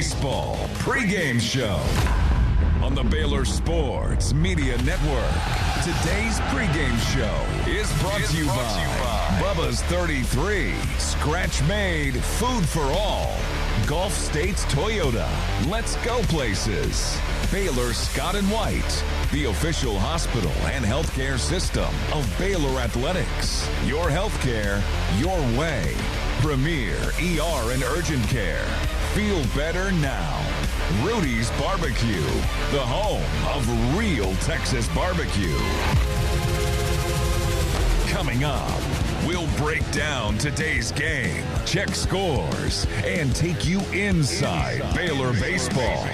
Baseball pregame show on the Baylor Sports Media Network. Today's pregame show is brought to you by Bubba's 33, Scratch Made, Food for All, Gulf States Toyota, Let's Go Places, Baylor Scott and White, the official hospital and healthcare system of Baylor Athletics. Your healthcare, your way. Premier ER and Urgent Care. Feel better now. Rudy's Barbecue, the home of real Texas barbecue. Coming up, we'll break down today's game, check scores, and take you inside Baylor baseball.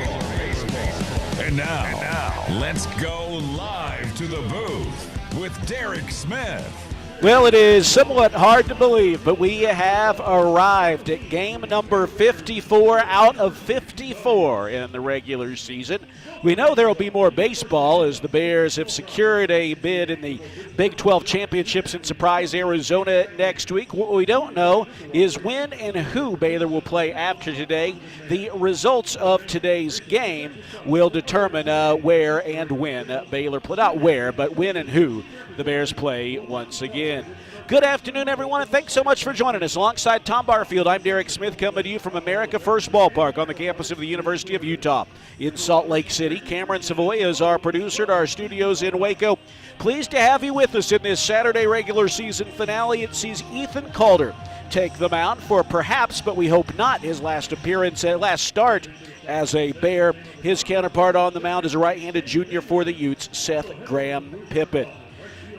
And now, let's go live to the booth with Derek Smith. Well, it is somewhat hard to believe, but we have arrived at game number 54 out of 54 in the regular season. We know there will be more baseball as the Bears have secured a bid in the Big 12 Championships in Surprise, Arizona next week. What we don't know is when and who Baylor will play after today. The results of today's game will determine where and when Baylor play. Not where, but when and who the Bears play once again. Good afternoon, everyone, and thanks so much for joining us. Alongside Tom Barfield, I'm Derek Smith, coming to you from America First Ballpark on the campus of the University of Utah in Salt Lake City. Cameron Savoy is our producer at our studios in Waco. Pleased to have you with us in this Saturday regular season finale. It sees Ethan Calder take the mound for perhaps, but we hope not, his last start as a Bear. His counterpart on the mound is a right-handed junior for the Utes, Seth Graham-Pippin.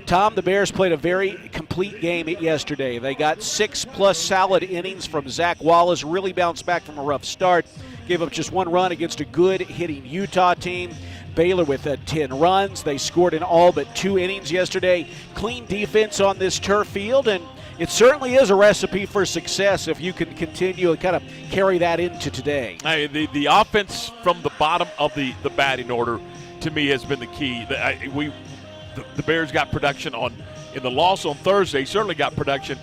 Tom, the Bears played a very complete game yesterday. They got 6+ solid innings from Zach Wallace, really bounced back from a rough start, gave up just one run against a good hitting Utah team. Baylor with 10 runs. They scored in all but 2 innings yesterday. Clean defense on this turf field, and it certainly is a recipe for success if you can continue and kind of carry that into today. The offense from the bottom of the batting order, to me, has been the key. The Bears got production in the loss on Thursday, certainly got production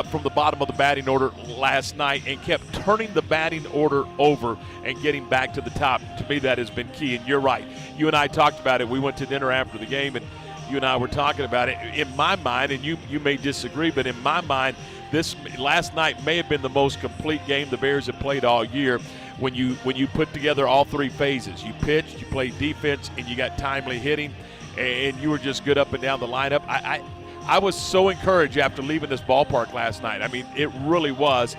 from the bottom of the batting order last night and kept turning the batting order over and getting back to the top. To me, that has been key, and you're right. You and I talked about it. We went to dinner after the game, and you and I were talking about it. In my mind, and you may disagree, but in my mind, this last night may have been the most complete game the Bears have played all year when you put together all 3 phases. You pitched, you played defense, and you got timely hitting, and you were just good up and down the lineup. I was so encouraged after leaving this ballpark last night. I mean, it really was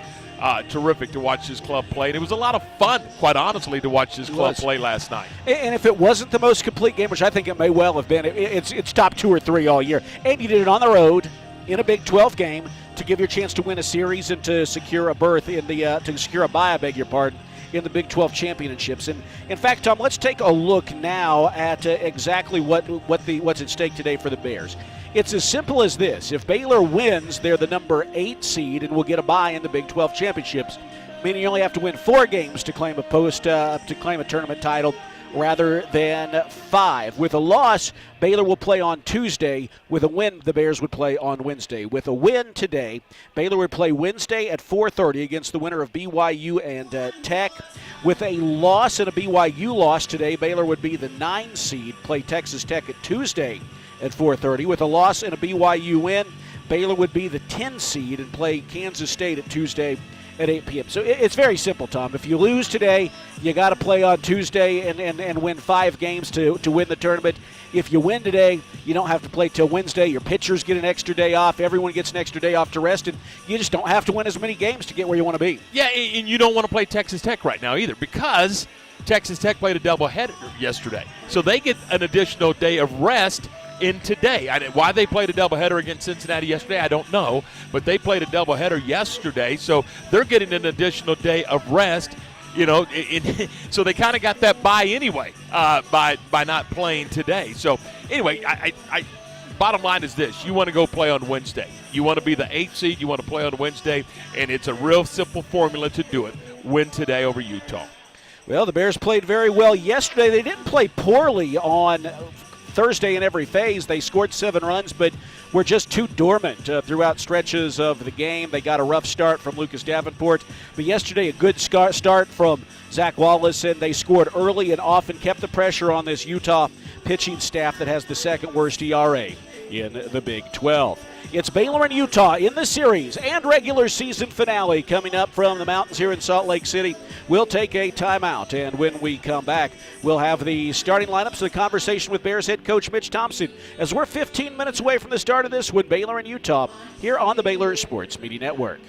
terrific to watch this club play. And it was a lot of fun, quite honestly, to watch this club play last night. And if it wasn't the most complete game, which I think it may well have been, it's top 2 or 3 all year. And you did it on the road in a Big 12 game to give your chance to win a series and to secure a berth in the to secure a bye, I beg your pardon, in the Big 12 championships. And in fact, Tom, let's take a look now at exactly what's at stake today for the Bears. It's as simple as this. If Baylor wins, they're the number 8 seed and will get a bye in the Big 12 championships, meaning you only have to win 4 games to claim a tournament title rather than 5. With a loss, Baylor will play on Tuesday. With a win, the Bears would play on Wednesday. With a win today, Baylor would play Wednesday at 4:30 against the winner of BYU and Tech. With a loss and a BYU loss today, Baylor would be the 9 seed, play Texas Tech at Tuesday at 4:30. With a loss and a BYU win, Baylor would be the 10 seed and play Kansas State at Tuesday at 8 p.m. So it's very simple, Tom. If you lose today, you got to play on Tuesday and win 5 games to win the tournament. If you win today, you don't have to play till Wednesday. Your pitchers get an extra day off. Everyone gets an extra day off to rest, and you just don't have to win as many games to get where you want to be. Yeah, and you don't want to play Texas Tech right now either, because Texas Tech played a doubleheader yesterday. So they get an additional day of rest in today. Why they played a doubleheader against Cincinnati yesterday, I don't know, but they played a doubleheader yesterday, so they're getting an additional day of rest. So they kind of got that bye anyway by not playing today. So anyway, I bottom line is this: you want to go play on Wednesday. You want to be the 8th seed. You want to play on Wednesday, and it's a real simple formula to do it. Win today over Utah. Well, the Bears played very well yesterday. They didn't play poorly on Thursday in every phase. They scored 7 runs, but were just too dormant throughout stretches of the game. They got a rough start from Lucas Davenport, but yesterday a good start from Zach Wallace, and they scored early and often kept the pressure on this Utah pitching staff that has the second worst ERA in the Big 12. It's Baylor and Utah in the series and regular season finale coming up from the mountains here in Salt Lake City. We'll take a timeout, and when we come back, we'll have the starting lineups, the conversation with Bears head coach Mitch Thompson, as we're 15 minutes away from the start of this with Baylor and Utah here on the Baylor Sports Media Network.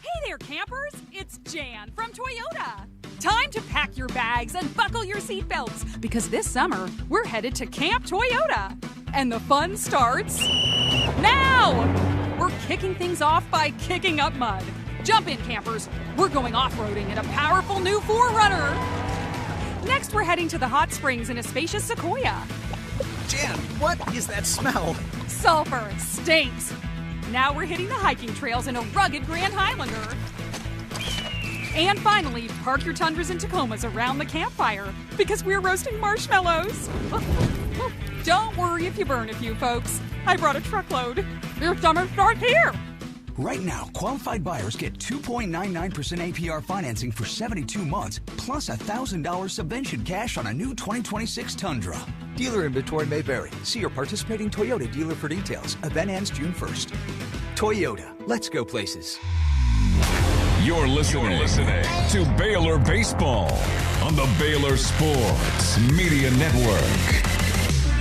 Hey there, campers. It's Jan from Toyota. Time to pack your bags and buckle your seatbelts, because this summer we're headed to Camp Toyota. And the fun starts now! We're kicking things off by kicking up mud. Jump in, campers. We're going off-roading in a powerful new 4Runner. Next, we're heading to the hot springs in a spacious Sequoia. Jan, what is that smell? Sulfur stinks. Now we're hitting the hiking trails in a rugged Grand Highlander. And finally, park your Tundras and Tacomas around the campfire, because we're roasting marshmallows. Don't worry if you burn a few, folks. I brought a truckload. Your summer starts here. Right now, qualified buyers get 2.99% APR financing for 72 months, plus $1,000 subvention cash on a new 2026 Tundra. Dealer inventory may vary. See your participating Toyota dealer for details. Event ends June 1st. Toyota, let's go places. You're listening to Baylor Baseball on the Baylor Sports Media Network.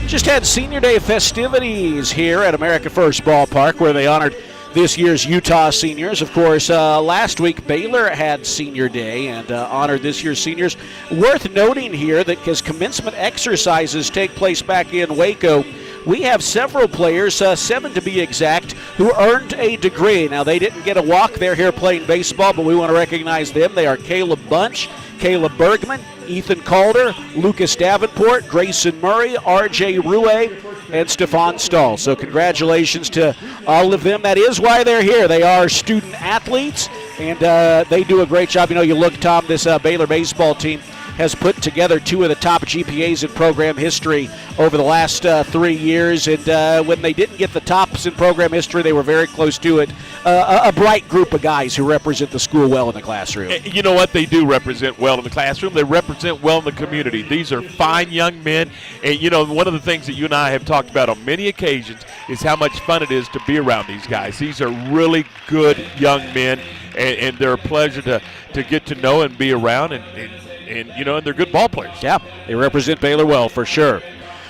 Just had Senior Day festivities here at America First Ballpark, where they honored this year's Utah seniors. Of course, last week Baylor had Senior Day and honored this year's seniors. Worth noting here that as commencement exercises take place back in Waco, we have several players, 7 to be exact, who earned a degree. Now, they didn't get a walk. They're here playing baseball, but we want to recognize them. They are Caleb Bunch, Caleb Bergman, Ethan Calder, Lucas Davenport, Grayson Murray, R.J. Rue, and Stefan Stahl. So congratulations to all of them. That is why they're here. They are student athletes, and they do a great job. You know, you look, Tom, this Baylor baseball team has put together 2 of the top GPAs in program history over the last 3 years. And when they didn't get the tops in program history, they were very close to it. A bright group of guys who represent the school well in the classroom. You know what? They do represent well in the classroom. They represent well in the community. These are fine young men. And, you know, one of the things that you and I have talked about on many occasions is how much fun it is to be around these guys. These are really good young men, and they're a pleasure to get to know and be around. And you know, and they're good ball players. Yeah, they represent Baylor well, for sure.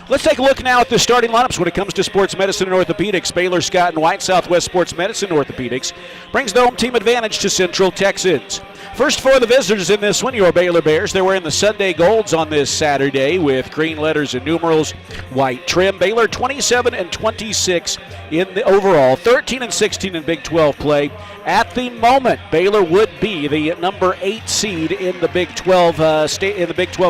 Let's take a look now at the starting lineups when it comes to sports medicine and orthopedics. Baylor Scott and White Southwest Sports Medicine and Orthopedics brings the home team advantage to Central Texans. First for the visitors in this one, your Baylor Bears. They're wearing the Sunday Golds on this Saturday with green letters and numerals, white trim. Baylor 27-26 in the overall, 13-16 in Big 12 play. At the moment, Baylor would be the number 8 seed in the Big 12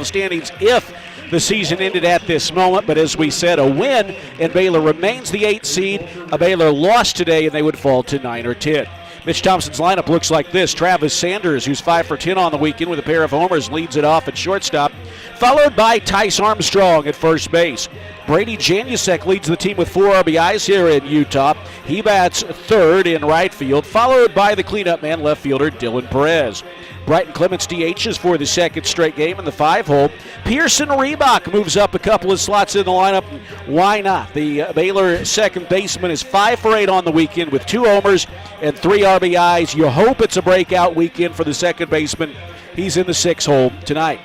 standings if the season ended at this moment. But as we said, a win and Baylor remains the 8th seed. A Baylor lost today and they would fall to 9 or 10. Mitch Thompson's lineup looks like this. Travis Sanders, who's 5 for 10 on the weekend with a pair of homers, leads it off at shortstop, followed by Tice Armstrong at first base. Brady Janusek leads the team with 4 RBIs here in Utah. He bats third in right field, followed by the cleanup man, left fielder Dylan Perez. Brighton Clements DHs for the second straight game in the 5-hole. Pearson Reebok moves up a couple of slots in the lineup. Why not? The Baylor second baseman is 5 for 8 on the weekend with 2 homers and 3 RBIs. You hope it's a breakout weekend for the second baseman. He's in the 6-hole tonight.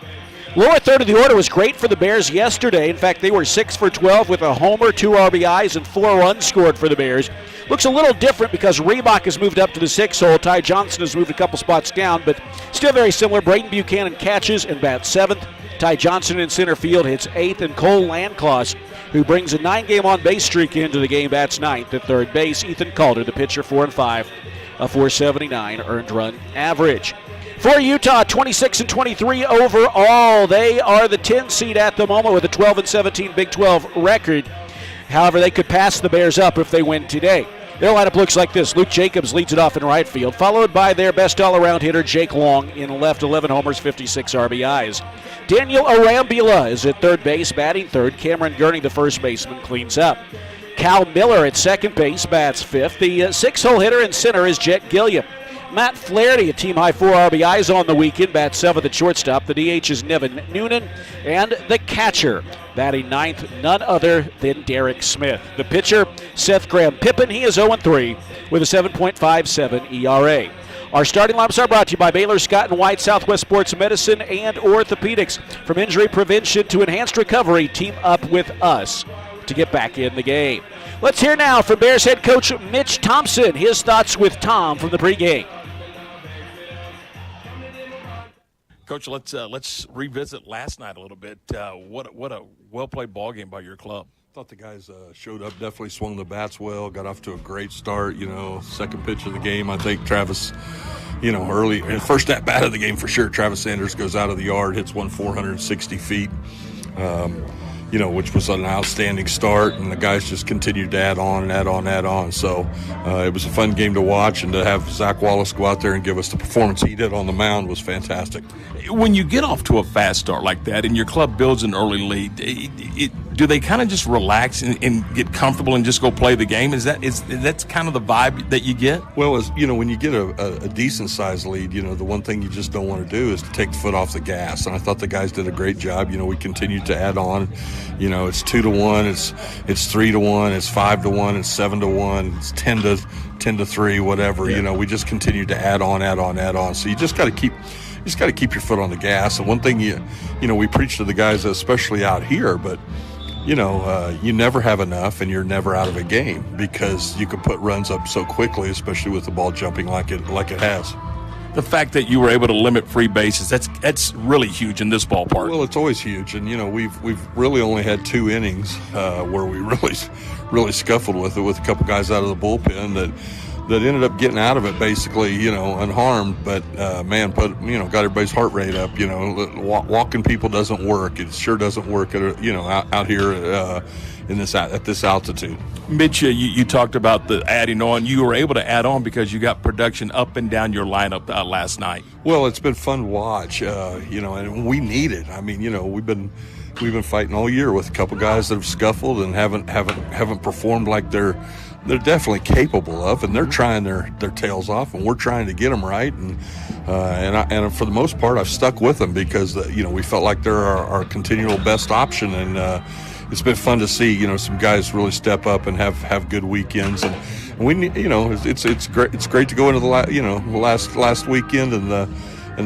Lower third of the order was great for the Bears yesterday. In fact, they were 6 for 12 with a homer, 2 RBIs, and 4 runs scored for the Bears. Looks a little different because Reebok has moved up to the 6-hole. Ty Johnson has moved a couple spots down, but still very similar. Braden Buchanan catches and bats 7th. Ty Johnson in center field hits 8th, and Cole Landcloss, who brings a 9-game on-base streak into the game, bats 9th. At third base, Ethan Calder, the pitcher, 4 and 5, a .479 earned run average. For Utah, 26-23 overall. They are the 10 seed at the moment with a 12-17 Big 12 record. However, they could pass the Bears up if they win today. Their lineup looks like this. Luke Jacobs leads it off in right field, followed by their best all-around hitter, Jake Long, in left. 11 homers, 56 RBIs. Daniel Arambula is at third base, batting third. Cameron Gurney, the first baseman, cleans up. Cal Miller at second base, bats fifth. The six-hole hitter in center is Jet Gilliam. Matt Flaherty, a team-high 4 RBIs on the weekend, bats seventh at shortstop. The DH is Nevin Noonan. And the catcher, batting ninth, none other than Derek Smith. The pitcher, Seth Graham Pippen. He is 0-3 with a 7.57 ERA. Our starting lineups are brought to you by Baylor, Scott & White, Southwest Sports Medicine, and Orthopedics. From injury prevention to enhanced recovery, team up with us to get back in the game. Let's hear now from Bears head coach Mitch Thompson. His thoughts with Tom from the pregame. Coach, let's revisit last night a little bit. What a well-played ball game by your club. Thought the guys showed up, definitely swung the bats well, got off to a great start. Second pitch of the game, I think Travis, early, first at bat of the game for sure, Travis Sanders goes out of the yard, hits one 460 feet, which was an outstanding start, and the guys just continued to add on and add on and add on. So it was a fun game to watch, and to have Zach Wallace go out there and give us the performance he did on the mound was fantastic. When you get off to a fast start like that and your club builds an early lead, do they kind of just relax and get comfortable and just go play the game? That's kind of the vibe that you get? Well, when you get a decent-sized lead, the one thing you just don't want to do is to take the foot off the gas. And I thought the guys did a great job. We continued to add on. It's 2-1, it's 3-1, it's 5-1, it's 7-1, it's 10-3, whatever. Yeah. We just continued to add on. So you just got to keep your foot on the gas. And one thing we preach to the guys, especially out here, but you never have enough, and you're never out of a game because you can put runs up so quickly, especially with the ball jumping like it has. The fact that you were able to limit free bases, that's really huge in this ballpark. Well, it's always huge, and we've really only had 2 innings where we really scuffled with it, with a couple guys out of the bullpen that ended up getting out of it basically, unharmed. But got everybody's heart rate up. Walking people doesn't work. It sure doesn't work out here at this altitude. Mitch, you talked about the adding on. You were able to add on because you got production up and down your lineup last night. Well, it's been fun to watch, and we need it. I mean, we've been fighting all year with a couple guys that have scuffled and haven't performed like they're definitely capable of, and they're trying their tails off, and we're trying to get them right. And for the most part, I've stuck with them because we felt like they're our continual best option, and it's been fun to see some guys really step up and have good weekends. And we it's great. It's great to go into the last weekend and the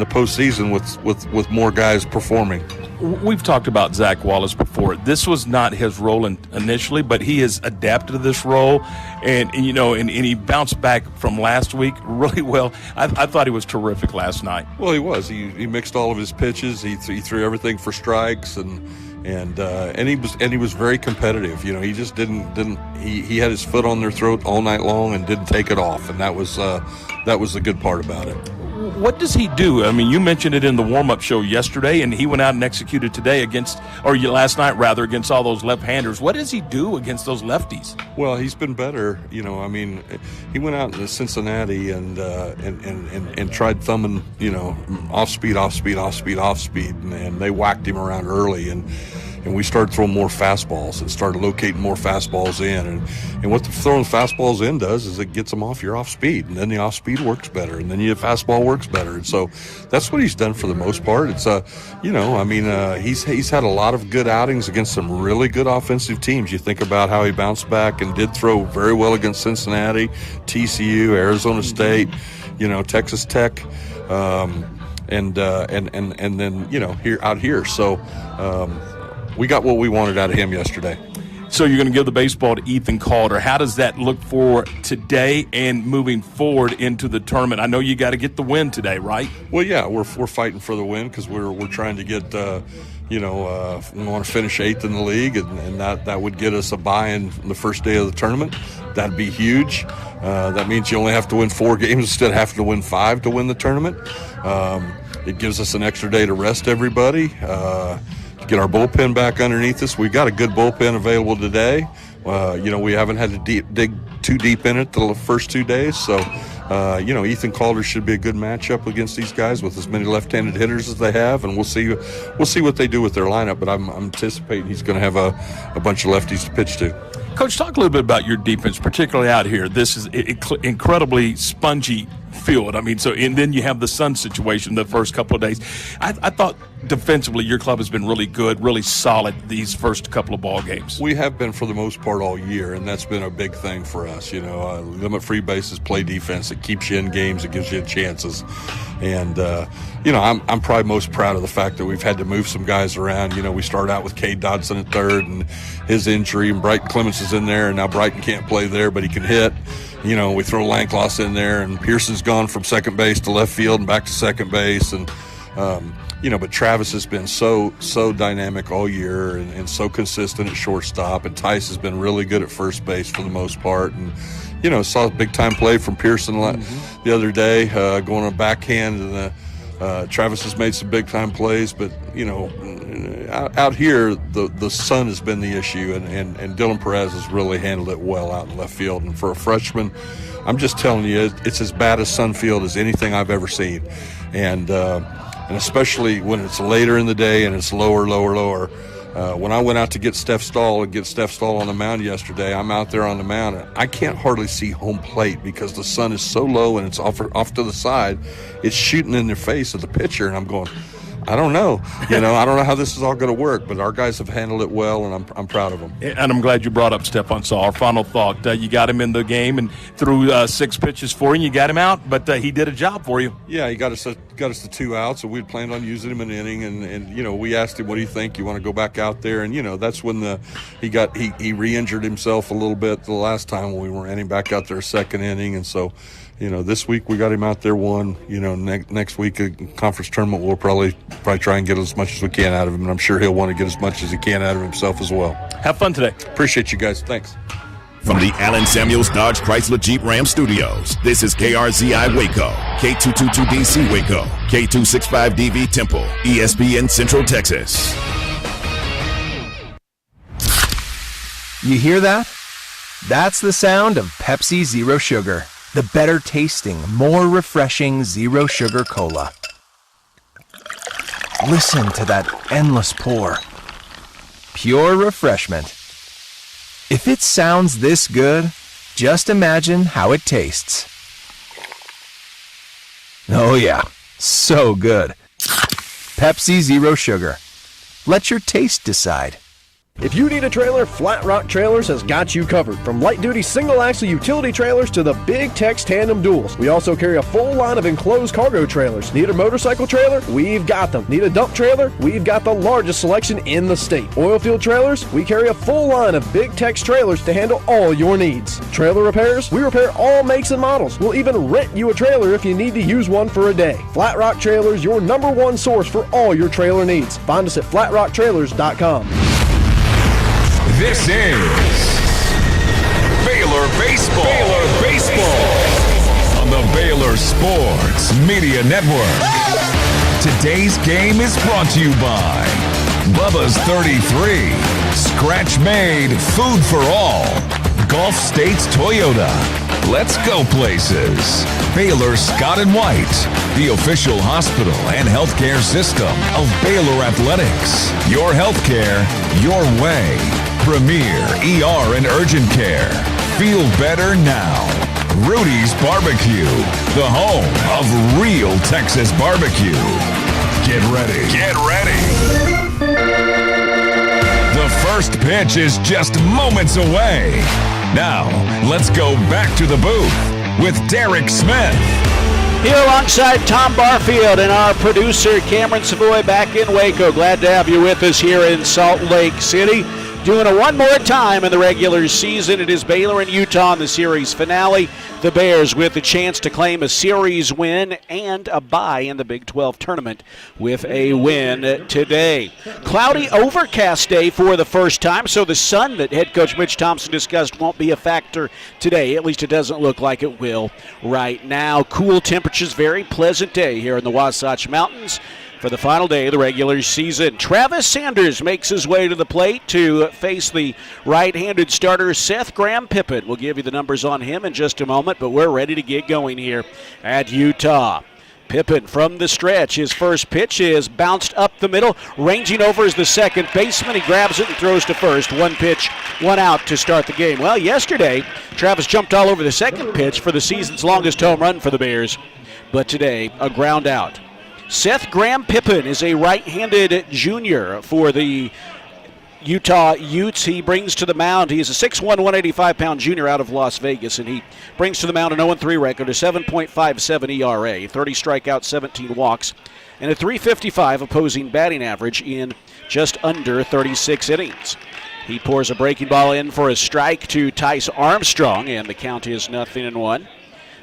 postseason with more guys performing. We've talked about Zach Wallace before. This was not his role initially, but he has adapted to this role, and he bounced back from last week really well. I thought he was terrific last night. Well, he was. He mixed all of his pitches. He threw everything for strikes, and he was very competitive. He just didn't. He had his foot on their throat all night long and didn't take it off, and that was the good part about it. What does he do? I mean, you mentioned it in the warm-up show yesterday, and he went out and executed today last night against all those left-handers. What does he do against those lefties? Well, he's been better. He went out in Cincinnati and tried thumbing, off speed, and they whacked him around early, and we started throwing more fastballs and started locating more fastballs in. And what throwing fastballs in does is it gets them off your off speed, and then the off speed works better, and then your fastball works better. And so that's what he's done for the most part. It's he's had a lot of good outings against some really good offensive teams. You think about how he bounced back and did throw very well against Cincinnati, TCU, Arizona State, Texas Tech, and then here. So. We got what we wanted out of him yesterday. So you're going to give the baseball to Ethan Calder. How does that look for today and moving forward into the tournament? I know you got to get the win today, right? Well, yeah, we're fighting for the win because we're trying to get we want to finish 8th in the league, and that would get us a bye in the first day of the tournament. That'd be huge. That means you only have to win 4 games instead of having to win 5 to win the tournament. It gives us an extra day to rest everybody. Get our bullpen back underneath us. We've got a good bullpen available today. We haven't had to dig too deep in it the first 2 days. So, Ethan Calder should be a good matchup against these guys with as many left-handed hitters as they have, and we'll see what they do with their lineup. But I'm anticipating he's going to have a bunch of lefties to pitch to. Coach, talk a little bit about your defense, particularly out here. This is incredibly spongy field. I mean, and then you have the sun situation the first couple of days. I thought defensively your club has been really good, really solid these first couple of ball games. We have been for the most part all year, and that's been a big thing for us. Limit free bases, play defense. It keeps you in games. It gives you chances. And, I'm probably most proud of the fact that we've had to move some guys around. We start out with Cade Dodson at third and his injury, and Brighton Clements is in there, and now Brighton can't play there, but he can hit. We throw Lankloss in there, and Pearson's gone from second base to left field and back to second base. And, but Travis has been so dynamic all year and so consistent at shortstop. And Tice has been really good at first base for the most part. And, saw a big-time play from Pearson the other day, going on a backhand. And Travis has made some big-time plays. But, out here, the sun has been the issue. And Dylan Perez has really handled it well out in left field. And for a freshman, I'm just telling you, it's as bad as Sun Field as anything I've ever seen. And especially when it's later in the day and it's lower. When I went out to get Steph Stahl on the mound yesterday, I'm out there on the mound. And I can't hardly see home plate because the sun is so low and it's off to the side. It's shooting in the face of the pitcher, and I'm going, I don't know. I don't know how this is all going to work, but our guys have handled it well, and I'm proud of them. And I'm glad you brought up Stephon Stahl. Our final thought, you got him in the game and threw 6 pitches for you. You got him out, but he did a job for you. Yeah, he got us to 2 outs, so we'd planned on using him an inning, and we asked him, what do you think? You want to go back out there? And, that's when he re-injured himself a little bit the last time when we were running back out there second inning, and so – this week we got him out there one. Next week a conference tournament we'll probably try and get as much as we can out of him, and I'm sure he'll want to get as much as he can out of himself as well. Have fun today. Appreciate you guys. Thanks. From the Allen Samuels Dodge Chrysler Jeep Ram Studios, this is KRZI Waco, K222DC Waco, K265DV Temple, ESPN Central Texas. You hear that? That's the sound of Pepsi Zero Sugar. The better tasting, more refreshing Zero Sugar Cola. Listen to that endless pour. Pure refreshment. If it sounds this good, just imagine how it tastes. Oh yeah, so good. Pepsi Zero Sugar. Let your taste decide. If you need a trailer, Flat Rock Trailers has got you covered. From light-duty single-axle utility trailers to the Big Tex tandem duals. We also carry a full line of enclosed cargo trailers. Need a motorcycle trailer? We've got them. Need a dump trailer? We've got the largest selection in the state. Oilfield trailers? We carry a full line of Big Tex trailers to handle all your needs. Trailer repairs? We repair all makes and models. We'll even rent you a trailer if you need to use one for a day. Flat Rock Trailers, your #1 source for all your trailer needs. Find us at flatrocktrailers.com. This is Baylor Baseball. On the Baylor Sports Media Network. Today's game is brought to you by Bubba's 33, Scratch Made, Food for All, Gulf States Toyota, Let's Go Places, Baylor Scott & White, the official hospital and healthcare system of Baylor Athletics. Your healthcare, your way. Premier ER and Urgent Care. Feel better now. Rudy's Barbecue, the home of real Texas barbecue. Get ready. The first pitch is just moments away. Now, let's go back to the booth with Derek Smith. Here alongside Tom Barfield and our producer Cameron Savoy back in Waco. Glad to have you with us here in Salt Lake City. Doing it one more time in the regular season. It is Baylor and Utah in the series finale. The Bears with a chance to claim a series win and a bye in the Big 12 tournament with a win today. Cloudy, overcast day for the first time, so the sun that head coach Mitch Thompson discussed won't be a factor today. At least it doesn't look like it will right now. Cool temperatures, very pleasant day here in the Wasatch Mountains. for the final day of the regular season. Travis Sanders makes his way to the plate to face the right-handed starter Seth Graham-Pippen. We'll give you the numbers on him in just a moment, but we're ready to get going here at Utah. Pippen from the stretch. His first pitch is bounced up the middle. Ranging over is the second baseman. He grabs it and throws to first. One pitch, one out to start the game. Well, yesterday, Travis jumped all over the second pitch for the season's longest home run for the Bears. But today, a ground out. Seth Graham-Pippen is a right-handed junior for the Utah Utes. He brings to the mound. He is a 6'1", 185-pound junior out of Las Vegas, and he brings to the mound an 0-3 record, a 7.57 ERA, 30 strikeouts, 17 walks, and a .355 opposing batting average in just under 36 innings. He pours a breaking ball in for a strike to Tice Armstrong, and the count is 0-1.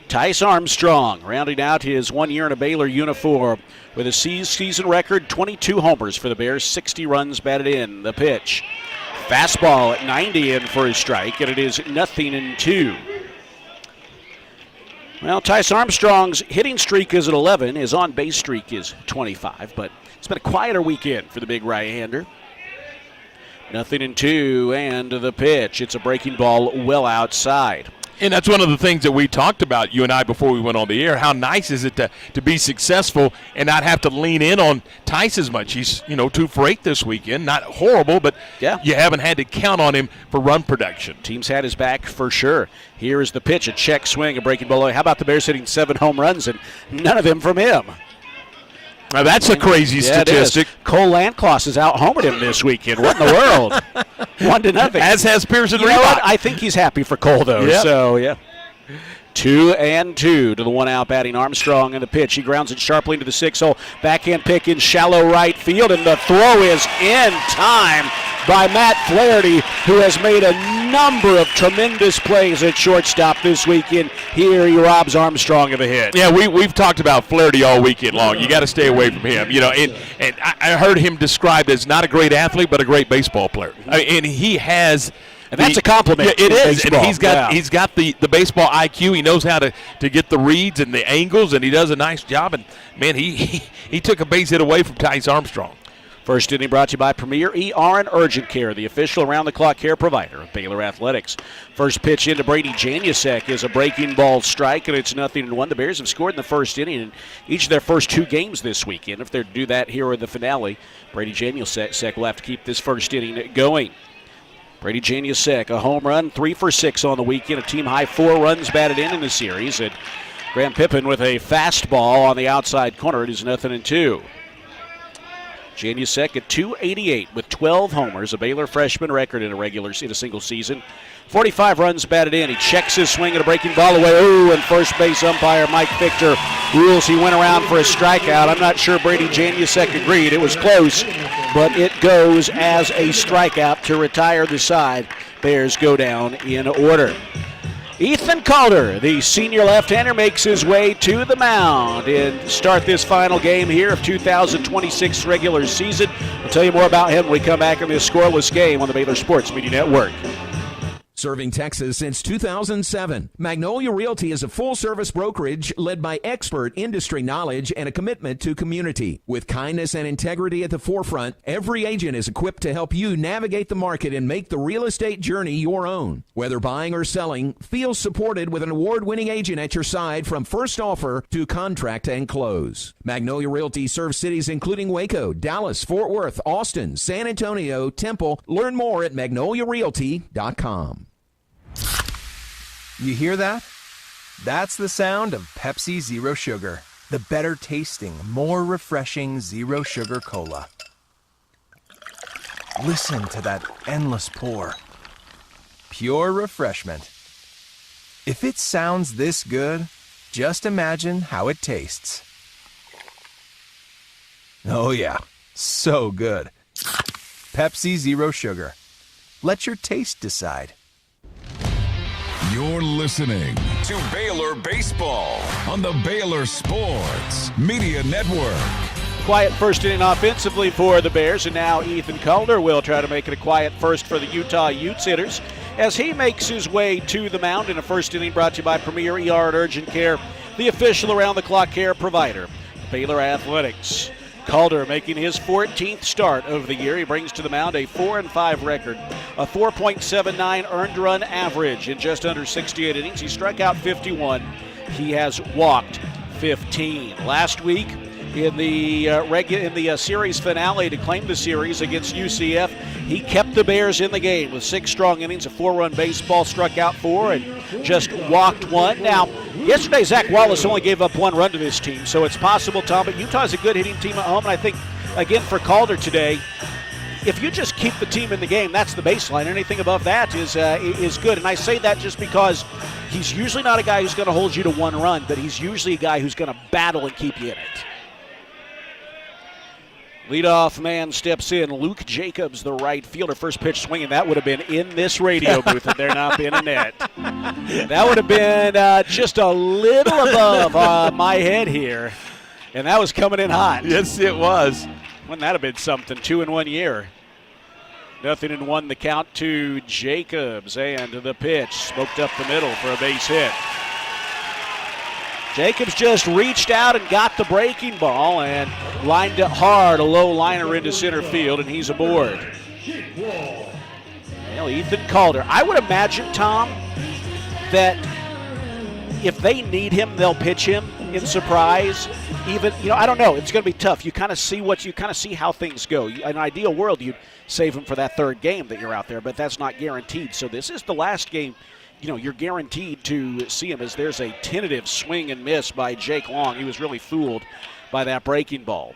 Tice Armstrong rounding out his 1 year in a Baylor uniform with a season record 22 homers for the Bears, 60 runs batted in. The pitch. Fastball at 90 in for his strike, and it is 0-2. Well, Tice Armstrong's hitting streak is at 11. His on-base streak is 25, but it's been a quieter weekend for the big right-hander. 0-2, and the pitch. It's a breaking ball well outside. And that's one of the things that we talked about, you and I, before we went on the air. How nice is it to be successful and not have to lean in on Tice as much? He's, 2 for 8 this weekend. Not horrible, but you haven't had to count on him for run production. Team's had his back for sure. Here is the pitch, a check swing, a breaking ball. How about the Bears hitting 7 home runs and none of them from him? Now that's a crazy statistic. Cole Landcloss has out-homered him this weekend. What in the world? 1-0. As has Pearson Reebok. What? I think he's happy for Cole, though. Yep. So, 2-2 to the one out batting Armstrong in the pitch. He grounds it sharply into the 6-hole. Backhand pick in shallow right field, and the throw is in time by Matt Flaherty, who has made a number of tremendous plays at shortstop this weekend. Here he robs Armstrong of a hit. Yeah, we've talked about Flaherty all weekend long. You got to stay away from him. And I heard him described as not a great athlete, but a great baseball player. And he has. And that's a compliment. Yeah, it is. Baseball. And he's got the baseball IQ. He knows how to get the reads and the angles, and he does a nice job. And, man, he took a base hit away from Tice Armstrong. First inning brought to you by Premier ER and Urgent Care, the official around-the-clock care provider of Baylor Athletics. First pitch into Brady Janusek is a breaking ball strike, and it's 0-1. The Bears have scored in the first inning in each of their first 2 games this weekend. If they're to do that here in the finale, Brady Janusek will have to keep this first inning going. Brady Janusek, a home run, 3 for 6 on the weekend, a team-high 4 runs batted in the series. And Graham-Pippen with a fastball on the outside corner. It is 0-2. Janusek at .288 with 12 homers, a Baylor freshman record in a single season. 45 runs batted in. He checks his swing and a breaking ball away. Ooh, and first base umpire Mike Victor rules he went around for a strikeout. I'm not sure Brady Janusek agreed. It was close, but it goes as a strikeout to retire the side. Bears go down in order. Ethan Calder, the senior left-hander, makes his way to the mound and start this final game here of 2026 regular season. We'll tell you more about him when we come back in this scoreless game on the Baylor Sports Media Network. Serving Texas since 2007, Magnolia Realty is a full-service brokerage led by expert industry knowledge and a commitment to community. With kindness and integrity at the forefront, every agent is equipped to help you navigate the market and make the real estate journey your own. Whether buying or selling, feel supported with an award-winning agent at your side from first offer to contract and close. Magnolia Realty serves cities including Waco, Dallas, Fort Worth, Austin, San Antonio, Temple. Learn more at magnoliarealty.com. You hear that? That's the sound of Pepsi Zero Sugar, the better tasting, more refreshing Zero Sugar Cola. Listen to that endless pour. Pure refreshment. If it sounds this good, just imagine how it tastes. Oh yeah, so good. Pepsi Zero Sugar. Let your taste decide. You're listening to Baylor Baseball on the Baylor Sports Media Network. Quiet first inning offensively for the Bears, and now Ethan Calder will try to make it a quiet first for the Utah Utes hitters as he makes his way to the mound in a first inning brought to you by Premier ER and Urgent Care, the official around-the-clock care provider, Baylor Athletics. Calder making his 14th start of the year. He brings to the mound a 4-5 record, a 4.79 earned run average in just under 68 innings. He struck out 51. He has walked 15. Last week in the series finale to claim the series against UCF, he kept the Bears in the game with 6 strong innings, a 4-run baseball, struck out 4, and just walked 1. Now, yesterday, Zach Wallace only gave up 1 run to this team, so it's possible, Tom, but Utah's a good hitting team at home, and I think, again, for Calder today, if you just keep the team in the game, that's the baseline. Anything above that is good, and I say that just because he's usually not a guy who's going to hold you to 1 run, but he's usually a guy who's going to battle and keep you in it. Leadoff man steps in. Luke Jacobs, the right fielder. First pitch swinging. That would have been in this radio booth had there not been a net. That would have been just a little above my head here. And that was coming in hot. Yes, it was. Wouldn't that have been something? 2 in 1 year. 0-1 the count to Jacobs. And the pitch. Smoked up the middle for a base hit. Jacobs just reached out and got the breaking ball and lined it hard, a low liner into center field, and he's aboard. Well, Ethan Calder. I would imagine, Tom, that if they need him, they'll pitch him in surprise. Even, I don't know. It's going to be tough. You kind of see how things go. In an ideal world, you'd save him for that 3rd game that you're out there, but that's not guaranteed. So this is the last game. You're guaranteed to see him, as there's a tentative swing and miss by Jake Long. He was really fooled by that breaking ball.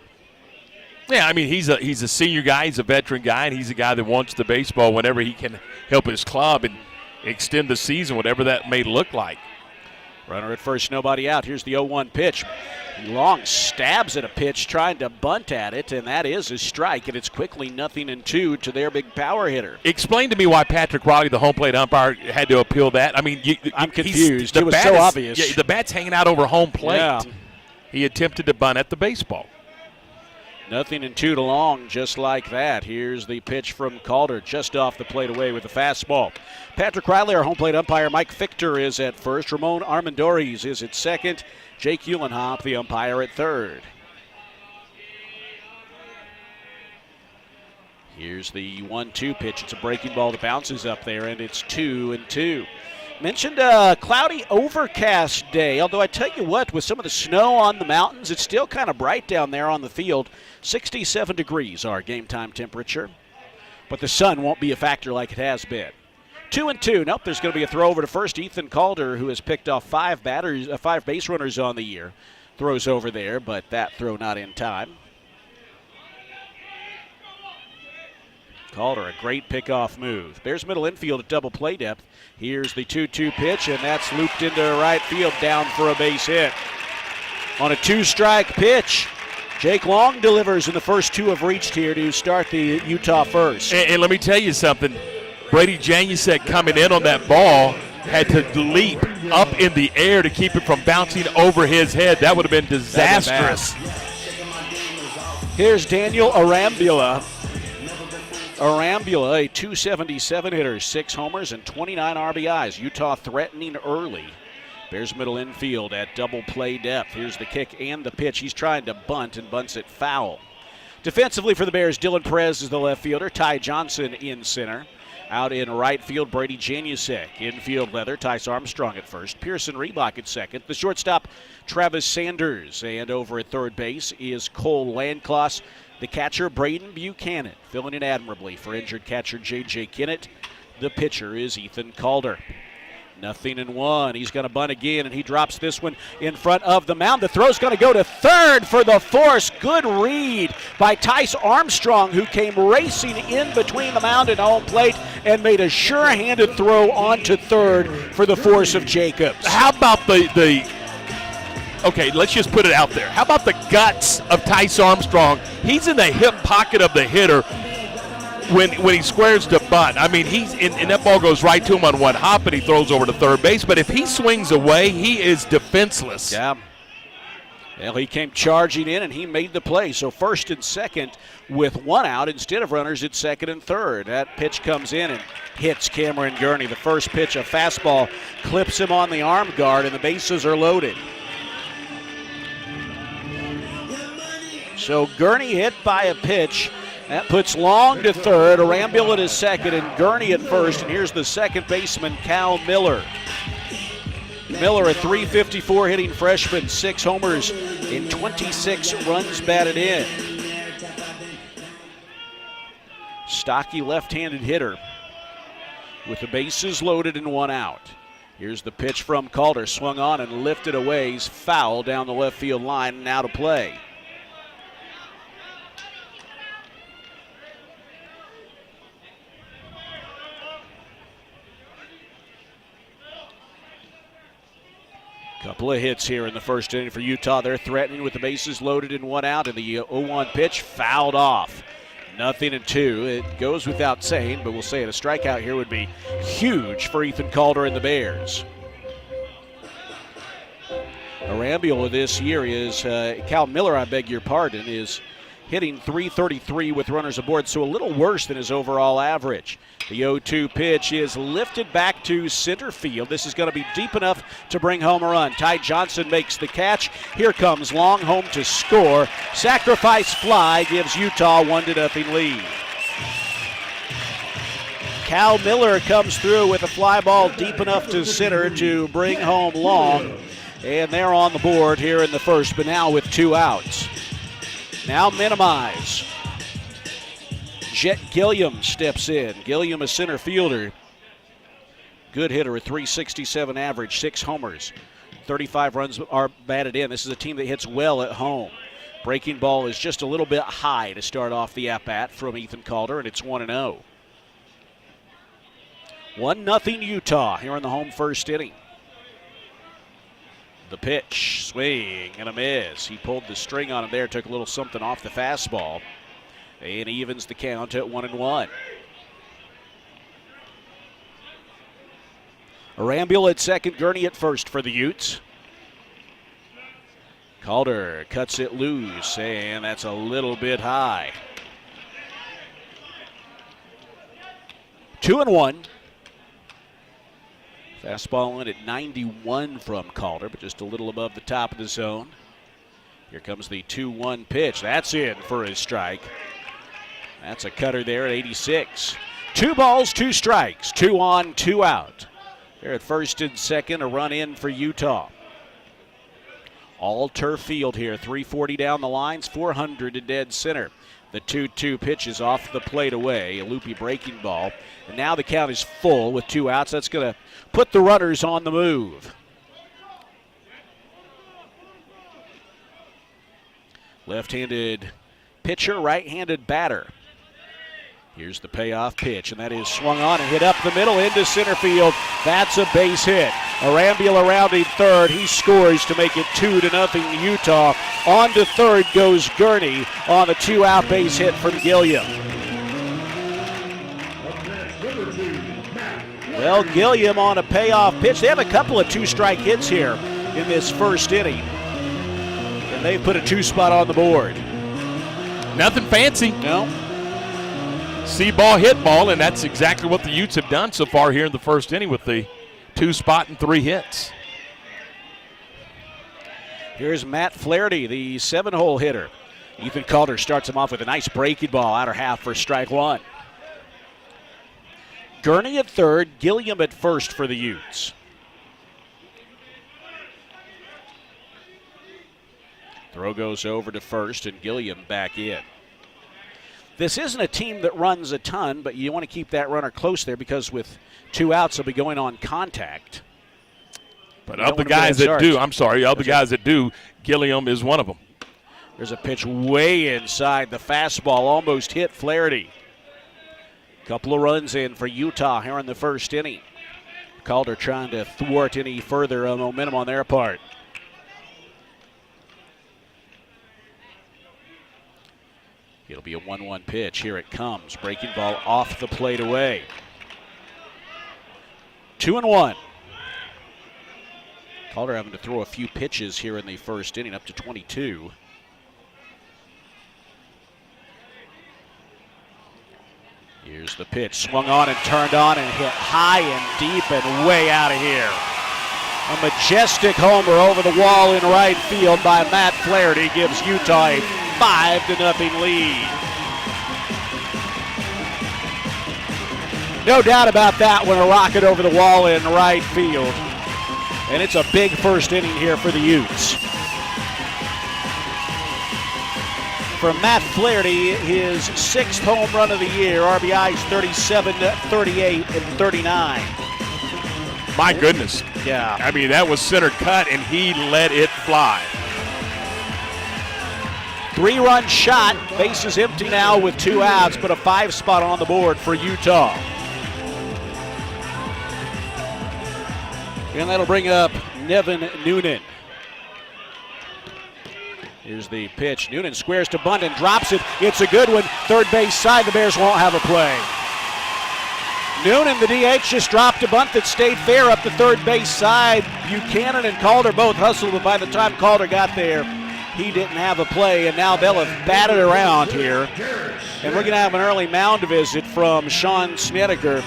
Yeah, I mean, he's a senior guy. He's a veteran guy, and he's a guy that wants the baseball whenever he can help his club and extend the season, whatever that may look like. Runner at first, nobody out. Here's the 0-1 pitch. Long stabs at a pitch, trying to bunt at it, and that is a strike, and it's quickly 0-2 to their big power hitter. Explain to me why Patrick Riley, the home plate umpire, had to appeal that. I mean, I'm confused. It was so obvious. Yeah, the bat's hanging out over home plate. Yeah. He attempted to bunt at the baseball. 0-2 to Long, just like that. Here's the pitch from Calder, just off the plate away with the fastball. Patrick Riley, our home plate umpire. Mike Fichter is at first. Ramon Armendariz is at second. Jake Uhlenhop, the umpire, at third. Here's the 1-2 pitch. It's a breaking ball that bounces up there, and it's 2-2. Mentioned a cloudy, overcast day, although I tell you what, with some of the snow on the mountains, it's still kind of bright down there on the field. 67 degrees our game time temperature, but the sun won't be a factor like it has been. 2-2. Nope, there's going to be a throw over to first. Ethan Calder, who has picked off 5 base runners on the year, throws over there, but that throw not in time. Calder, a great pickoff move. Bears middle infield at double play depth. Here's the 2-2 pitch, and that's looped into right field, down for a base hit. On a 2-strike pitch, Jake Long delivers, and the first 2 have reached here to start the Utah first. And let me tell you something. Brady Janusek coming in on that ball had to leap up in the air to keep it from bouncing over his head. That would have been disastrous. Here's Daniel Arambula. Arambula, a 277 hitter, 6 homers and 29 RBIs. Utah threatening early. Bears middle infield at double play depth. Here's the kick and the pitch. He's trying to bunt and bunts it foul. Defensively for the Bears, Dylan Perez is the left fielder. Ty Johnson in center. Out in right field, Brady Janusek. Infield leather, Tice Armstrong at first. Pearson Reebok at second. The shortstop, Travis Sanders. And over at third base is Cole Landcloss. The catcher, Braden Buchanan, filling in admirably for injured catcher J.J. Kennett. The pitcher is Ethan Calder. 0-1. He's going to bunt again, and he drops this one in front of the mound. The throw's going to go to third for the force. Good read by Tice Armstrong, who came racing in between the mound and home plate and made a sure-handed throw onto third for the force of Jacobs. How about okay, let's just put it out there. How about the guts of Tice Armstrong? He's in the hip pocket of the hitter when he squares to bunt. I mean, and that ball goes right to him on one hop, and he throws over to third base. But if he swings away, he is defenseless. Yeah. Well, he came charging in, and he made the play. So first and second with 1 out instead of runners at second and third. That pitch comes in and hits Cameron Gurney. The first pitch, a fastball, clips him on the arm guard, and the bases are loaded. So Gurney hit by a pitch. That puts Long to third, Arambula to second, and Gurney at first. And here's the second baseman, Cal Miller. Miller, a .354 hitting freshman, 6 homers in 26 runs batted in. Stocky left-handed hitter with the bases loaded and 1 out. Here's the pitch from Calder, swung on and lifted away. He's foul down the left field line, now to play. Couple of hits here in the first inning for Utah. They're threatening with the bases loaded and 1 out, and the 0-1 pitch fouled off. 0-2. It goes without saying, but we'll say it. A strikeout here would be huge for Ethan Calder and the Bears. Arambula this year is, Cal Miller, I beg your pardon, is hitting .333 with runners aboard, so a little worse than his overall average. The 0-2 pitch is lifted back to center field. This is going to be deep enough to bring home a run. Ty Johnson makes the catch. Here comes Long home to score. Sacrifice fly gives Utah 1-0 lead. Cal Miller comes through with a fly ball deep enough to center to bring home Long. And they're on the board here in the first, but now with 2 outs. Now minimize. Jet Gilliam steps in. Gilliam, a center fielder. Good hitter, a .367 average, 6 homers. 35 runs are batted in. This is a team that hits well at home. Breaking ball is just a little bit high to start off the at-bat from Ethan Calder, and it's 1-0. 1-0 Utah here in the home first inning. The pitch, swing, and a miss. He pulled the string on him there, took a little something off the fastball, and evens the count at 1-1. Arambula at second, Gurney at first for the Utes. Calder cuts it loose, and that's a little bit high. 2-1. Fastball in at 91 from Calder, but just a little above the top of the zone. Here comes the 2-1 pitch. That's in for his strike. That's a cutter there at 86. 2 balls, 2 strikes. 2 on, 2 out. They're at first and second, a run in for Utah. All turf field here, 340 down the lines, 400 to dead center. The 2-2 pitch is off the plate away, a loopy breaking ball. And now the count is full with 2 outs. That's going to put the runners on the move. Left-handed pitcher, right-handed batter. Here's the payoff pitch, and that is swung on and hit up the middle into center field. That's a base hit. Arambula rounding third. He scores to make it 2-0 Utah. On to third goes Gurney on a 2-out base hit from Gilliam. Well, Gilliam on a payoff pitch. They have a couple of 2-strike hits here in this first inning. And they put a 2 spot on the board. Nothing fancy. No. See ball, hit ball, and that's exactly what the Utes have done so far here in the first inning with the 2 spot and 3 hits. Here's Matt Flaherty, the 7-hole hitter. Ethan Calder starts him off with a nice breaking ball, outer half for strike 1. Gurney at third, Gilliam at first for the Utes. Throw goes over to first, and Gilliam back in. This isn't a team that runs a ton, but you want to keep that runner close there because with 2 outs, they'll be going on contact. But of the guys that do, of the guys that do, Gilliam is one of them. There's a pitch way inside the fastball, almost hit Flaherty. Couple of runs in for Utah here in the first inning. Calder trying to thwart any further momentum on their part. It'll be a 1-1 pitch. Here it comes. Breaking ball off the plate away. 2-1. Calder having to throw a few pitches here in the first inning, up to 22. Here's the pitch. Swung on and turned on and hit high and deep and way out of here. A majestic homer over the wall in right field by Matt Flaherty gives Utah a 5-0 lead. No doubt about that one, a rocket over the wall in right field. And it's a big first inning here for the Utes. For Matt Flaherty, his 6th home run of the year, RBIs 37, 38, and 39. My goodness. Yeah. I mean, that was center cut, and he let it fly. 3-run shot, bases empty now with 2 outs, but a 5 spot on the board for Utah. And that'll bring up Nevin Noonan. Here's the pitch. Noonan squares to bunt and drops it. It's a good one. Third base side, the Bears won't have a play. Noonan, the DH, just dropped a bunt that stayed fair up the third base side. Buchanan and Calder both hustled, but by the time Calder got there, he didn't have a play, and now they'll have batted around here. And we're going to have an early mound visit from Sean Snedeker.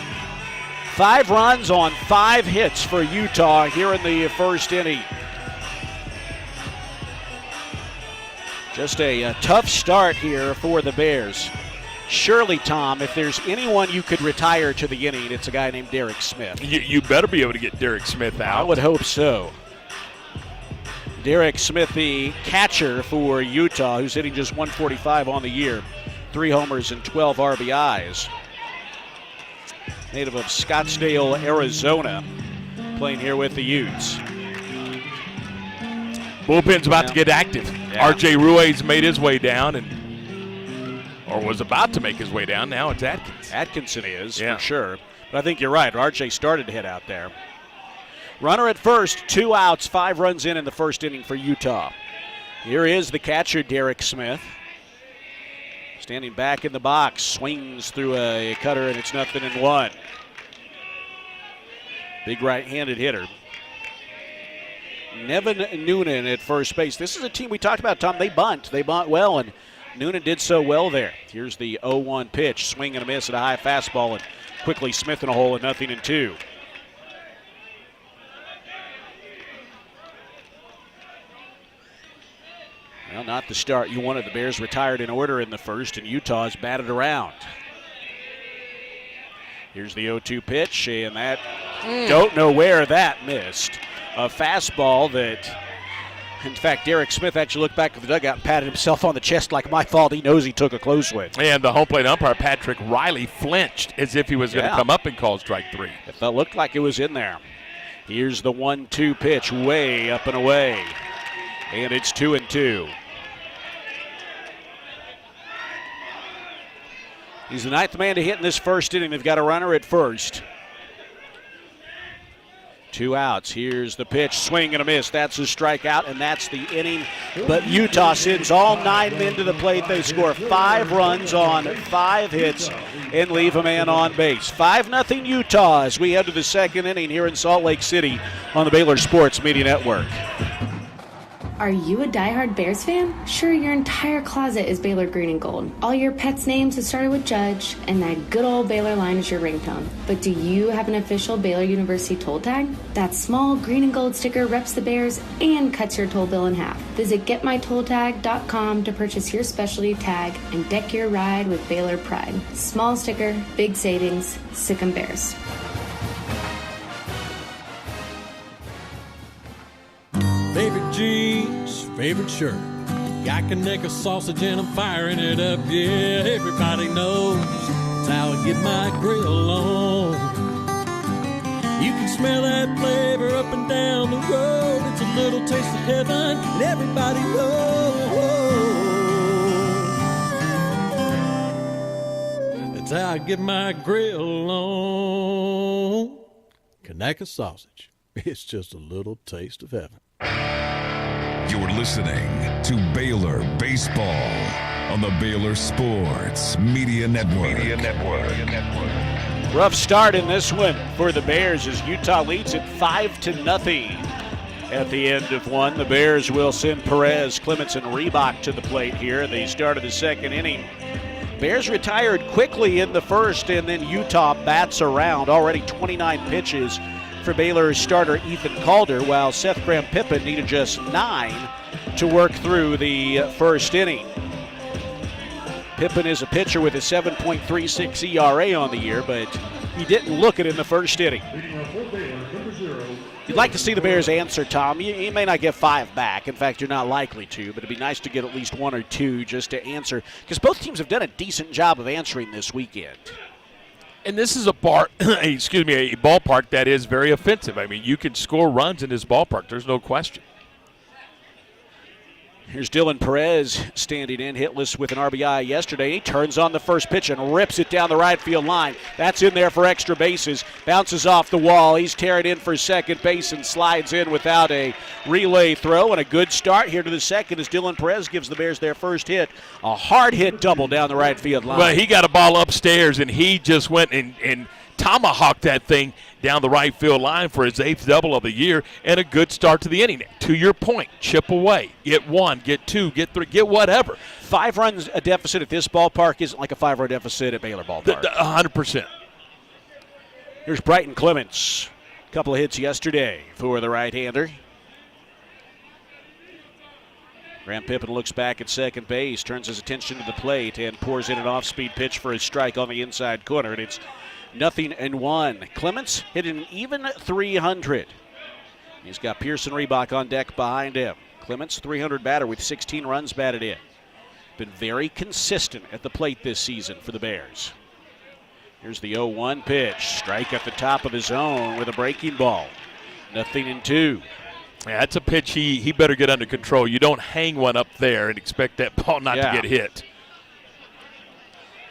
5 runs on 5 hits for Utah here in the first inning. Just a tough start here for the Bears. Surely, Tom, if there's anyone you could retire to the inning, it's a guy named Derek Smith. You better be able to get Derek Smith out. I would hope so. Derek Smith, the catcher for Utah, who's hitting just 145 on the year. 3 homers and 12 RBIs. Native of Scottsdale, Arizona, playing here with the Utes. Bullpen's about to get active. Yeah. R.J. Ruiz made his way down or was about to make his way down. Now it's Atkins. Atkinson is, for sure. But I think you're right. R.J. started to hit out there. Runner at first, 2 outs, 5 runs in the first inning for Utah. Here is the catcher, Derek Smith. Standing back in the box, swings through a cutter, and it's 0-1. Big right-handed hitter. Nevin Noonan at first base. This is a team we talked about, Tom. They bunt well, and Noonan did so well there. Here's the 0-1 pitch. Swing and a miss at a high fastball, and quickly Smith in a hole at 0-2. Well, not the start you wanted. The Bears retired in order in the first, and Utah has batted around. Here's the 0-2 pitch, and that, don't know where that missed. A fastball that, in fact, Derek Smith actually looked back at the dugout and patted himself on the chest like my fault. He knows he took a close one. And the home plate umpire, Patrick Riley, flinched as if he was going to come up and call strike 3. It looked like it was in there. Here's the 1-2 pitch, way up and away. And it's 2-2. He's the 9th man to hit in this first inning. They've got a runner at first. 2 outs. Here's the pitch. Swing and a miss. That's a strikeout, and that's the inning. But Utah sends all 9 men to the plate. They score 5 runs on 5 hits and leave a man on base. 5-0 Utah as we head to the second inning here in Salt Lake City on the Baylor Sports Media Network. Are you a diehard Bears fan? Sure, your entire closet is Baylor green and gold. All your pets' names have started with Judge, and that good old Baylor line is your ringtone. But do you have an official Baylor University toll tag? That small green and gold sticker reps the Bears and cuts your toll bill in half. Visit getmytolltag.com to purchase your specialty tag and deck your ride with Baylor pride. Small sticker, big savings, sick 'em Bears. Favorite jeans, favorite shirt. Yakking neck of sausage and I'm firing it up. Yeah, everybody knows it's how I get my grill on. You can smell that flavor up and down the road. It's a little taste of heaven and everybody knows. It's how I get my grill on. Kanaka sausage. It's just a little taste of heaven. You're listening to Baylor Baseball on the Baylor Sports Media Network. Rough start in this one for the Bears as Utah leads it 5-0. At the end of one, the Bears will send Perez, Clements, and Reebok to the plate here. They started the second inning. Bears retired quickly in the first, and then Utah bats around. Already 29 pitches for Baylor's starter Ethan Calder, while Seth Graham-Pippen needed just 9 to work through the first inning. Pippen is a pitcher with a 7.36 ERA on the year, but he didn't look it in the first inning. You'd like to see the Bears answer, Tom. You may not get 5 back. In fact, you're not likely to, but it'd be nice to get at least 1 or 2 just to answer, because both teams have done a decent job of answering this weekend. And this is a ballpark that is very offensive. I mean, you can score runs in this ballpark. There's no question. Here's Dylan Perez standing in, hitless with an RBI yesterday. He turns on the first pitch and rips it down the right field line. That's in there for extra bases. Bounces off the wall. He's tearing in for second base and slides in without a relay throw. And a good start here to the second as Dylan Perez gives the Bears their first hit. A hard hit double down the right field line. Well, he got a ball upstairs, and he just went and tomahawked that thing down the right field line for his 8th double of the year, and a good start to the inning. To your point, chip away. Get 1, get 2, get 3, get whatever. 5 runs a deficit at this ballpark isn't like a 5-run deficit at Baylor ballpark. 100%. Here's Brighton Clements. A couple of hits yesterday for the right-hander. Graham Pippen looks back at second base, turns his attention to the plate, and pours in an off-speed pitch for a strike on the inside corner, and it's 0-1. Clements hit an even 300. He's got Pearson Reebok on deck behind him. Clements, 300 batter with 16 runs batted in. Been very consistent at the plate this season for the Bears. Here's the 0-1 pitch. Strike at the top of the zone with a breaking ball. 0-2. Yeah, that's a pitch he better get under control. You don't hang one up there and expect that ball not to get hit.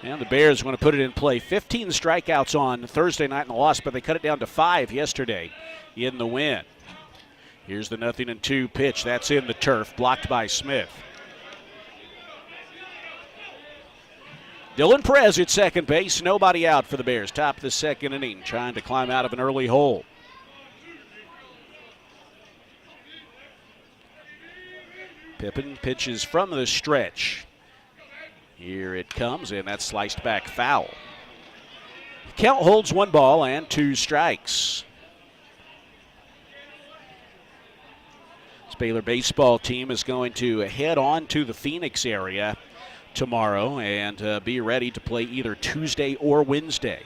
And the Bears want to put it in play. 15 strikeouts on Thursday night in the loss, but they cut it down to 5 yesterday in the win. Here's the 0-2 pitch. That's in the turf, blocked by Smith. Dylan Perez at second base. Nobody out for the Bears. Top of the second inning, trying to climb out of an early hole. Pippen pitches from the stretch. Here it comes, and that's sliced back foul. Count holds 1 ball and 2 strikes. This Baylor baseball team is going to head on to the Phoenix area tomorrow and be ready to play either Tuesday or Wednesday.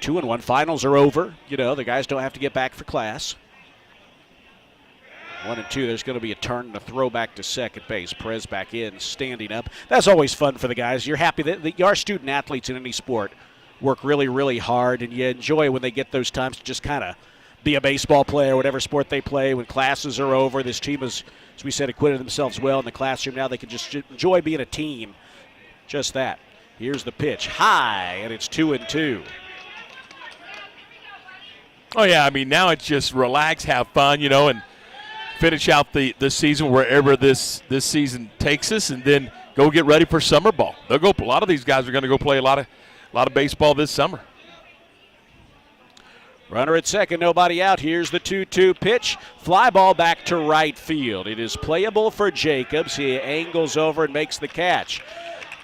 2-1 finals are over. You know, the guys don't have to get back for class. 1-2, there's going to be a turn and a throw back to second base. Perez back in, standing up. That's always fun for the guys. You're happy that our student athletes in any sport work really, really hard, and you enjoy when they get those times to just kind of be a baseball player, whatever sport they play. When classes are over, this team has, as we said, acquitted themselves well in the classroom. Now they can just enjoy being a team. Just that. Here's the pitch. High, and it's 2-2. Oh, yeah, I mean, now it's just relax, have fun, you know, and finish out the season wherever this season takes us, and then go get ready for summer ball. They'll go. A lot of these guys are going to go play a lot of baseball this summer. Runner at second, nobody out. Here's the 2-2 pitch. Fly ball back to right field. It is playable for Jacobs. He angles over and makes the catch.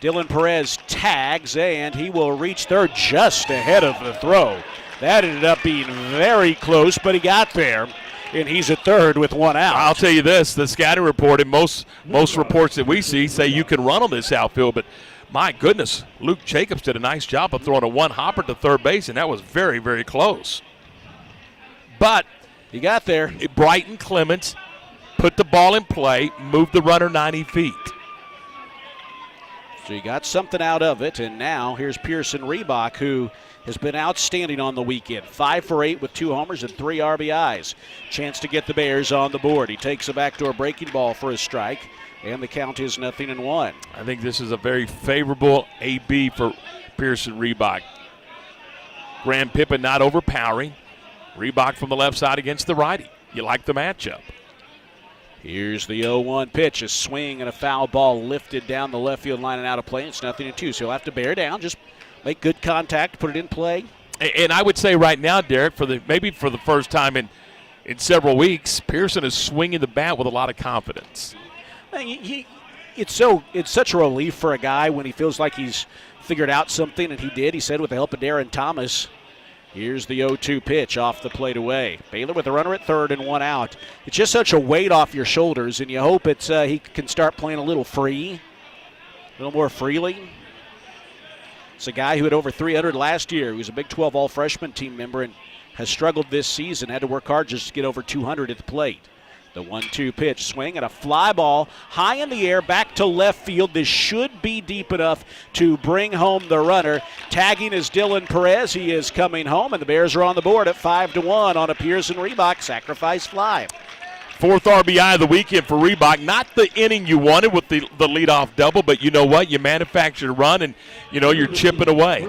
Dylan Perez tags, and he will reach third just ahead of the throw. That ended up being very close, but he got there. And he's at third with 1 out. I'll tell you this, the scouting report and most reports that we see say you can run on this outfield, but my goodness, Luke Jacobs did a nice job of throwing a 1-hopper to third base, and that was very, very close. But he got there. Brighton Clements put the ball in play, moved the runner 90 feet. So you got something out of it, and now here's Pearson Reebok, who has been outstanding on the weekend. 5 for 8 with 2 homers and 3 RBIs. Chance to get the Bears on the board. He takes a backdoor breaking ball for a strike, and the count is 0-1. I think this is a very favorable AB for Pearson Reebok. Graham Pippen not overpowering. Reebok from the left side against the righty. You like the matchup. Here's the 0-1 pitch. A swing and a foul ball lifted down the left field line and out of play. It's 0-2, so he'll have to bear down. Just make good contact, put it in play. And I would say right now, Derek, maybe for the first time in several weeks, Pearson is swinging the bat with a lot of confidence. It's such a relief for a guy when he feels like he's figured out something, and he did. He said with the help of Darren Thomas, Here's the 0-2 pitch off the plate away. Baylor with a runner at third and 1 out. It's just such a weight off your shoulders, and you hope it's he can start playing a little free, a little more freely. It's a guy who had over 300 last year. He was a Big 12 all-freshman team member and has struggled this season, had to work hard just to get over 200 at the plate. The 1-2 pitch, swing and a fly ball high in the air back to left field. This should be deep enough to bring home the runner. Tagging is Dylan Perez. He is coming home, and the Bears are on the board at 5-1 on a Pearson Reebok sacrifice fly. Fourth RBI of the weekend for Reebok. Not the inning you wanted with the leadoff double, but you know what? You manufactured a run, and, you're chipping away.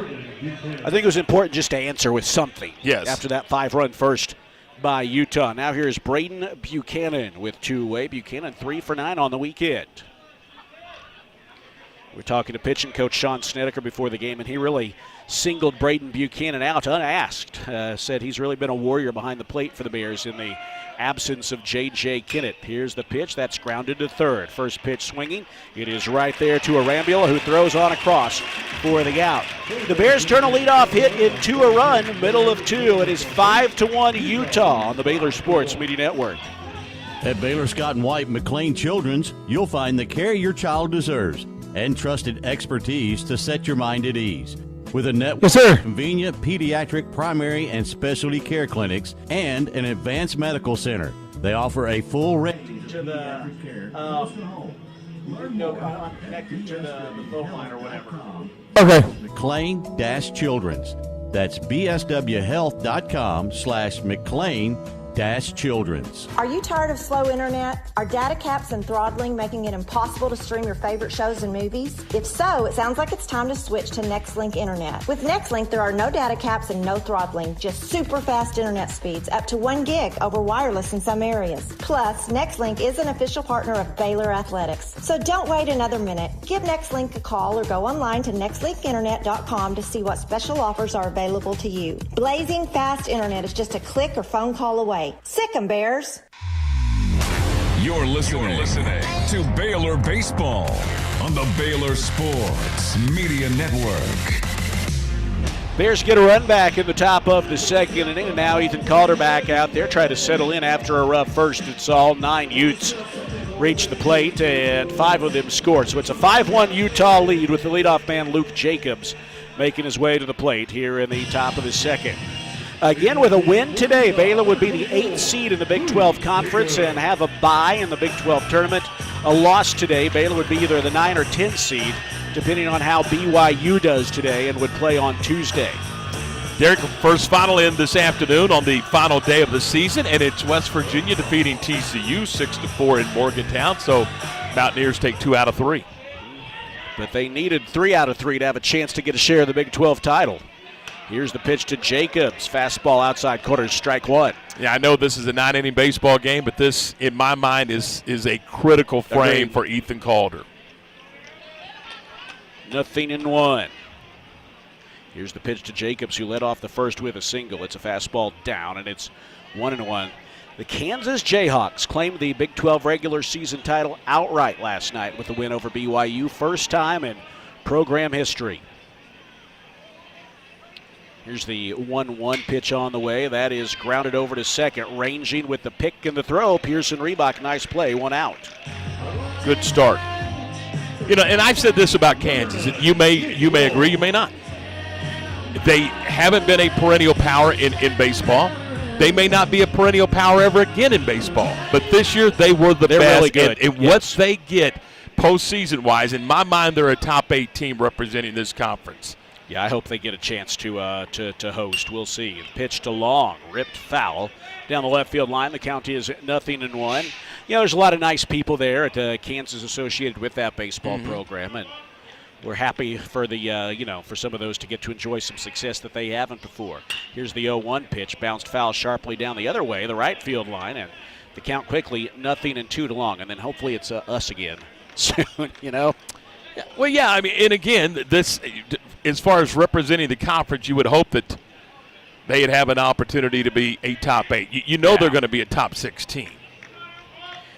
I think it was important just to answer with something. Yes. After that 5-run first by Utah. Now here's Braden Buchanan with two-way. Buchanan 3 for 9 on the weekend. We're talking to pitching coach Sean Snedeker before the game, and he really singled Braden Buchanan out unasked. Said he's really been a warrior behind the plate for the Bears in the absence of J.J. Kinnett. Here's the pitch. That's grounded to third. First pitch swinging. It is right there to Arambula, who throws on across for the out. The Bears turn a leadoff hit into a run, middle of 2. It is 5-1 Utah on the Baylor Sports Media Network. At Baylor Scott & White McLean Children's, you'll find the care your child deserves and trusted expertise to set your mind at ease. With a network of convenient pediatric, primary, and specialty care clinics and an advanced medical center, they offer a full range to the I'm connected to the phone line or whatever. Okay. McLean-Children's. That's bswhealth.com/McLean-Children's. Are you tired of slow internet? Are data caps and throttling making it impossible to stream your favorite shows and movies? If so, it sounds like it's time to switch to Nextlink Internet. With Nextlink, there are no data caps and no throttling, just super fast internet speeds, up to 1 gig over wireless in some areas. Plus, Nextlink is an official partner of Baylor Athletics. So don't wait another minute. Give Nextlink a call or go online to nextlinkinternet.com to see what special offers are available to you. Blazing fast internet is just a click or phone call away. Sick 'em, Bears. You're listening to Baylor Baseball on the Baylor Sports Media Network. Bears get a run back in the top of the second inning, and now Ethan Calder back out there trying to settle in after a rough first. It's all 9 Utes reached the plate, and 5 of them scored. So it's a 5-1 Utah lead with the leadoff man Luke Jacobs making his way to the plate here in the top of the second. Again, with a win today, Baylor would be the 8th seed in the Big 12 Conference and have a bye in the Big 12 tournament. A loss today, Baylor would be either the 9 or 10 seed, depending on how BYU does today, and would play on Tuesday. Derek, first final in this afternoon on the final day of the season, and it's West Virginia defeating TCU 6-4 in Morgantown. So Mountaineers take 2 out of 3. But they needed 3 out of 3 to have a chance to get a share of the Big 12 title. Here's the pitch to Jacobs. Fastball outside corner, strike 1. Yeah, I know this is a 9-inning baseball game, but this, in my mind, is a critical frame for Ethan Calder. 0-1. Here's the pitch to Jacobs, who led off the first with a single. It's a fastball down, and it's 1-1. The Kansas Jayhawks claimed the Big 12 regular season title outright last night with the win over BYU. First time in program history. Here's the 1-1 pitch on the way. That is grounded over to second. Ranging with the pick and the throw. Pearson Reebok, nice play, 1 out. Good start. And I've said this about Kansas. You may agree, you may not. They haven't been a perennial power in baseball. They may not be a perennial power ever again in baseball. But this year, they were the best. Really good. And what they get postseason-wise, in my mind, they're a top 8 team representing this conference. Yeah, I hope they get a chance to host. We'll see. Pitch to Long, ripped foul down the left field line. The count is 0-1. There's a lot of nice people there at Kansas associated with that baseball program, and we're happy for the for some of those to get to enjoy some success that they haven't before. Here's the 0-1 pitch, bounced foul sharply down the other way, the right field line, and the count quickly 0-2 to Long, and then hopefully it's us again soon. Well, yeah, I mean, and again, this, as far as representing the conference, you would hope that they'd have an opportunity to be a top 8. They're going to be a top 6 team.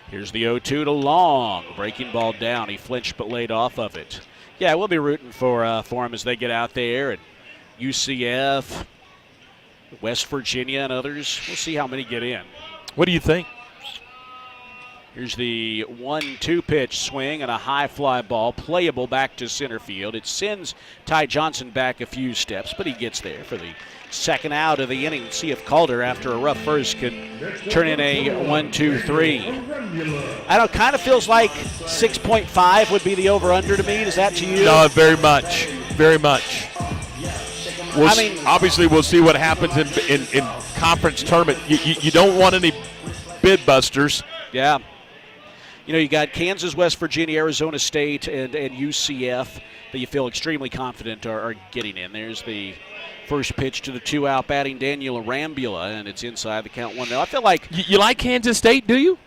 Here's the 0-2 to Long. Breaking ball down. He flinched but laid off of it. Yeah, we'll be rooting for him as they get out there. And UCF, West Virginia and others. We'll see how many get in. What do you think? Here's the 1-2 pitch swing and a high fly ball, playable back to center field. It sends Ty Johnson back a few steps, but he gets there for the second out of the inning. See if Calder, after a rough first, can turn in a 1-2-3. I don't. Kind of feels like 6.5 would be the over/under to me. Is that to you? No, very much, very much. Obviously, we'll see what happens in conference tournament. You don't want any bid busters. Yeah. You got Kansas, West Virginia, Arizona State, and UCF that you feel extremely confident are getting in. There's the first pitch to the 2-out batting Daniel Arambula, and it's inside the count 1-0. I feel like you like Kansas State, do you?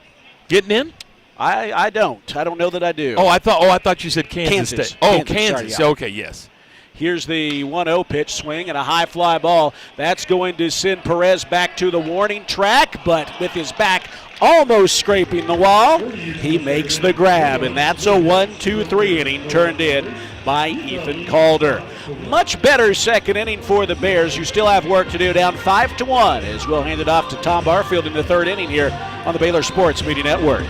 Getting in? I don't. I don't know that I do. I thought you said Kansas State. Oh, Kansas. Sorry, yeah. Okay, yes. Here's the 1-0 pitch swing and a high fly ball. That's going to send Perez back to the warning track, but with his back almost scraping the wall, he makes the grab, and that's a 1-2-3 inning turned in by Ethan Calder. Much better second inning for the Bears, who still have work to do, down 5-1, as we'll hand it off to Tom Barfield in the third inning here on the Baylor Sports Media Network.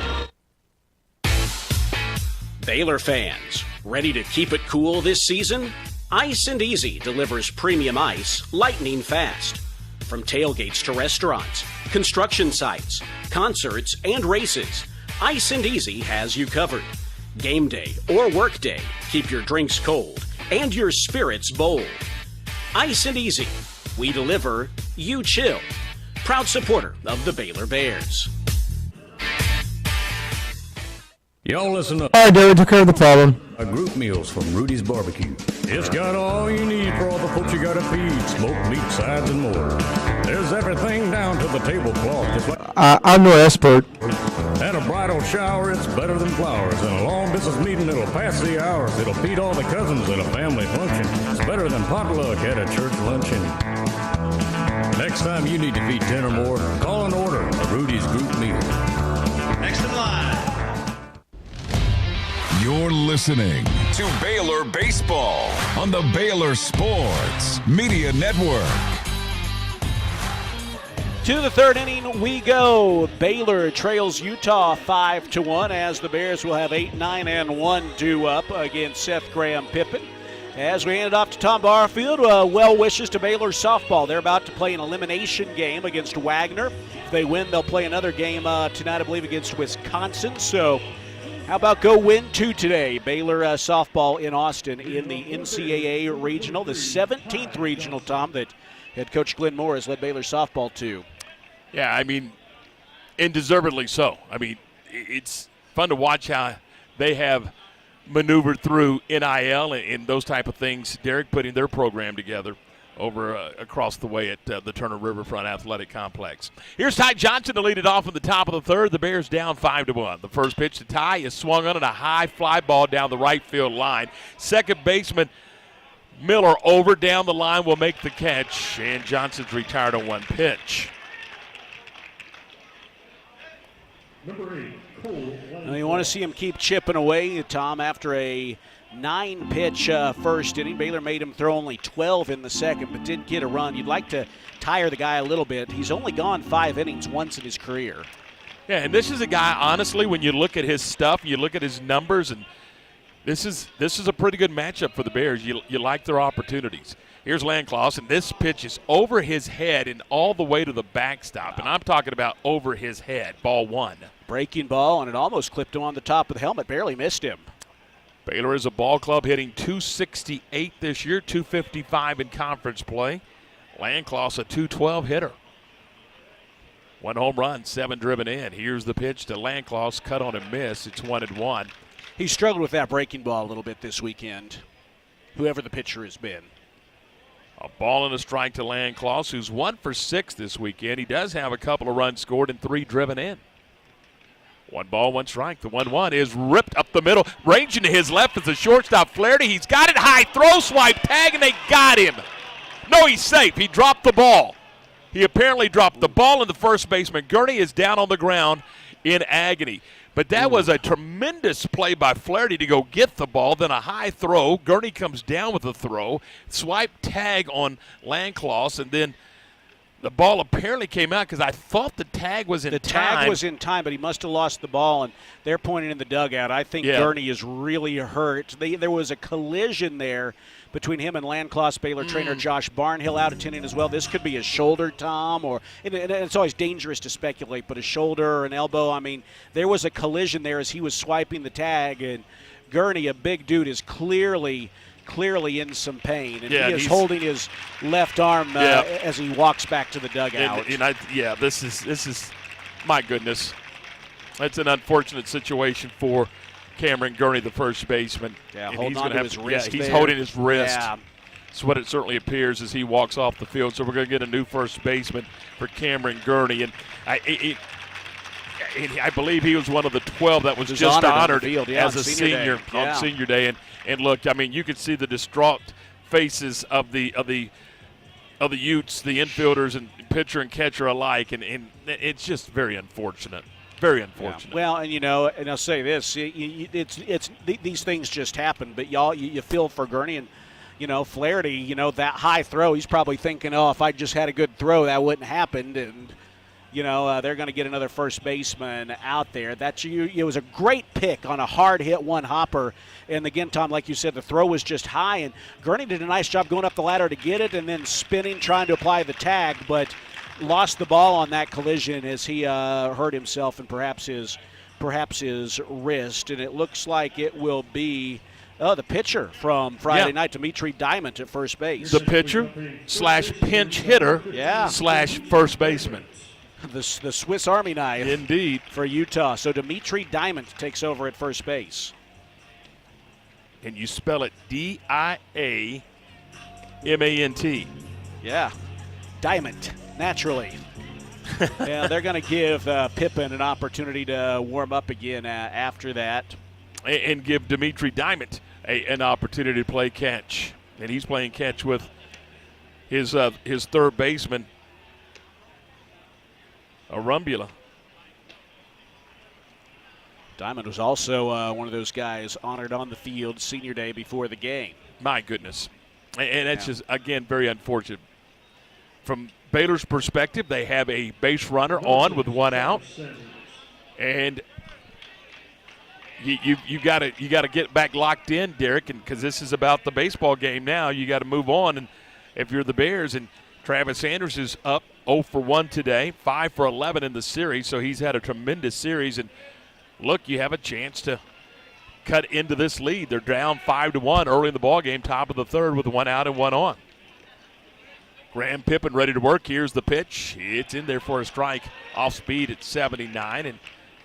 Baylor fans, ready to keep it cool this season? Ice and Easy delivers premium ice lightning fast. From tailgates to restaurants, construction sites, concerts, and races, Ice and Easy has you covered. Game day or work day, keep your drinks cold and your spirits bold. Ice and Easy, we deliver, you chill. Proud supporter of the Baylor Bears. Y'all listen up. All right, David, took care of the problem. Group meals from Rudy's Barbecue. It's got all you need for all the folks you gotta feed. Smoked meat, sides, and more. There's everything down to the tablecloth. Just like I'm no expert. At a bridal shower, it's better than flowers. In a long business meeting, it'll pass the hours. It'll feed all the cousins at a family function. It's better than potluck at a church luncheon. Next time you need to feed 10 or more, call and order a Rudy's group meal. Next in line. You're listening to Baylor Baseball on the Baylor Sports Media Network. To the third inning we go. Baylor trails Utah 5-1 as the Bears will have 8, 9, and 1 due up against Seth Graham-Pippen. As we hand it off to Tom Barfield, well wishes to Baylor softball. They're about to play an elimination game against Wagner. If they win, they'll play another game tonight, I believe, against Wisconsin. So how about go win 2 today? Baylor softball in Austin in the NCAA regional, the 17th regional, Tom, that head coach Glenn Moore has led Baylor softball to. Yeah, and deservedly so. It's fun to watch how they have maneuvered through NIL and those type of things. Derek putting their program together over across the way at the Turner Riverfront Athletic Complex. Here's Ty Johnson to lead it off in the top of the third. The Bears down 5-1. The first pitch to Ty is swung on and a high fly ball down the right field line. Second baseman Miller over down the line will make the catch, and Johnson's retired on one pitch. Well, you want to see him keep chipping away, Tom, after a 9-pitch first inning. Baylor made him throw only 12 in the second, but did get a run. You'd like to tire the guy a little bit. He's only gone 5 innings once in his career. Yeah, and this is a guy, honestly, when you look at his stuff, you look at his numbers, and this is a pretty good matchup for the Bears. You like their opportunities. Here's Landcloss, and this pitch is over his head and all the way to the backstop, and I'm talking about over his head, ball 1. Breaking ball, and it almost clipped him on the top of the helmet, barely missed him. Baylor is a ball club hitting .268 this year, .255 in conference play. Landcloss a .212 hitter. 1 home run, 7 driven in. Here's the pitch to Landcloss, cut on and miss. It's 1-1. He struggled with that breaking ball a little bit this weekend, whoever the pitcher has been. A ball and a strike to Landcloss, who's 1 for 6 this weekend. He does have a couple of runs scored and 3 driven in. 1 ball, 1 strike. The 1-1 is ripped up the middle. Ranging to his left is the shortstop, Flaherty. He's got it high. Throw, swipe, tag, and they got him. No, he's safe. He dropped the ball. He apparently dropped the ball, and the first baseman, Gurney, is down on the ground in agony. But that was a tremendous play by Flaherty to go get the ball, then a high throw. Gurney comes down with the throw. Swipe, tag on Landcloss, and then The ball apparently came out because I thought the tag was in time. The tag was in time, but he must have lost the ball, and they're pointing in the dugout. I think Gurney is really hurt. There was a collision there between him and Landcloss Baylor trainer Josh Barnhill out attending as well. This could be a shoulder, Tom, or and it's always dangerous to speculate, but a shoulder or an elbow. I mean, there was a collision there as he was swiping the tag, and Gurney, a big dude, is clearly in some pain, and he is holding his left arm as he walks back to the dugout. This is, my goodness, that's an unfortunate situation for Cameron Gurney, the first baseman. Yeah, holding on to his wrist. He's holding his wrist. Yeah. That's what it certainly appears as he walks off the field. So we're going to get a new first baseman for Cameron Gurney, and I believe he was one of the 12 that was just honored as a senior on senior day. And look, I mean, you could see the distraught faces of the Utes, the infielders and pitcher and catcher alike, and it's just very unfortunate. Very unfortunate. Yeah. Well, and I'll say this: these things just happen. But you feel for Gurney and Flaherty. That high throw, he's probably thinking, "Oh, if I just had a good throw, that wouldn't happen." And they're going to get another first baseman out there. It was a great pick on a hard hit one hopper. And again, Tom, like you said, the throw was just high, and Gurney did a nice job going up the ladder to get it and then spinning, trying to apply the tag, but lost the ball on that collision as he hurt himself and perhaps his wrist. And it looks like it will be the pitcher from Friday night, Dimitri Diamond at first base. The pitcher / pinch hitter / first baseman. The Swiss Army knife. Indeed. For Utah. So Dimitri Diamond takes over at first base. And you spell it Diamant. Yeah. Diamond, naturally. Yeah, they're going to give Pippen an opportunity to warm up again after that. And give Dimitri Diamond an opportunity to play catch. And he's playing catch with his third baseman, Arumbula. Diamond was also one of those guys honored on the field senior day before the game. My goodness. And that's just, again, very unfortunate. From Baylor's perspective, they have a base runner on with one out. And you got to get back locked in, Derek, and because this is about the baseball game now. You got to move on. And if you're the Bears, and Travis Sanders is up 0 for 1 today, 5 for 11 in the series, so he's had a tremendous series. And look, you have a chance to cut into this lead. They're down 5-1 early in the ballgame, top of the third with one out and one on. Graham Pippen ready to work. Here's the pitch. It's in there for a strike. Off speed at 79, and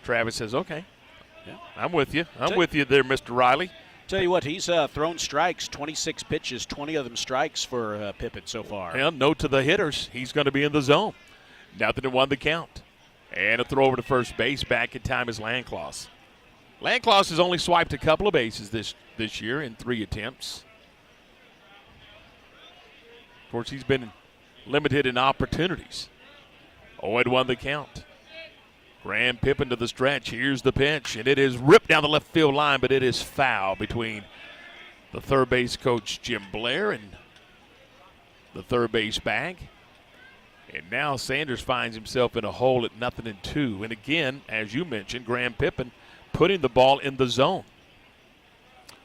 Travis says, okay, I'm with you. I'm with you there, Mr. Riley. Tell you what, he's thrown strikes, 26 pitches, 20 of them strikes for Pippen so far. And note to the hitters, he's going to be in the zone. Nothing to 1 the count. And a throw over to first base. Back in time is Landcloss. Landcloss has only swiped a couple of bases this year in 3 attempts. Of course, he's been limited in opportunities. 0-1 the count. Graham Pippen to the stretch. Here's the pitch, and it is ripped down the left field line, but it is foul between the third base coach, Jim Blair, and the third base bag. And now Sanders finds himself in a hole at 0-2. And again, as you mentioned, Graham Pippen putting the ball in the zone.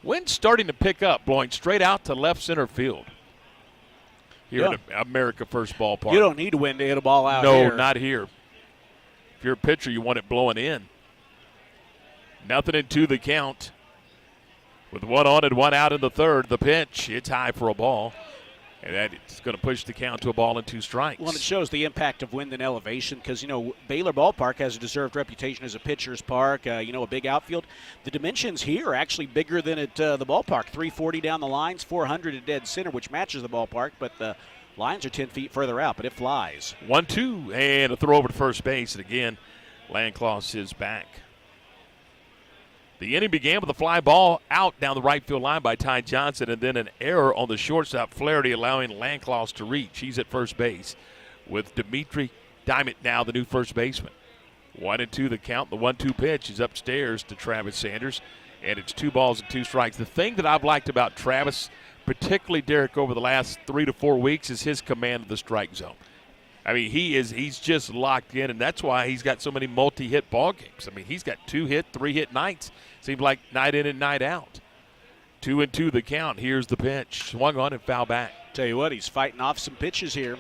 Wind's starting to pick up, blowing straight out to left center field here at America First Ballpark. You don't need wind to hit a ball out here. No, not here. If you're a pitcher, you want it blowing in. 0-2 the count. With one on and one out in the third, the pitch, it's high for a ball. And that's going to push the count to a ball and 2 strikes. Well, it shows the impact of wind and elevation because, Baylor Ballpark has a deserved reputation as a pitcher's park, a big outfield. The dimensions here are actually bigger than at the ballpark. 340 down the lines, 400 at dead center, which matches the ballpark, but the lines are 10 feet further out, but it flies. 1-2, and a throw over to first base. And again, Landcloss is back. The inning began with a fly ball out down the right field line by Ty Johnson, and then an error on the shortstop, Flaherty, allowing Landcloss to reach. He's at first base with Dimitri Diamond now the new first baseman. 1-2 the count. The 1-2 pitch is upstairs to Travis Sanders, and it's 2 balls and 2 strikes. The thing that I've liked about Travis, particularly Derek, over the last 3 to 4 weeks, is his command of the strike zone. I mean, he's just locked in, and that's why he's got so many multi-hit ball games. I mean, he's got 2-hit, 3-hit nights. Seems like night in and night out. 2-2 the count. Here's the pitch. Swung on and foul back. Tell you what, he's fighting off some pitches here.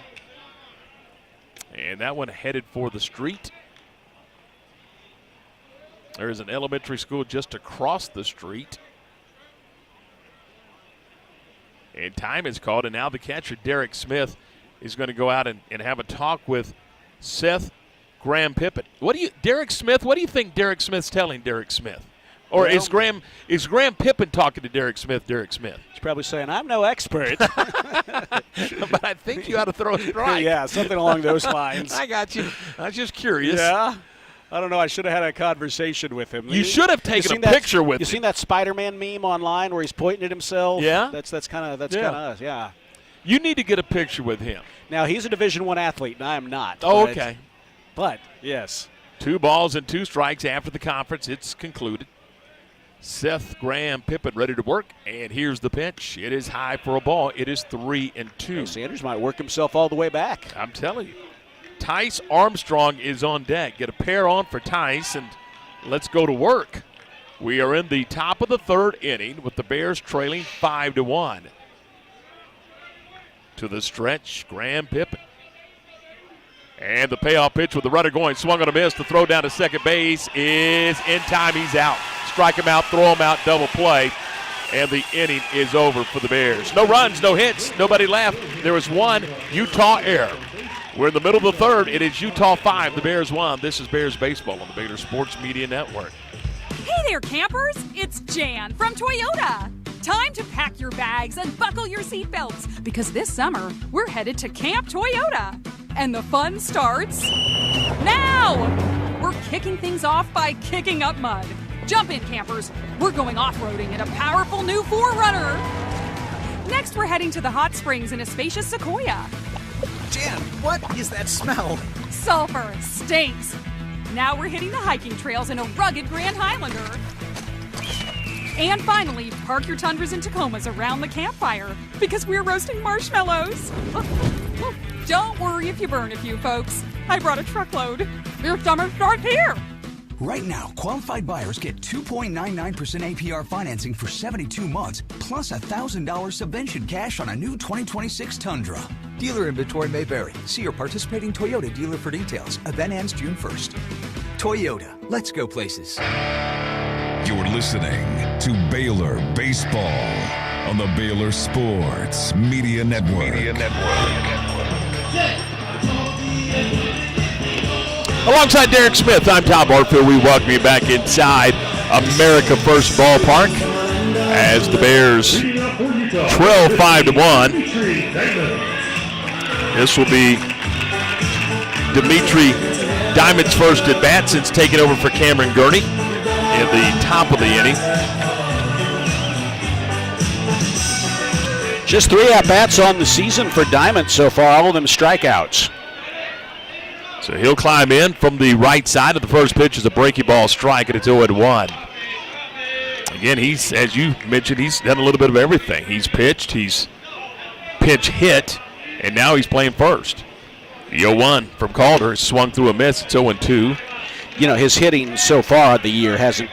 And that one headed for the street. There's an elementary school just across the street. And time is called, and now the catcher, Derek Smith, is going to go out and have a talk with Seth Graham Pippin. Derek Smith, what do you think Derek Smith's telling Derek Smith? Or is Graham Pippin talking to Derek Smith? He's probably saying, I'm no expert. But I think you ought to throw a strike. Yeah, something along those lines. I got you. I was just curious. Yeah. I don't know. I should have had a conversation with him. You should have taken a picture with him. You seen that Spider-Man meme online where he's pointing at himself? Yeah. That's kind of us, yeah. You need to get a picture with him. Now, he's a Division I athlete, and I am not. Oh, okay. But, yes. 2 balls and 2 strikes after the conference. It's concluded. Seth Graham Pippin ready to work, and here's the pitch. It is high for a ball. It is 3-2. Sanders might work himself all the way back. I'm telling you. Tice Armstrong is on deck. Get a pair on for Tice, and let's go to work. We are in the top of the 3rd inning with the Bears trailing 5-1. To the stretch, Graham Pippin. And the payoff pitch with the runner going, swung on a miss. The throw down to second base is in time. He's out. Strike him out, throw him out, double play. And the inning is over for the Bears. No runs, no hits, nobody left. There was one Utah error. We're in the middle of the 3rd. It is Utah 5. The Bears won. This is Bears Baseball on the Baylor Sports Media Network. Hey there, campers. It's Jan from Toyota. Time to pack your bags and buckle your seatbelts because this summer we're headed to Camp Toyota. And the fun starts now. We're kicking things off by kicking up mud. Jump in, campers. We're going off-roading in a powerful new 4Runner. Next, we're heading to the hot springs in a spacious Sequoia. Jan, what is that smell? Sulfur stinks. Now we're hitting the hiking trails in a rugged Grand Highlander. And finally, park your Tundras and Tacomas around the campfire because we're roasting marshmallows. Don't worry if you burn a few, folks. I brought a truckload. Your summer starts here. Right now, qualified buyers get 2.99% APR financing for 72 months, plus $1,000 subvention cash on a new 2026 Tundra. Dealer inventory may vary. See your participating Toyota dealer for details. Event ends June 1st. Toyota, let's go places. You're listening to Baylor Baseball on the Baylor Sports Media Network. Alongside Derek Smith, I'm Tom Barfield. We welcome you back inside America First Ballpark as the Bears trail 5-1. This will be Dimitri Diamond's first at bat since taking over for Cameron Gurney in the top of the inning. Just 3 at-bats on the season for Diamond so far, all of them strikeouts. So he'll climb in from the right side of the first pitch is a breaking ball strike, and it's 0-1. Again, he's, as you mentioned, he's done a little bit of everything. He's pitched, he's pinch hit, and now he's playing first. The 0-1 from Calder is swung through a miss. It's 0-2. You know, his hitting so far of the year hasn't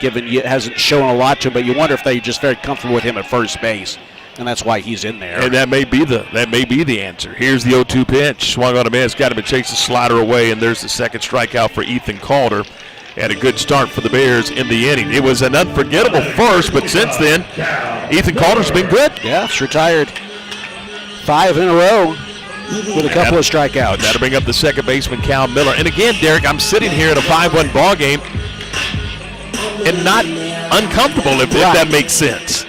shown a lot to him, but you wonder if they're just very comfortable with him at first base. And that's why he's in there. And that may be the answer. Here's the 0-2 pitch. Swung on a miss. Got him to chase the slider away, and there's the second strikeout for Ethan Calder. Had a good start for the Bears in the inning. It was an unforgettable first, but since then, Ethan Calder's been good. Yeah, he's retired 5 in a row with a couple of strikeouts. That'll bring up the second baseman, Cal Miller. And again, Derek, I'm sitting here at a 5-1 ball game and not uncomfortable, if that makes sense.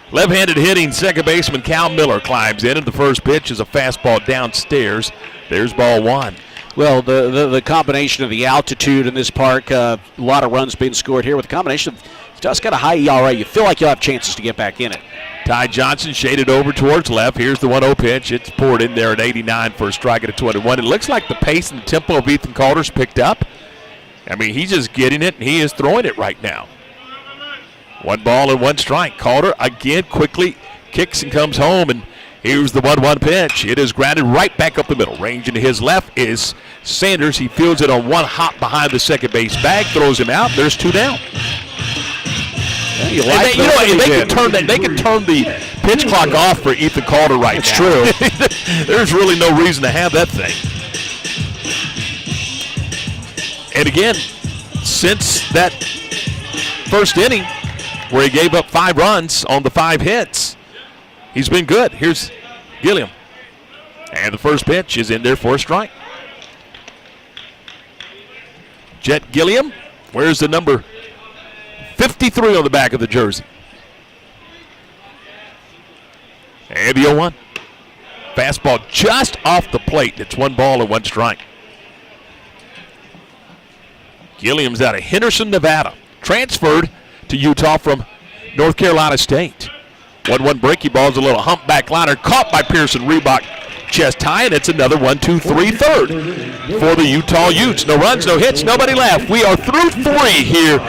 Left-handed hitting second baseman Cal Miller climbs in, and the first pitch is a fastball downstairs. There's ball 1. Well, the combination of the altitude in this park, a lot of runs being scored here with the combination of just got a high ERA. You feel like you'll have chances to get back in it. Ty Johnson shaded over towards left. Here's the 1-0 pitch. It's poured in there at 89 for a strike at a 21. It looks like the pace and the tempo of Ethan Calder's picked up. I mean, he's just getting it, and he is throwing it right now. 1 ball and 1 strike. Calder again quickly kicks and comes home, and Here's the 1-1 pitch. It is grounded right back up the middle. Range into his left is Sanders. He fields it on one hop behind the second base bag, throws him out. There's two down. Yeah, they can turn the pitch clock off for Ethan Calder right now. It's true. There's really no reason to have that thing. And again, since that first inning where he gave up 5 runs on the 5 hits, he's been good. Here's Gilliam. And the first pitch is in there for a strike. Jet Gilliam, where's the number 53 on the back of the jersey? And the 0-1. Fastball just off the plate. It's 1 ball and 1 strike. Gilliam's out of Henderson, Nevada. Transferred to Utah from North Carolina State. 1-1 breaky ball is a little humpback liner caught by Pearson Reebok. Chest high, and it's another 1-2-3 third for the Utah Utes. No runs, no hits, nobody left. We are through 3 here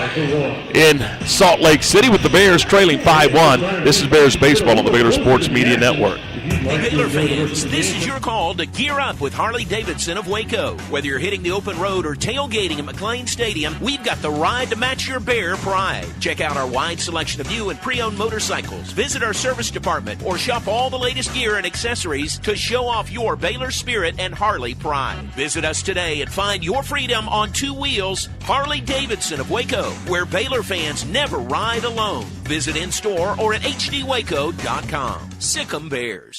in Salt Lake City with the Bears trailing 5-1. This is Bears Baseball on the Baylor Sports Media Network. Hey Baylor fans, this is your call to gear up with Harley-Davidson of Waco. Whether you're hitting the open road or tailgating at McLean Stadium, we've got the ride to match your Bear pride. Check out our wide selection of new and pre-owned motorcycles. Visit our service department or shop all the latest gear and accessories to show off your Baylor spirit and Harley pride. Visit us today and find your freedom on 2 wheels. Harley-Davidson of Waco, where Baylor fans never ride alone. Visit in-store or at hdwaco.com. Sick 'em Bears.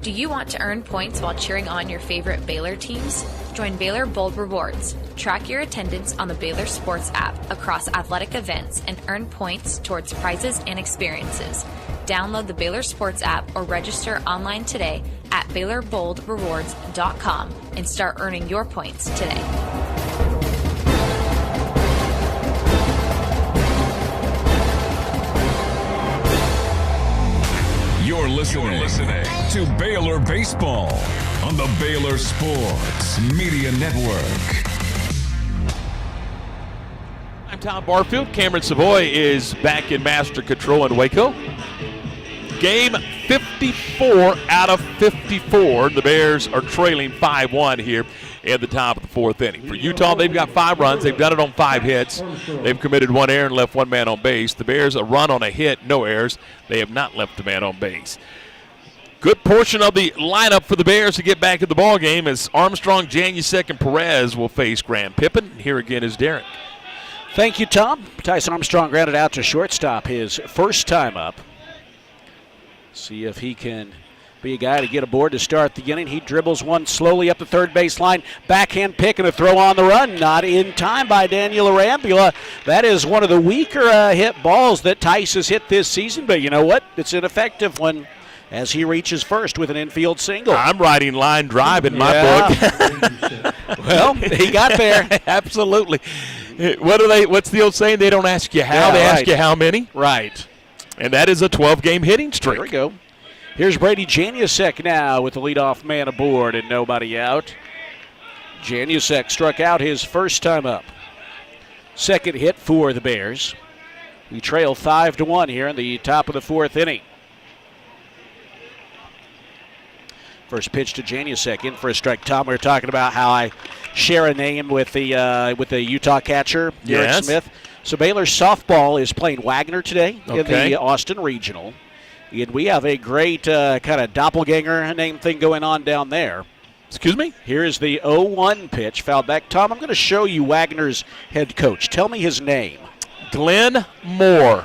Do you want to earn points while cheering on your favorite Baylor teams? Join Baylor Bold Rewards. Track your attendance on the Baylor Sports app across athletic events and earn points towards prizes and experiences. Download the Baylor Sports app or register online today at BaylorBoldRewards.com and start earning your points today. You're listening to Baylor Baseball on the Baylor Sports Media Network. I'm Tom Barfield. Cameron Savoy is back in master control in Waco. Game 54 out of 54. The Bears are trailing 5-1 here at the top of the 4th inning. For Utah, they've got 5 runs. They've done it on 5 hits. They've committed 1 error and left 1 man on base. The Bears, a run on a hit, no errors. They have not left a man on base. Good portion of the lineup for the Bears to get back in the ball game as Armstrong, Janusek, and Perez will face Graham Pippen. Here again is Derek. Thank you, Tom. Tyson Armstrong grounded out to shortstop his first time up. See if he can be a guy to get aboard to start the inning. He dribbles one slowly up the third base line. Backhand pick and a throw on the run. Not in time by Daniel Arambula. That is one of the weaker hit balls that Tice has hit this season. But you know what? It's an effective one as he reaches first with an infield single. I'm writing line drive in my book. Well, he got there. Absolutely. What's the old saying? They don't ask you how, they ask you how many. Right. And that is a 12-game hitting streak. There we go. Here's Brady Janusek now with the leadoff man aboard and nobody out. Janusek struck out his first time up. Second hit for the Bears. We trail 5-1 here in the top of the 4th inning. First pitch to Janusek, in for a strike. Tom, we were talking about how I share a name with the Utah catcher, Derek Smith. So Baylor softball is playing Wagner today in the Austin Regional. And we have a great kind of doppelganger name thing going on down there. Excuse me? Here's the 0-1 pitch, fouled back. Tom, I'm going to show you Wagner's head coach. Tell me his name. Glenn Moore.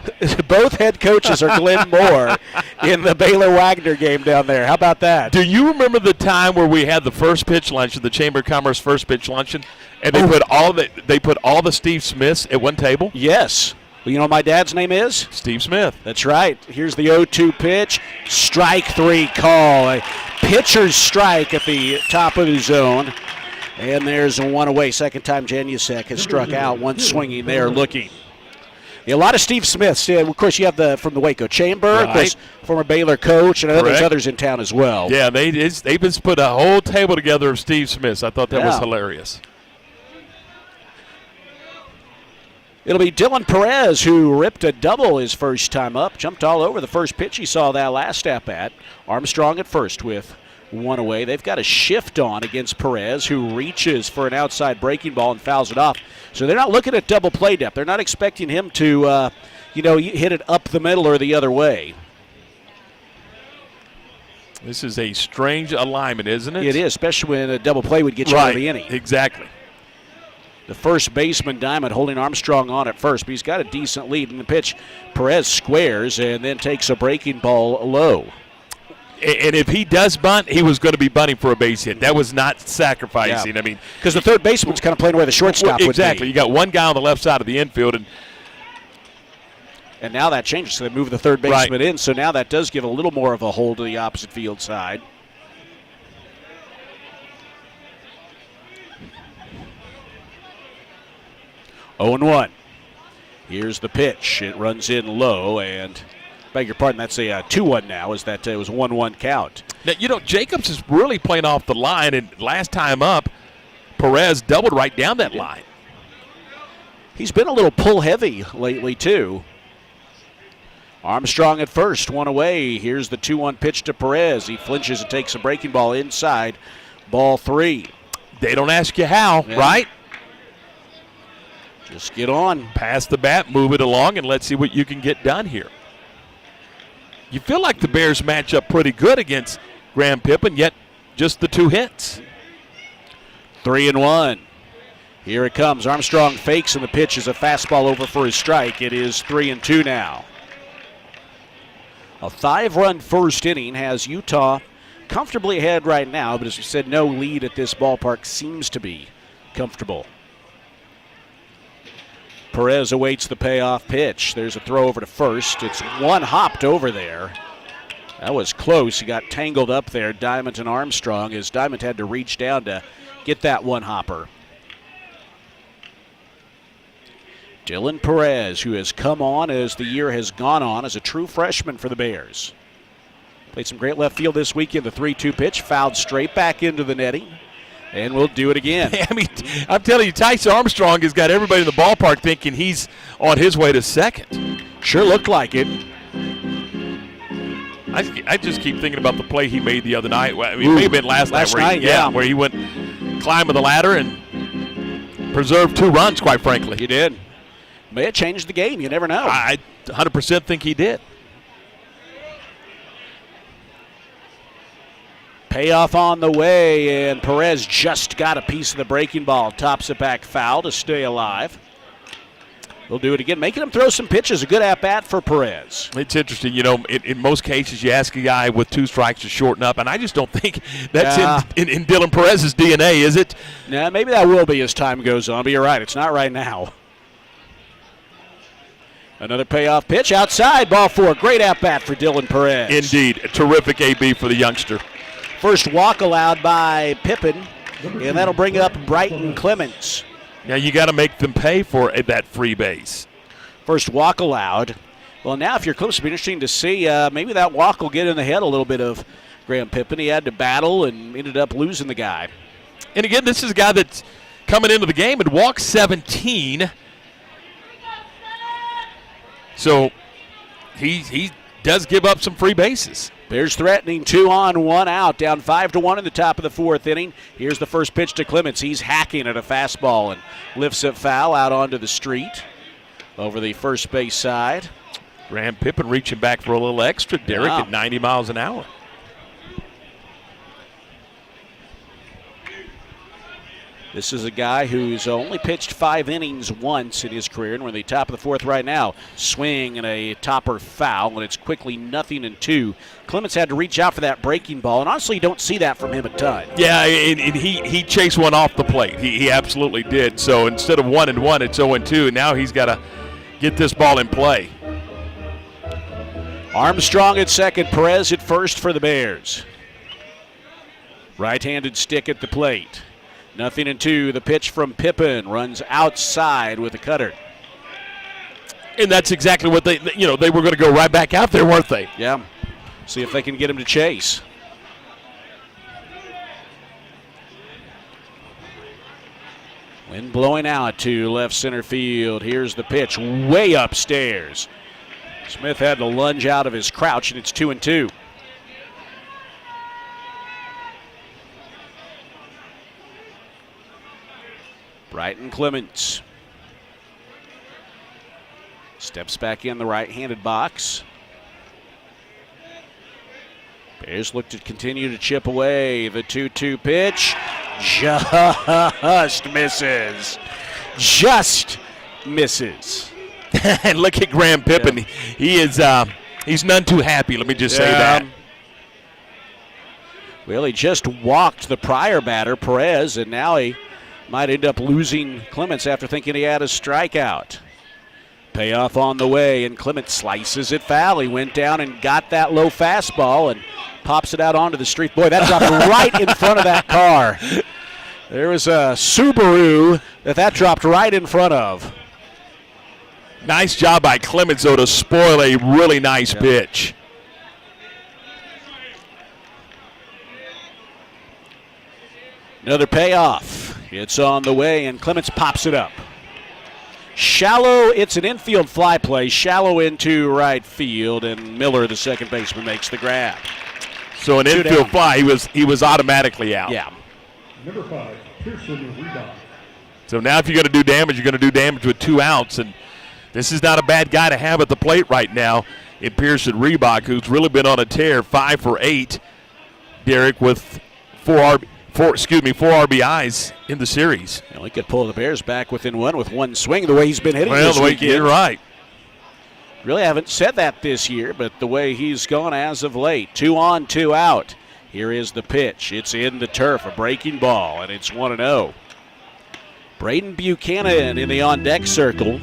Both head coaches are Glenn Moore in the Baylor-Wagner game down there. How about that? Do you remember the time where we had the first pitch luncheon, the Chamber of Commerce first pitch luncheon, and they put all the Steve Smiths at one table? Yes. Well, you know what my dad's name is? Steve Smith. That's right. Here's the 0-2 pitch. Strike 3 call. A pitcher's strike at the top of the zone. And there's one away. Second time Janusek has struck out. One swinging there looking. Yeah, a lot of Steve Smiths. Yeah, of course, you have from the Waco Chamber, of course, former Baylor coach, and there's others in town as well. Yeah, they've just put a whole table together of Steve Smiths. I thought that was hilarious. It'll be Dylan Perez who ripped a double his first time up. Jumped all over the first pitch he saw that last at-bat. Armstrong at first with one away. They've got a shift on against Perez, who reaches for an outside breaking ball and fouls it off. So they're not looking at double play depth. They're not expecting him to, hit it up the middle or the other way. This is a strange alignment, isn't it? It is, especially when a double play would get you out of the inning. Exactly. The first baseman, Diamond, holding Armstrong on at first, but he's got a decent lead in the pitch. Perez squares and then takes a breaking ball low. And if he does bunt, he was going to be bunting for a base hit. That was not sacrificing. Yeah. I mean, because the third baseman's kind of playing where the shortstop would be. Exactly. You got one guy on the left side of the infield, and now that changes. So they move the third baseman in. So now that does give a little more of a hold to the opposite field side. Oh and 1. Here's the pitch. It runs in low, and beg your pardon, that's a 2-1 now, as that it was a 1-1 count. Now, Jacobs is really playing off the line, and last time up, Perez doubled right down that line. He's been a little pull heavy lately, too. Armstrong at first, one away. Here's the 2-1 pitch to Perez. He flinches and takes a breaking ball inside. Ball 3. They don't ask you how, right? Just get on. Pass the bat, move it along, and let's see what you can get done here. You feel like the Bears match up pretty good against Graham Pippen, yet just the 2 hits. 3-1. Here it comes. Armstrong fakes, and the pitch is a fastball over for his strike. It is 3-2 now. A 5-run first inning has Utah comfortably ahead right now, but as we said, no lead at this ballpark seems to be comfortable. Perez awaits the payoff pitch. There's a throw over to first. It's one hopped over there. That was close. He got tangled up there, Diamond and Armstrong, as Diamond had to reach down to get that one hopper. Dylan Perez, who has come on as the year has gone on as a true freshman for the Bears. Played some great left field this weekend. The 3-2 pitch fouled straight back into the netting. And we'll do it again. I mean, I'm telling you, Tyson Armstrong has got everybody in the ballpark thinking he's on his way to second. Sure looked like it. I just keep thinking about the play he made the other night. I mean, it may have been last night where he went climbing the ladder and preserved 2 runs, quite frankly. He did. May have changed the game. You never know. I 100% think he did. Payoff on the way, and Perez just got a piece of the breaking ball. Tops it back foul to stay alive. We'll do it again. Making him throw some pitches. A good at-bat for Perez. It's interesting. You know, in most cases, you ask a guy with 2 strikes to shorten up, and I just don't think that's in Dylan Perez's DNA, is it? Nah, maybe that will be as time goes on, but you're right. It's not right now. Another payoff pitch outside. Ball 4. Great at-bat for Dylan Perez. Indeed. A terrific AB for the youngster. First walk allowed by Pippen, and that'll bring up Brighton Clemens. Now you got to make them pay for that free base. First walk allowed. Well, now if you're Clemens, it'll be interesting to see. Maybe that walk will get in the head a little bit of Graham Pippen. He had to battle and ended up losing the guy. And again, this is a guy that's coming into the game and walked 17. So he does give up some free bases. Bears threatening 2 on, 1 out, down 5-1 in the top of the 4th inning. Here's the first pitch to Clemens. He's hacking at a fastball and lifts it foul out onto the street over the first base side. Graham Pippen reaching back for a little extra, Derek, at 90 miles an hour. This is a guy who's only pitched 5 innings once in his career, and we're in the top of the 4th right now. Swing and a topper foul, and it's quickly 0-2. Clemens had to reach out for that breaking ball, and honestly, you don't see that from him a ton. Yeah, and he chased one off the plate. He absolutely did. So instead of 1-1, it's 0-2, and now he's got to get this ball in play. Armstrong at second, Perez at first for the Bears. Right-handed stick at the plate. 0-2. The pitch from Pippen runs outside with a cutter. And that's exactly what they were going to go right back out there, weren't they? Yeah. See if they can get him to chase. Wind blowing out to left center field. Here's the pitch way upstairs. Smith had to lunge out of his crouch, and it's 2-2. Bryton Clements steps back in the right-handed box. Bears look to continue to chip away. The 2-2 pitch just misses. Just misses. And look at Graham Pippen. Yeah. He is he's none too happy, let me just say that. Well, he just walked the prior batter, Perez, and now he might end up losing Clements after thinking he had a strikeout. Payoff on the way, and Clements slices it foul. He went down and got that low fastball and pops it out onto the street. Boy, that dropped right in front of that car. There was a Subaru that dropped right in front of. Nice job by Clements, though, to spoil a really nice pitch. Another payoff. It's on the way, and Clements pops it up. Shallow, it's an infield fly play, shallow into right field, and Miller, the second baseman, makes the grab. So an infield fly, he was automatically out. Yeah. Number 5, Pearson Reebok. So now if you're going to do damage, you're going to do damage with 2 outs, and this is not a bad guy to have at the plate right now in Pearson Reebok, who's really been on a tear, 5 for 8. Derek with 4 RBIs in the series. Well, he could pull the Bears back within one with one swing the way he's been hitting this weekend. You're right. Really haven't said that this year, but the way he's gone as of late. 2 on, 2 out. Here is the pitch. It's in the turf, a breaking ball, and it's 1-0. Braden Buchanan in the on-deck circle.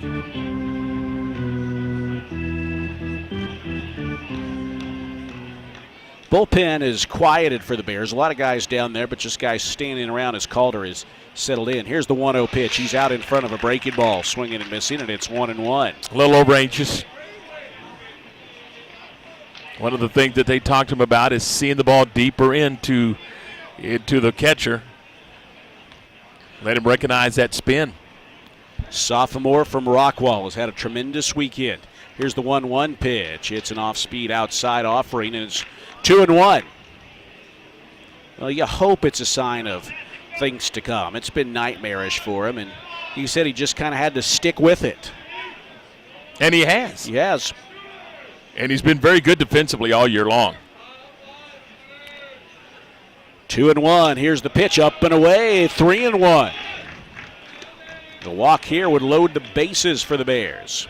Bullpen is quieted for the Bears. A lot of guys down there, but just guys standing around as Calder is settled in. Here's the 1-0 pitch. He's out in front of a breaking ball, swinging and missing, and it's 1-1. A little over anxious. One of the things that they talked to him about is seeing the ball deeper into the catcher. Let him recognize that spin. Sophomore from Rockwall has had a tremendous weekend. Here's the 1-1 pitch. It's an off-speed outside offering, and it's 2-1. Well, you hope it's a sign of things to come. It's been nightmarish for him, and he said he just kind of had to stick with it. And he has. He has. And he's been very good defensively all year long. 2-1. Here's the pitch up and away. 3-1. The walk here would load the bases for the Bears.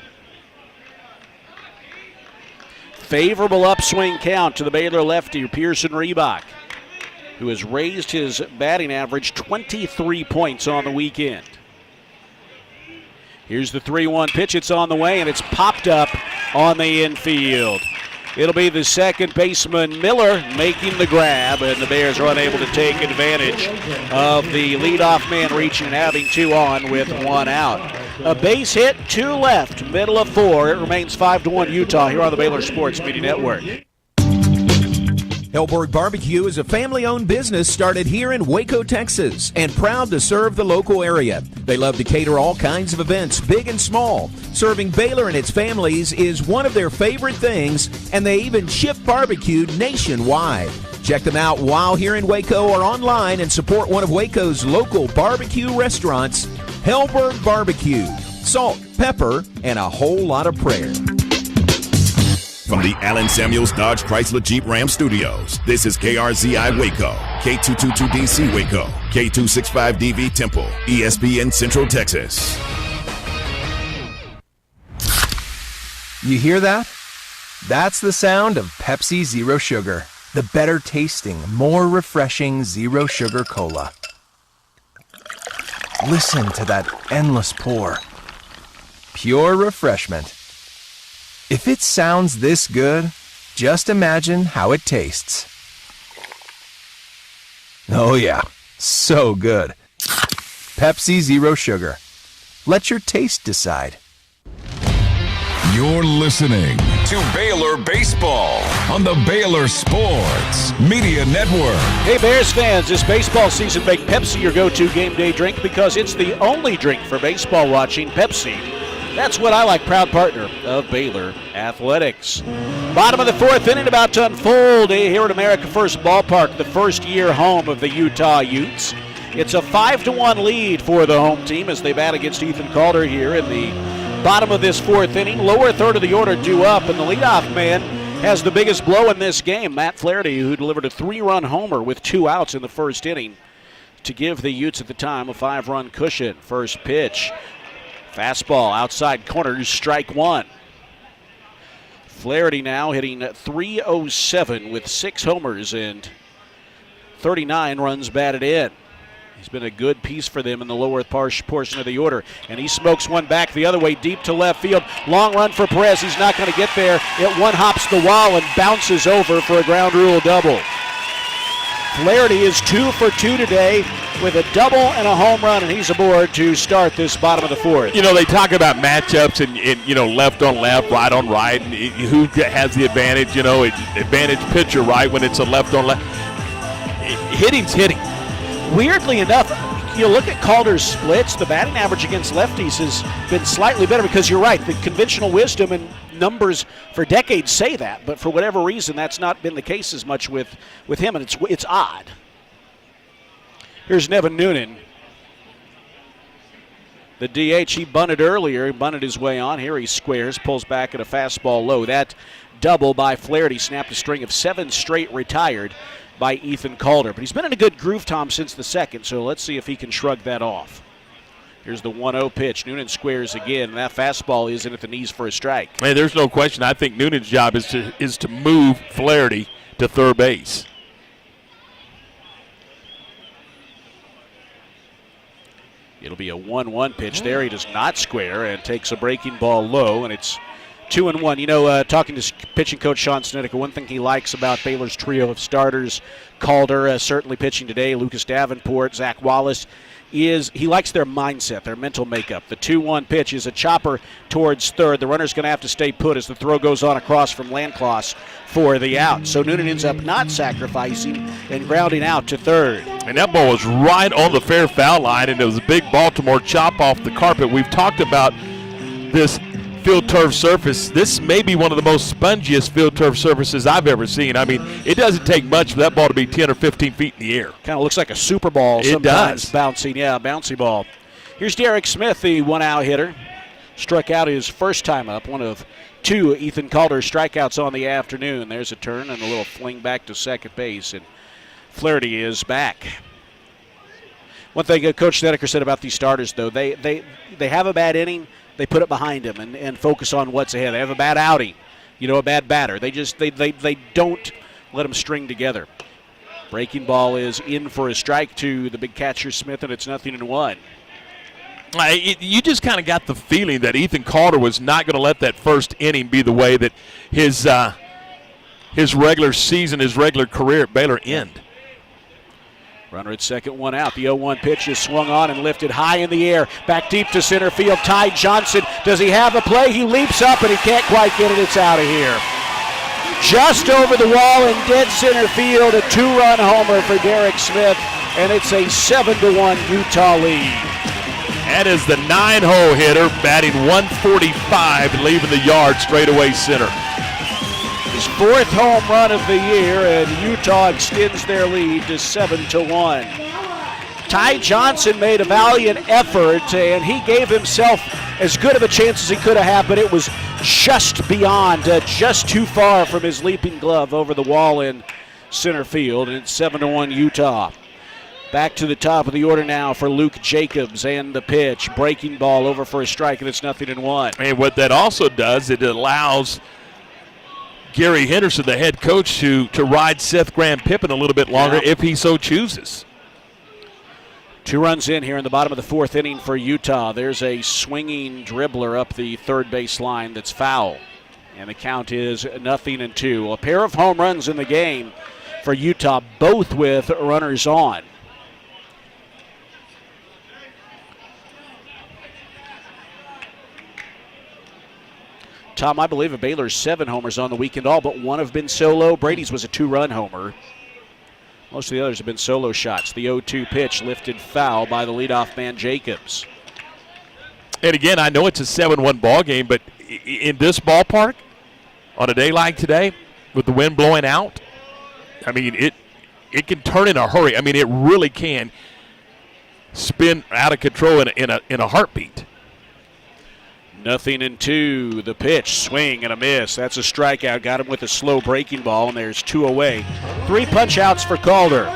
Favorable upswing count to the Baylor lefty, Pearson Reebok, who has raised his batting average 23 points on the weekend. Here's the 3-1 pitch. It's on the way, and it's popped up on the infield. It'll be the second baseman, Miller, making the grab, and the Bears are unable to take advantage of the leadoff man reaching and having 2 on with 1 out. A base hit, 2 left, middle of 4. It remains 5-1 Utah here on the Baylor Sports Media Network. Hellberg Barbecue is a family-owned business started here in Waco, Texas, and proud to serve the local area. They love to cater all kinds of events, big and small. Serving Baylor and its families is one of their favorite things, and they even ship barbecue nationwide. Check them out while here in Waco or online and support one of Waco's local barbecue restaurants, Hellberg Barbecue. Salt, pepper, and a whole lot of prayer. From the Allen Samuels Dodge Chrysler Jeep Ram Studios, this is KRZI Waco, K222DC Waco, K265DV Temple, ESPN Central Texas. You hear that? That's the sound of Pepsi Zero Sugar, the better tasting, more refreshing Zero Sugar Cola. Listen to that endless pour. Pure refreshment. If it sounds this good, just imagine how it tastes. Oh yeah, so good. Pepsi Zero Sugar. Let your taste decide. You're listening to Baylor baseball on the Baylor Sports Media Network. Hey, Bears fans, this baseball season, make Pepsi your go-to game day drink because it's the only drink for baseball watching. Pepsi. That's what I like, proud partner of Baylor Athletics. Bottom of the fourth inning about to unfold here at America First Ballpark, the first-year home of the Utah Utes. It's a 5-1 lead for the home team as they bat against Ethan Calder here in the bottom of this fourth inning. Lower third of the order due up, and the leadoff man has the biggest blow in this game, Matt Flaherty, who delivered a 3-run homer with 2 outs in the first inning to give the Utes at the time a 5-run cushion. First pitch. Fastball outside corners, strike one. Flaherty now hitting .307 with 6 homers and 39 runs batted in. He's been a good piece for them in the lower portion of the order. And he smokes one back the other way, deep to left field. Long run for Perez. He's not going to get there. It one-hops the wall and bounces over for a ground rule double. Flaherty is 2 for 2 today with a double and a home run, and he's aboard to start this bottom of the fourth. You know, they talk about matchups and you know, left on left, right on right, and who has the advantage, you know, advantage pitcher, right, when it's a left on left. Hitting's hitting. Weirdly enough, you look at Calder's splits, the batting average against lefties has been slightly better because you're right, the conventional wisdom and numbers for decades say that, but for whatever reason, that's not been the case as much with him, and it's odd. Here's Nevin Noonan. The DH, he bunted earlier. He bunted his way on. Here he squares, pulls back at a fastball low. That double by Flaherty snapped a string of 7 straight retired by Ethan Calder. But he's been in a good groove, Tom, since the second, so let's see if he can shrug that off. Here's the 1-0 pitch. Noonan squares again. That fastball is in at the knees for a strike. Hey, there's no question. I think Noonan's job is to move Flaherty to third base. It'll be a 1-1 pitch there. He does not square and takes a breaking ball low, and it's 2-1. You know, talking to pitching coach Sean Snedeker, one thing he likes about Baylor's trio of starters, Calder certainly pitching today, Lucas Davenport, Zach Wallace, is he likes their mindset, their mental makeup. The 2-1 pitch is a chopper towards third. The runner's going to have to stay put as the throw goes on across from Landcloss for the out. So Noonan ends up not sacrificing and grounding out to third. And that ball was right on the fair foul line, and it was a big Baltimore chop off the carpet. We've talked about this field turf surface. This may be one of the most spongiest field turf surfaces I've ever seen. I mean, it doesn't take much for that ball to be 10 or 15 feet in the air. Kind of looks like a Super Ball it sometimes. Does. Bouncing, yeah, bouncy ball. Here's Derek Smith, the one-out hitter. Struck out his first time up, one of 2 Ethan Calder strikeouts on the afternoon. There's a turn and a little fling back to second base, and Flaherty is back. One thing Coach Snedeker said about these starters, though, they have a bad inning, they put it behind them and focus on what's ahead. They have a bad outing, you know, a bad batter. They don't let them string together. Breaking ball is in for a strike to the big catcher Smith, and it's 0-1. You just kind of got the feeling that Ethan Calder was not going to let that first inning be the way that his regular season, his regular career at Baylor end. Runner at second, 1 out. The 0-1 pitch is swung on and lifted high in the air. Back deep to center field. Ty Johnson. Does he have a play? He leaps up and he can't quite get it. It's out of here. Just over the wall in dead center field. A 2-run homer for Derek Smith, and it's a 7-1 Utah lead. That is the 9-hole hitter, batting 145, leaving the yard straightaway center. His 4th home run of the year, and Utah extends their lead to 7-1. Ty Johnson made a valiant effort, and he gave himself as good of a chance as he could have had, but it was just beyond, just too far from his leaping glove over the wall in center field, and it's 7-1 Utah. Back to the top of the order now for Luke Jacobs, and the pitch. Breaking ball over for a strike, and it's 0-1. And what that also does, it allows Gary Henderson, the head coach, to ride Seth Graham-Pippen a little bit longer if he so chooses. 2 runs in here in the bottom of the 4th inning for Utah. There's a swinging dribbler up the third base line that's foul. And the count is 0-2. A pair of home runs in the game for Utah, both with runners on. Tom, I believe of Baylor's 7 homers on the weekend, all but one have been solo. Brady's was a 2-run homer. Most of the others have been solo shots. The 0-2 pitch lifted foul by the leadoff man, Jacobs. And again, I know it's a 7-1 ball game, but in this ballpark, on a day like today, with the wind blowing out, I mean, it can turn in a hurry. I mean, it really can spin out of control in a heartbeat. 0-2. The pitch, swing and a miss. That's a strikeout. Got him with a slow breaking ball, and there's 2 away. 3 punch outs for Calder.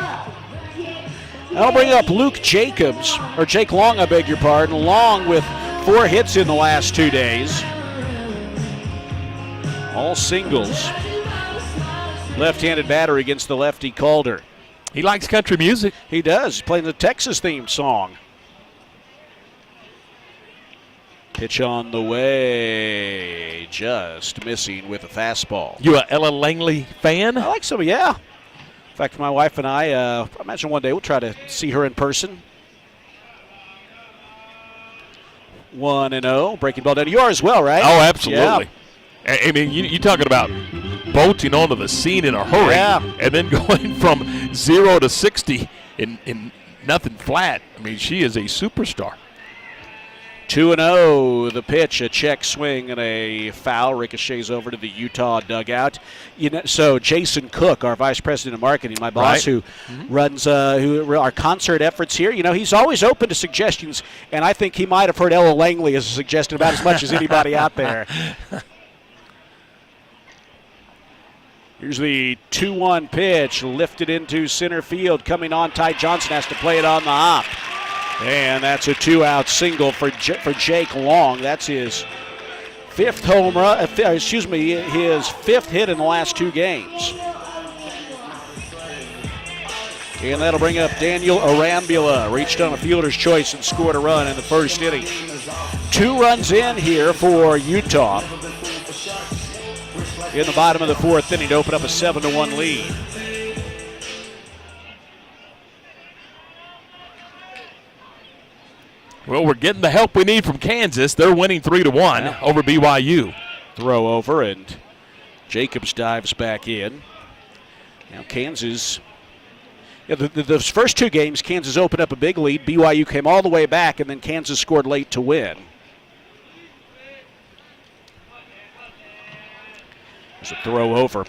I'll bring up Luke Jacobs, or Jake Long, I beg your pardon. Long with 4 hits in the last 2 days. All singles. Left-handed batter against the lefty Calder. He likes country music. He does. He's playing the Texas theme song. Pitch on the way, just missing with a fastball. You a Ella Langley fan? I like some, yeah. In fact, my wife and I imagine one day we'll try to see her in person. 1-0, breaking ball down. You are as well, right? Oh, absolutely. Yeah. I mean, you're talking about bolting onto the scene in a hurry, and then going from 0 to 60 in nothing flat. I mean, she is a superstar. 2-0, the pitch, a check swing and a foul, ricochets over to the Utah dugout. So Jason Cook, our vice president of marketing, my boss, who runs our concert efforts here, he's always open to suggestions, and I think he might have heard Ella Langley as a suggestion about as much as anybody out there. Here's the 2-1 pitch, lifted into center field. Coming on, Ty Johnson has to play it on the hop. And that's a 2-out single for Jake Long. That's his 5th home run. His 5th hit in the last 2 games. And that'll bring up Daniel Arambula. Reached on a fielder's choice and scored a run in the first inning. 2 runs in here for Utah in the bottom of the 4th inning to open up a 7-1 lead. Well, we're getting the help we need from Kansas. They're winning 3-1 over BYU. Throw over, and Jacobs dives back in. Now Kansas, the first 2 games, Kansas opened up a big lead. BYU came all the way back, and then Kansas scored late to win. There's a throw over.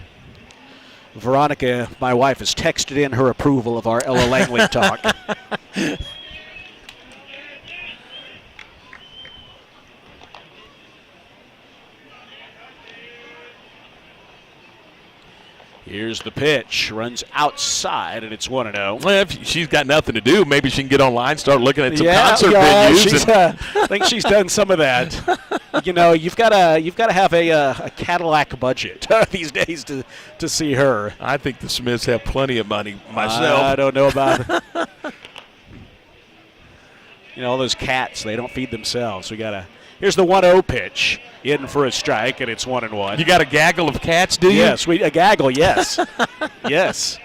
Veronica, my wife, has texted in her approval of our Ella Langley talk. Here's the pitch. Runs outside, and it's 1-0. Well, if she's got nothing to do, maybe she can get online, start looking at some concert venues. I think she's done some of that. You've got to have a Cadillac budget these days to see her. I think the Smiths have plenty of money myself. I don't know about it. All those cats, they don't feed themselves. Here's the 1-0 pitch. In for a strike, and it's 1-1. You got a gaggle of cats, do you? Yes, a gaggle, yes. Yes.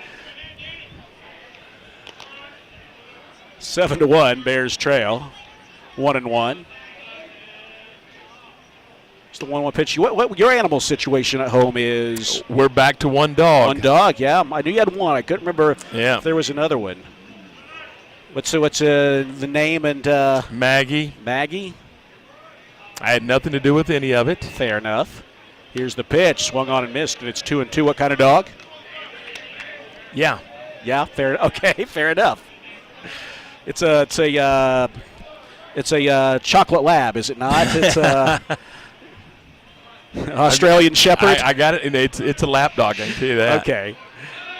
7-1, Bears trail. 1-1. It's the 1-1 pitch. What your animal situation at home is? We're back to 1 dog. 1 dog, yeah. I knew you had 1. I couldn't remember if there was another one. What's the name and Maggie. Maggie? I had nothing to do with any of it. Fair enough. Here's the pitch. Swung on and missed, and it's 2-2. What kind of dog? Yeah. Yeah, fair. Okay, fair enough. It's a chocolate lab, is it not? It's a Australian Shepherd. I got it, and it's a lap dog, I can tell you that. Okay.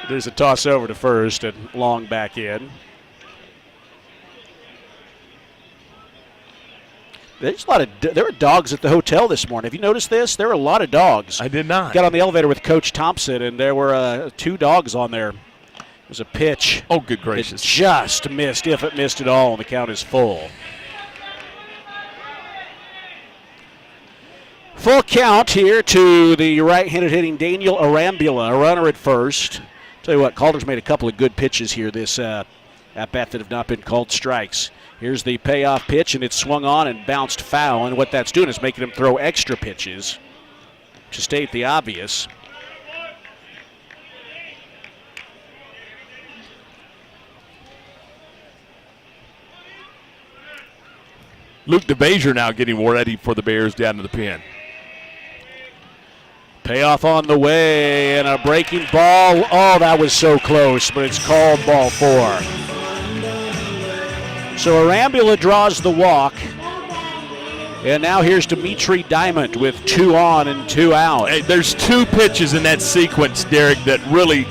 There's a toss over to first, and Long back in. There were dogs at the hotel this morning. Have you noticed this? There were a lot of dogs. I did not. Got on the elevator with Coach Thompson, and there were 2 dogs on there. It was a pitch. Oh, good gracious. It just missed, if it missed at all, and the count is full. Full count here to the right-handed hitting Daniel Arambula, a runner at first. Tell you what, Calder's made a couple of good pitches here this at-bat that have not been called strikes. Here's the payoff pitch, and it's swung on and bounced foul, and what that's doing is making him throw extra pitches. to state the obvious. Luke DeBazier now getting ready for the Bears down to the pen. Payoff on the way and a breaking ball. Oh, that was so close, but it's called ball 4. So Arambula draws the walk. And now here's Dimitri Diamond with 2 on and 2 out. Hey, there's 2 pitches in that sequence, Derek, that really,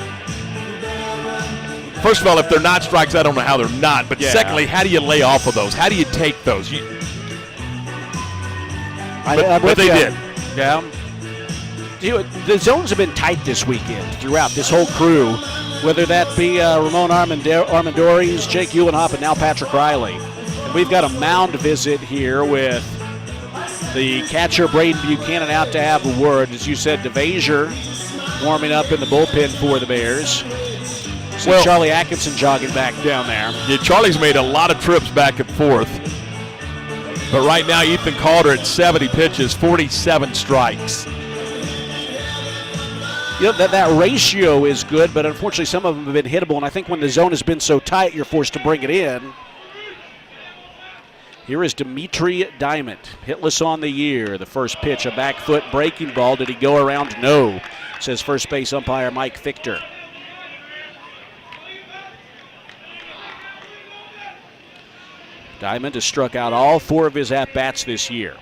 first of all, if they're not strikes, I don't know how they're not. But secondly, how do you lay off of those? How do you take those? But they did. Yeah. The zones have been tight this weekend throughout this whole crew, whether that be Ramon Armendariz, Jake Uhlenhoff, and now Patrick Riley. And we've got a mound visit here with the catcher Braden Buchanan out to have a word. As you said, DeVazier warming up in the bullpen for the Bears. So Charlie Atkinson jogging back down there. Yeah, Charlie's made a lot of trips back and forth. But right now, Ethan Calder at 70 pitches, 47 strikes. You know, that ratio is good, but unfortunately some of them have been hittable, and I think when the zone has been so tight, you're forced to bring it in. Here is Dimitri Diamond, hitless on the year. The first pitch, a back foot breaking ball. Did he go around? No, says first base umpire Mike Fichter. Diamond has struck out all 4 of his at-bats this year.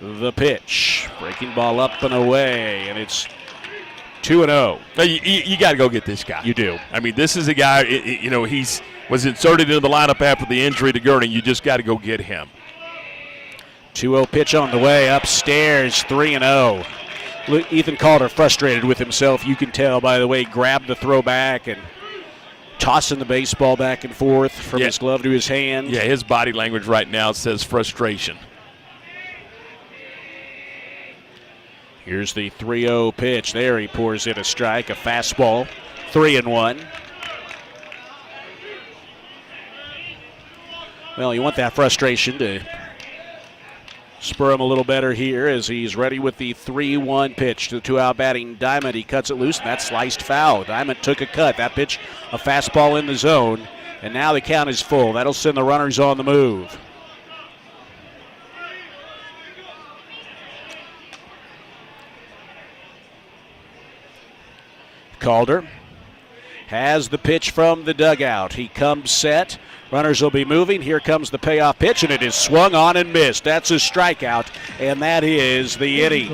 The pitch, breaking ball up and away, and it's 2-0. You got to go get this guy. You do. I mean, this is a guy, he's was inserted into the lineup after the injury to Gurney. You just got to go get him. 2-0 pitch on the way, upstairs, 3-0. Ethan Calder frustrated with himself. You can tell by the way he grabbed the throw back and tossing the baseball back and forth from his glove to his hand. Yeah, his body language right now says frustration. Here's the 3-0 pitch. There he pours in a strike, a fastball, 3-1. Well, you want that frustration to spur him a little better here as he's ready with the 3-1 pitch to the 2-out batting Diamond. He cuts it loose, and that's sliced foul. Diamond took a cut. That pitch, a fastball in the zone, and now the count is full. That'll send the runners on the move. Calder has the pitch from the dugout. He comes set. Runners will be moving. Here comes the payoff pitch, and it is swung on and missed. That's a strikeout, and that is the inning.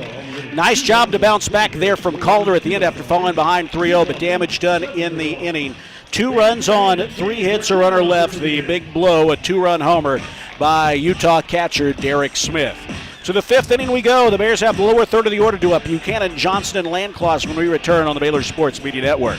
Nice job to bounce back there from Calder at the end after falling behind 3-0, but damage done in the inning. 2 runs on, 3 hits, a runner left. The big blow, a 2-run homer by Utah catcher Derek Smith. To the 5th inning we go. The Bears have the lower third of the order to up. Buchanan, Johnston, and Landclaws when we return on the Baylor Sports Media Network.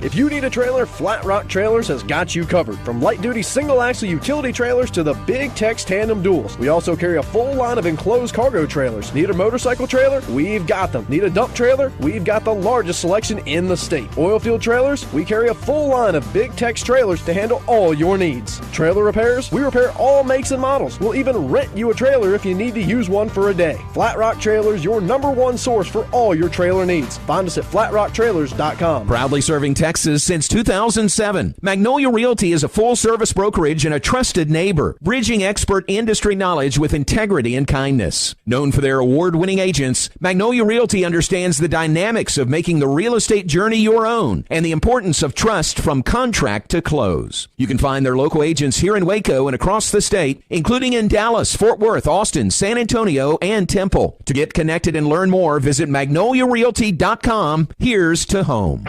If you need a trailer, Flat Rock Trailers has got you covered. From light-duty single-axle utility trailers to the big Tex tandem duals. We also carry a full line of enclosed cargo trailers. Need a motorcycle trailer? We've got them. Need a dump trailer? We've got the largest selection in the state. Oilfield trailers? We carry a full line of big Tex trailers to handle all your needs. Trailer repairs? We repair all makes and models. We'll even rent you a trailer if you need to use one for a day. Flat Rock Trailers, your #1 source for all your trailer needs. Find us at flatrocktrailers.com. Proudly serving Texas since 2007. Magnolia Realty is a full-service brokerage and a trusted neighbor, bridging expert industry knowledge with integrity and kindness. Known for their award-winning agents, Magnolia Realty understands the dynamics of making the real estate journey your own and the importance of trust from contract to close. You can find their local agents here in Waco and across the state, including in Dallas, Fort Worth, Austin, San Antonio, and Temple. To get connected and learn more, visit magnoliarealty.com. Here's to home.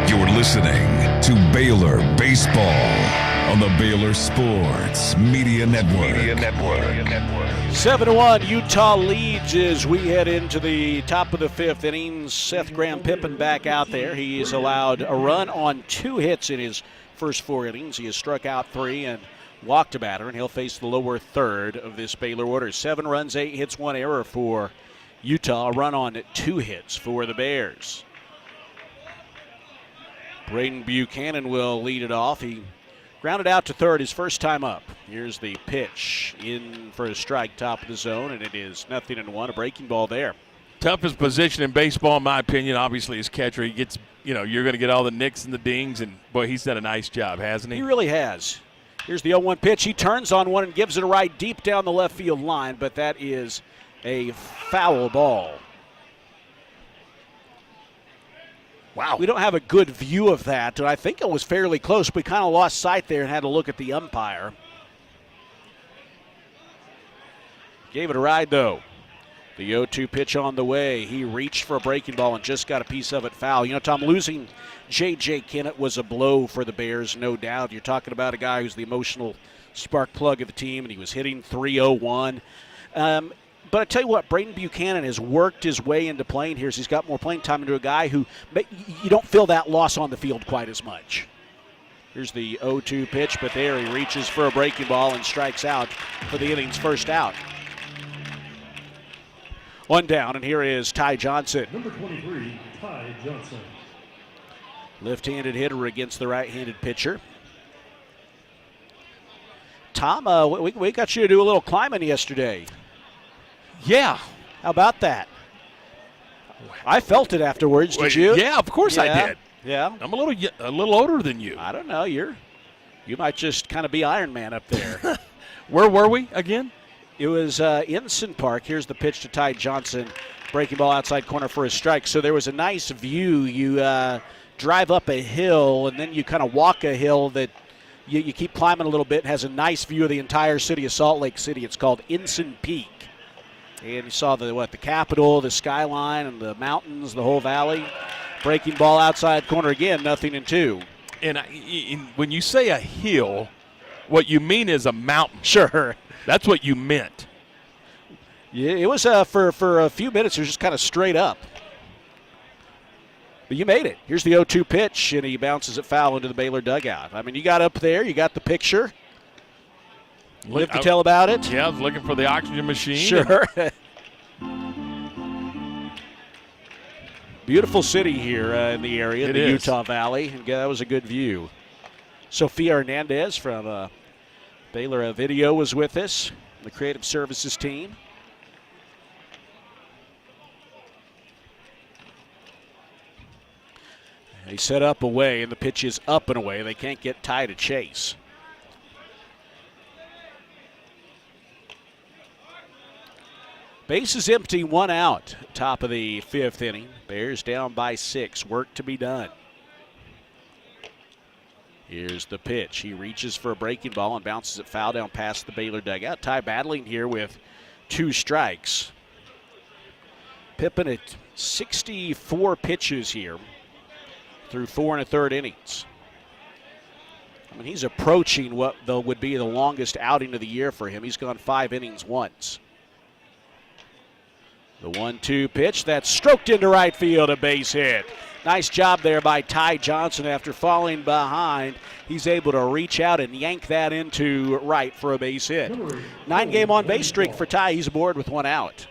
You're listening to Baylor Baseball on the Baylor Sports Media Network. 7-1, Utah leads as we head into the top of the 5th inning. Seth Graham-Pippen back out there. He has allowed a run on 2 hits in his first 4 innings. He has struck out 3 and walked a batter, and he'll face the lower third of this Baylor order. 7 runs, 8 hits, 1 error for Utah. A run on 2 hits for the Bears. Braden Buchanan will lead it off. He grounded out to third his first time up. Here's the pitch in for a strike, top of the zone, and it is 0-1, a breaking ball there. Toughest position in baseball, in my opinion, obviously, is catcher. He gets, you're going to get all the nicks and the dings, and, boy, he's done a nice job, hasn't he? He really has. Here's the 0-1 pitch. He turns on one and gives it a right deep down the left field line, but that is a foul ball. Wow. We don't have a good view of that. I think it was fairly close. We kind of lost sight there and had to look at the umpire. Gave it a ride, though. The 0-2 pitch on the way. He reached for a breaking ball and just got a piece of it foul. Tom, losing J.J. Kennett was a blow for the Bears, no doubt. You're talking about a guy who's the emotional spark plug of the team, and he was hitting .301. But I tell you what, Braden Buchanan has worked his way into playing here. So he's got more playing time into a guy who you don't feel that loss on the field quite as much. Here's the 0-2 pitch, but there he reaches for a breaking ball and strikes out for the inning's first out. One down, and here is Ty Johnson. Number 23, Ty Johnson. Left-handed hitter against the right-handed pitcher. Tom, we got you to do a little climbing yesterday. Yeah. How about that? I felt it afterwards. Did you? Yeah, of course I did. Yeah. I'm a little older than you. I don't know. You might just kind of be Iron Man up there. Where were we again? It was Ensign Park. Here's the pitch to Ty Johnson. Breaking ball outside corner for a strike. So there was a nice view. You drive up a hill, and then you kind of walk a hill that you keep climbing a little bit. It has a nice view of the entire city of Salt Lake City. It's called Ensign Peak. And you saw the Capitol, the skyline, and the mountains, the whole valley. Breaking ball outside corner again, 0-2. And when you say a hill, what you mean is a mountain. Sure. That's what you meant. Yeah, it was for a few minutes, it was just kind of straight up. But you made it. Here's the 0-2 pitch, and he bounces it foul into the Baylor dugout. I mean, you got up there, you got the picture. Live to tell about it. Yeah, I was looking for the oxygen machine. Sure. Beautiful city here in the area, in the Utah Valley, and that was a good view. Sofia Hernandez from Baylor Video was with us, the creative services team. They set up away, and the pitch is up and away. They can't get Ty to chase. Base is empty, one out. Top of the fifth inning. Bears down by 6. Work to be done. Here's the pitch. He reaches for a breaking ball and bounces it foul down past the Baylor dugout. Ty battling here with 2 strikes. Pippen at 64 pitches here through 4 1/3 innings. I mean, he's approaching what would be the longest outing of the year for him. He's gone 5 innings once. The 1-2 pitch, that's stroked into right field, a base hit. Nice job there by Ty Johnson. After falling behind, he's able to reach out and yank that into right for a base hit. 9-game on-base streak for Ty. He's aboard with 1 out.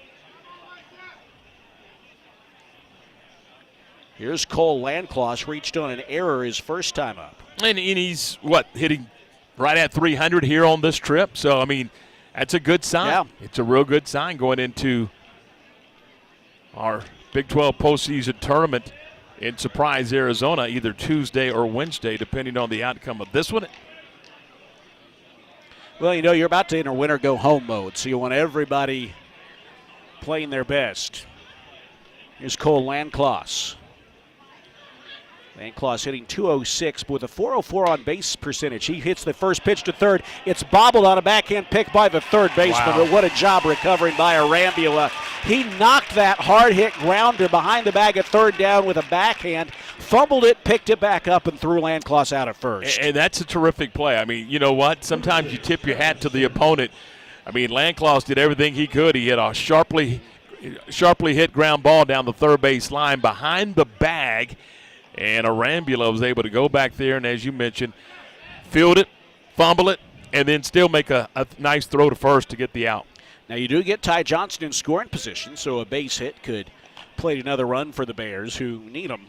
Here's Cole Landcloss, reached on an error his first time up. And he's, hitting right at 300 here on this trip. So, I mean, that's a good sign. Yeah. It's a real good sign going into our Big 12 postseason tournament in Surprise, Arizona, either Tuesday or Wednesday, depending on the outcome of this one. Well, you're about to enter winter go-home mode, so you want everybody playing their best. Here's Cole Landcloss. Landcloss hitting .206 with a .404 on base percentage. He hits the first pitch to third. It's bobbled on a backhand pick by the third baseman, but what a job recovering by Arambula. He knocked that hard-hit grounder behind the bag at third down with a backhand, fumbled it, picked it back up, and threw Landcloss out at first. And that's a terrific play. I mean, you know what? Sometimes you tip your hat to the opponent. I mean, Landcloss did everything he could. He hit a sharply hit ground ball down the third base line behind the bag. And Arambula was able to go back there and, as you mentioned, field it, fumble it, and then still make a nice throw to first to get the out. Now, you do get Ty Johnson in scoring position, so a base hit could play another run for the Bears, who need them.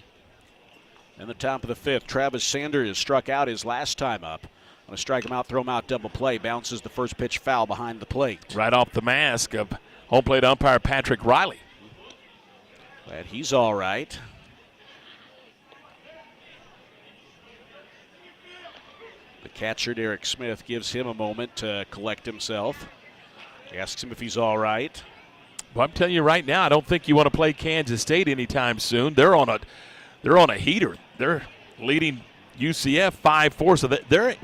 In the top of the fifth, Travis Sanders struck out his last time up. On a strike him out, throw him out, double play. Bounces the first pitch foul behind the plate. Right off the mask of home plate umpire Patrick Riley. Glad he's all right. The catcher, Derek Smith, gives him a moment to collect himself. He asks him if he's all right. Well, I'm telling you right now, I don't think you want to play Kansas State anytime soon. They're on a heater. They're leading UCF 5-4. So they're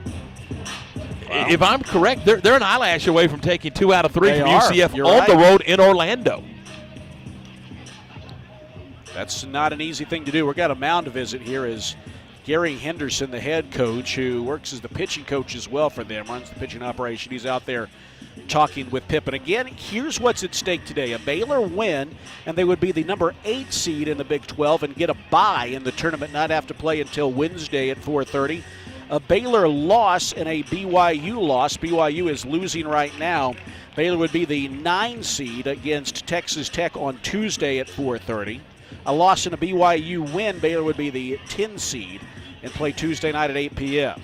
if I'm correct, they're an eyelash away from taking 2 out of 3 from UCF on the road in Orlando. That's not an easy thing to do. We've got a mound visit here as Gary Henderson, the head coach, who works as the pitching coach as well for them, runs the pitching operation. He's out there talking with Pippen. Again, here's what's at stake today. A Baylor win, and they would be the number 8 seed in the Big 12 and get a bye in the tournament, not have to play until Wednesday at 4:30. A Baylor loss and a BYU loss. BYU is losing right now. Baylor would be the 9 seed against Texas Tech on Tuesday at 4:30. A loss and a BYU win, Baylor would be the 10 seed and play Tuesday night at 8 p.m.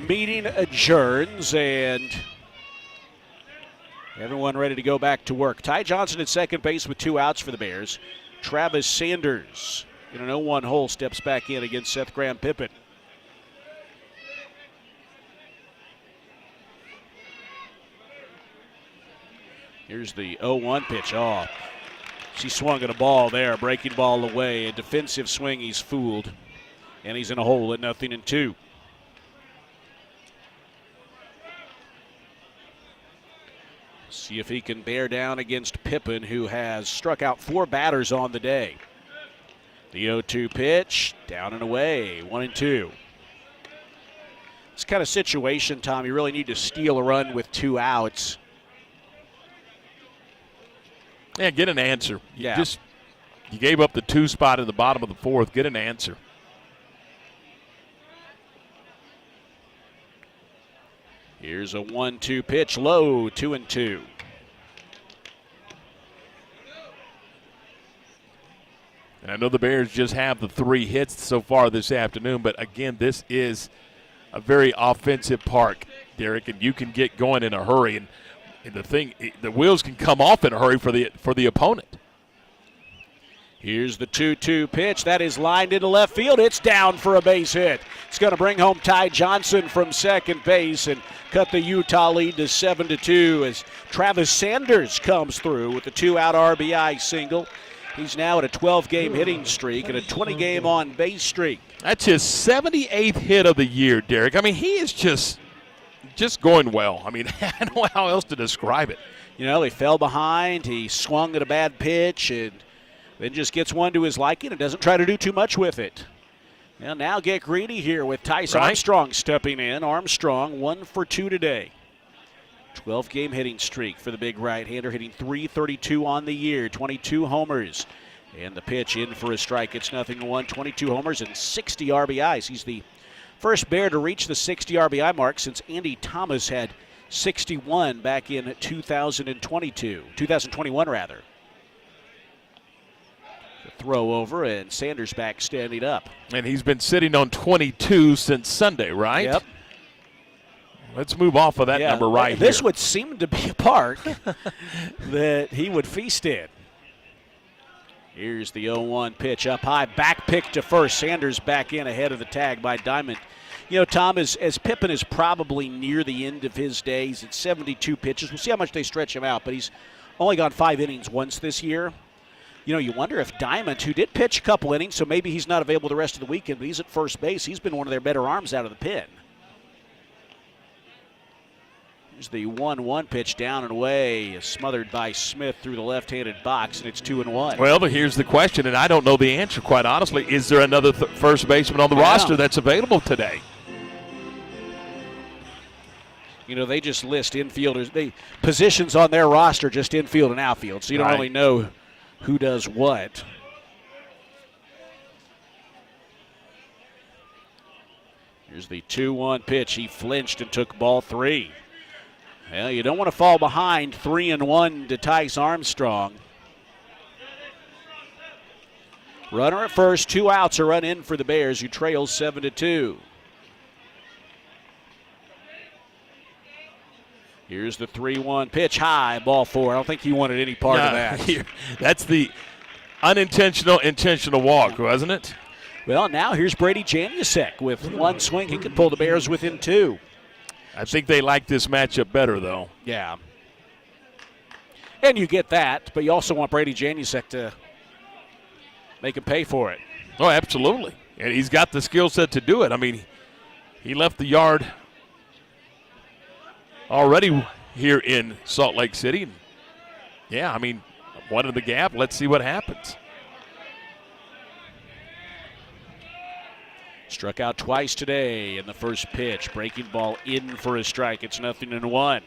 Meeting adjourns and everyone ready to go back to work. Ty Johnson at second base with 2 outs for the Bears. Travis Sanders in an 0-1 hole steps back in against Seth Graham-Pippen. Here's the 0-1 pitch. Oh, she swung at a ball there, breaking ball away. A defensive swing, he's fooled. And he's in a hole at 0-2. See if he can bear down against Pippen, who has struck out 4 batters on the day. The 0-2 pitch, down and away, 1-2. This kind of situation, Tom, you really need to steal a run with 2 outs. Yeah, get an answer. Yeah. You gave up the 2 spot in the bottom of the 4th. Get an answer. Here's a 1-2 pitch, low, 2-2. And I know the Bears just have the 3 hits so far this afternoon, but again, this is a very offensive park, Derek, and you can get going in a hurry. And the wheels can come off in a hurry for the opponent. Here's the 2-2 pitch. That is lined into left field. It's down for a base hit. It's going to bring home Ty Johnson from second base and cut the Utah lead to 7-2 as Travis Sanders comes through with the 2-out RBI single. He's now at a 12-game hitting streak and a 20-game on-base streak. That's his 78th hit of the year, Derek. I mean, he is just going well. I mean, I don't know how else to describe it. You know, he fell behind. He swung at a bad pitch and then just gets one to his liking and doesn't try to do too much with it. Well, now get greedy here with Tyce Armstrong stepping in. Armstrong 1 for 2 today. 12-game hitting streak for the big right-hander, hitting .332 on the year, 22 homers. And the pitch in for a strike. It's 0-1, 22 homers and 60 RBIs. He's the first Bear to reach the 60 RBI mark since Andy Thomas had 61 back in 2021 rather. Throw over, and Sanders back standing up. And he's been sitting on 22 since Sunday, right? Yep. Let's move off of that number right here. This would seem to be a park that he would feast in. Here's the 0-1 pitch up high. Back pick to first. Sanders back in ahead of the tag by Diamond. You know, Tom, as Pippen is probably near the end of his days at 72 pitches. We'll see how much they stretch him out, but he's only gone 5 innings once this year. You know, you wonder if Diamond, who did pitch a couple innings, so maybe he's not available the rest of the weekend, but he's at first base. He's been one of their better arms out of the pen. Here's the 1-1 pitch down and away, smothered by Smith through the left-handed box, and it's 2-1. Well, but here's the question, and I don't know the answer, quite honestly. Is there another first baseman on the roster that's available today? You know, they just list infielders. Positions on their roster, just infield and outfield, so you don't really know who does what. Here's the 2-1 pitch. He flinched and took ball 3. Well, you don't want to fall behind 3-1 to Tyce Armstrong. Runner at first, 2 outs, a run in for the Bears, who trail 7-2. Here's the 3-1 pitch, high, ball 4. I don't think he wanted any part of that. That's the intentional walk, wasn't it? Well, now here's Brady Janusek with one swing. He could pull the Bears within 2. I think they like this matchup better, though. Yeah. And you get that, but you also want Brady Janusek to make him pay for it. Oh, absolutely. And he's got the skill set to do it. I mean, he left the yard already here in Salt Lake City. Yeah, I mean, one in the gap. Let's see what happens. Struck out twice today in the first pitch. Breaking ball in for a strike. It's 0-1.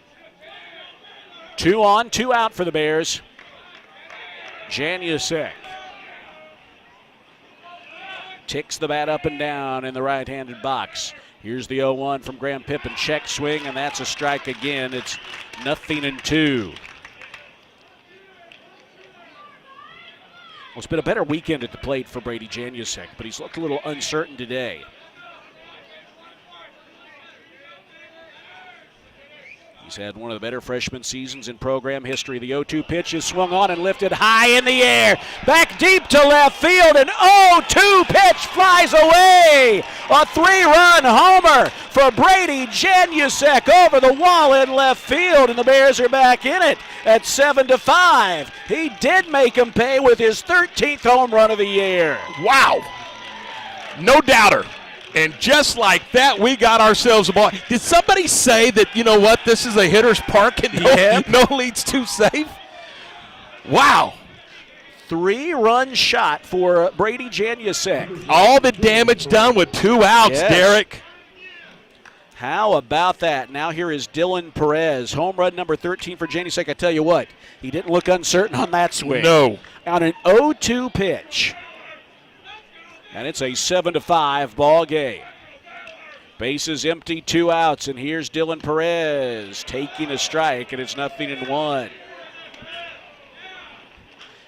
2 on, 2 out for the Bears. Janusek ticks the bat up and down in the right-handed box. Here's the 0-1 from Graham Pippen. Check swing, and that's a strike again. It's 0-2. Well, it's been a better weekend at the plate for Brady Janusek, but he's looked a little uncertain today. He's had one of the better freshman seasons in program history. The 0-2 pitch is swung on and lifted high in the air. Back deep to left field. An 0-2 pitch flies away. A 3-run homer for Brady Janusek over the wall in left field, and the Bears are back in it at 7-5. He did make him pay with his 13th home run of the year. Wow. No doubter. And just like that, we got ourselves a ball. Did somebody say that, you know what, this is a hitter's park and no lead's too safe? Wow. 3-run shot for Brady Janusek. All the damage done with 2 outs, yes. Derek. How about that? Now here is Dylan Perez. Home run number 13 for Janusek. I tell you what, he didn't look uncertain on that swing. No. On an 0-2 pitch. And it's a 7-5 ball game. Bases empty, 2 outs, and here's Dylan Perez taking a strike, and it's 0-1.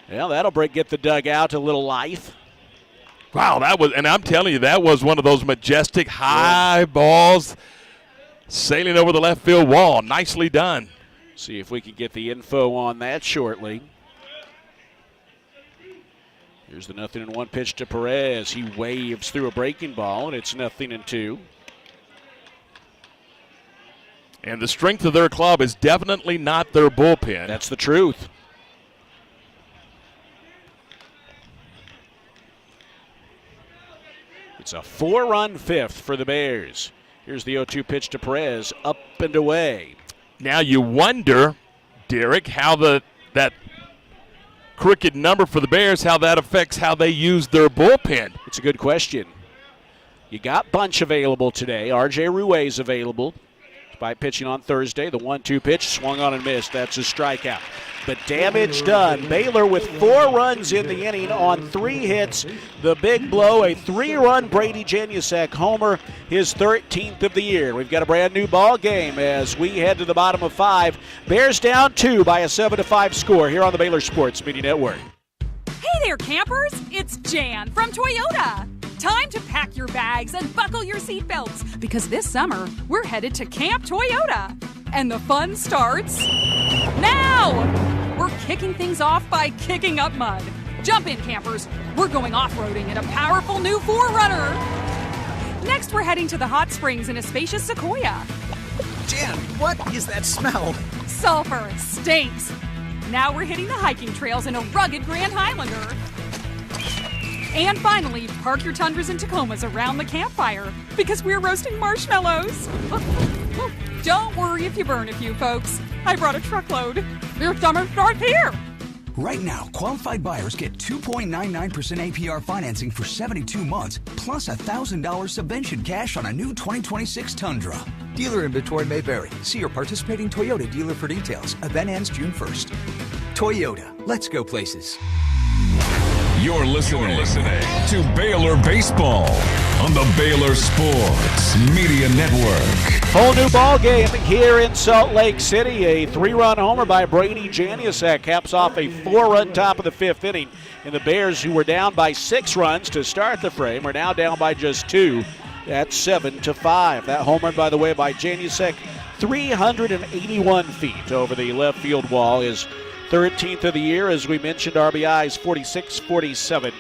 Well, that'll get the dugout a little life. Wow, and I'm telling you, that was one of those majestic high balls sailing over the left field wall. Nicely done. See if we can get the info on that shortly. Here's the 0-1 pitch to Perez. He waves through a breaking ball, and it's 0-2. And the strength of their club is definitely not their bullpen. That's the truth. It's a 4-run 5th for the Bears. Here's the 0-2 pitch to Perez, up and away. Now you wonder, Derek, how that crooked number for the Bears, how that affects how they use their bullpen. It's a good question. You got Bunch available today. R.J. Ruiz available by pitching on Thursday. The 1-2 pitch swung on and missed. That's a strikeout. But damage done. Baylor with 4 runs in the inning on 3 hits. The big blow, a 3-run Brady Janusek homer, his 13th of the year. We've got a brand new ball game as we head to the bottom of 5. Bears down 2 by a 7-5 score here on the Baylor Sports Media Network. Hey there, campers. It's Jan from Toyota. Time to pack your bags and buckle your seatbelts because this summer we're headed to Camp Toyota. And the fun starts now! We're kicking things off by kicking up mud. Jump in, campers. We're going off-roading in a powerful new 4Runner. Next, we're heading to the hot springs in a spacious Sequoia. Jan, what is that smell? Sulfur. Stinks. Now we're hitting the hiking trails in a rugged Grand Highlander. And finally, park your Tundras and Tacomas around the campfire because we're roasting marshmallows. Don't worry if you burn a few, folks. I brought a truckload. Your summer starts here. Right now, qualified buyers get 2.99% APR financing for 72 months, plus $1,000 subvention cash on a new 2026 Tundra. Dealer inventory may vary. See your participating Toyota dealer for details. Event ends June 1st. Toyota, let's go places. You're listening to Baylor Baseball on the Baylor Sports Media Network. Whole new ball game here in Salt Lake City. A 3-run homer by Brady Janusek caps off a 4-run top of the 5th inning. And the Bears, who were down by 6 runs to start the frame, are now down by just 2. That's 7-5. That home run, by the way, by Janusek 381 feet over the left field wall. His 13th of the year, as we mentioned, RBIs 46, 47,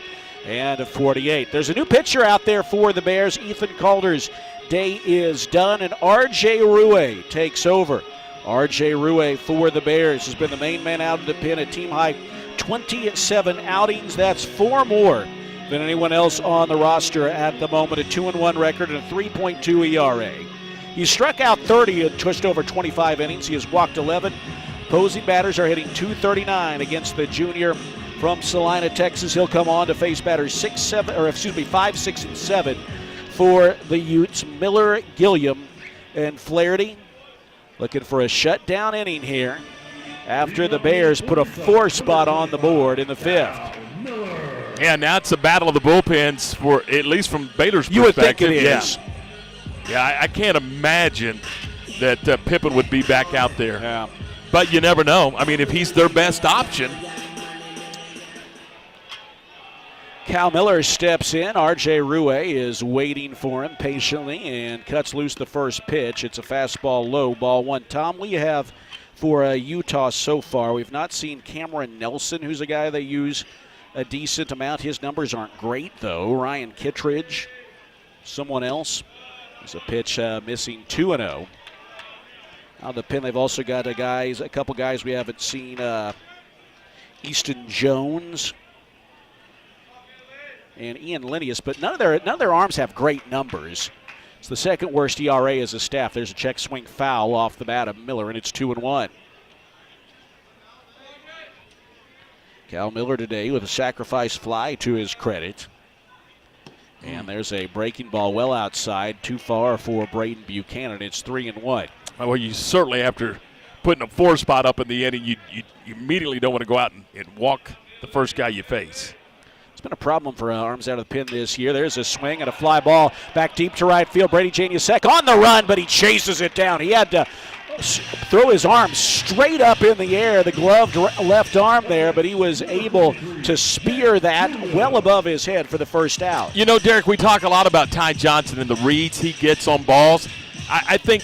and 48. There's a new pitcher out there for the Bears. Ethan Calder's day is done, and R.J. Rue takes over. R.J. Rue for the Bears has been the main man out of the pen, a team-high 27 outings. That's 4 more than anyone else on the roster at the moment. A 2-1 record and a 3.2 ERA. He struck out 30 and just over 25 innings. He has walked 11. Opposing batters are hitting .239 against the junior from Salina, Texas. He'll come on to face batters 5, 6, and 7 for the Utes. Miller, Gilliam, and Flaherty looking for a shutdown inning here after the Bears put a 4 spot on the board in the 5th. Yeah, now it's a battle of the bullpens, for at least from Baylor's perspective. You would think it is. Yeah, I can't imagine that Pippen would be back out there. Yeah. But you never know. I mean, if he's their best option. Cal Miller steps in. R.J. Rue is waiting for him patiently and cuts loose the first pitch. It's a fastball low, ball 1. Tom, we have for Utah so far, we've not seen Cameron Nelson, who's a guy they use a decent amount. His numbers aren't great, though. Ryan Kittredge, someone else. There's a pitch missing 2-0. On the pen, they've also got a couple guys we haven't seen. Easton Jones and Ian Linnaeus, but none of their arms have great numbers. It's the second worst ERA as a staff. There's a check swing foul off the bat of Miller, and it's 2-1. Cal Miller today with a sacrifice fly to his credit. And there's a breaking ball well outside, too far for Braden Buchanan. It's 3-1. Well, you certainly, after putting a 4 spot up in the inning, you immediately don't want to go out and walk the first guy you face. It's been a problem for arms out of the pen this year. There's a swing and a fly ball back deep to right field. Brady Janusek on the run, but he chases it down. He had to throw his arm straight up in the air, the gloved left arm there, but he was able to spear that well above his head for the first out. You know, Derek, we talk a lot about Ty Johnson and the reads he gets on balls. I think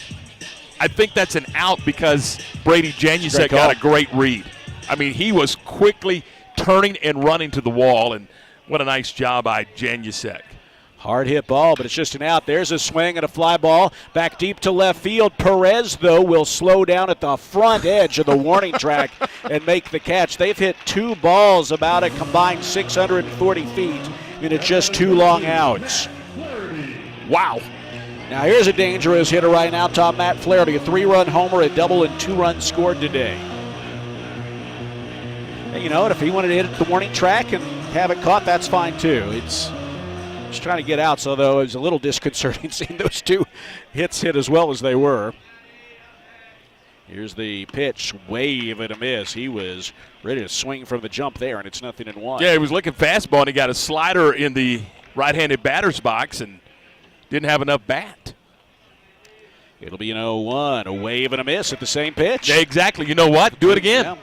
that's an out because Brady Janusek got a great read. I mean, he was quickly turning and running to the wall, and what a nice job by Janusek. Hard hit ball, but it's just an out. There's a swing and a fly ball back deep to left field. Perez, though, will slow down at the front edge of the warning track and make the catch. They've hit 2 balls about a combined 640 feet into just 2 long outs. Wow. Now here's a dangerous hitter right now, Tom. Matt Flaherty, a 3-run homer, a double, and 2 runs scored today. And you know what? If he wanted to hit it at the warning track and have it caught, that's fine too. It's just trying to get out, so though it was a little disconcerting seeing those 2 hits hit as well as they were. Here's the pitch, wave and a miss. He was ready to swing from the jump there, and it's 0-1. Yeah, he was looking fastball, and he got a slider in the right-handed batter's box and didn't have enough bat. It'll be an 0-1, a wave and a miss at the same pitch. Yeah, exactly. You know what? Do it again. Yeah.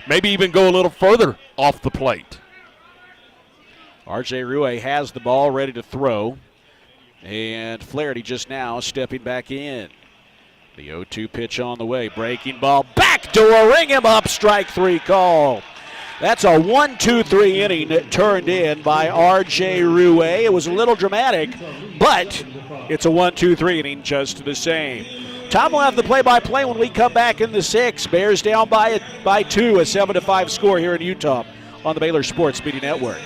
Maybe even go a little further off the plate. R.J. Rue has the ball ready to throw. And Flaherty just now stepping back in. The 0-2 pitch on the way. Breaking ball. Backdoor. Ring him up. Strike 3 call. That's a 1-2-3 inning turned in by R.J. Rue. It was a little dramatic, but it's a 1-2-3 inning just the same. Tom will have the play-by-play when we come back in the 6th. Bears down by 2, a 7-5 score here in Utah on the Baylor Sports Media Network.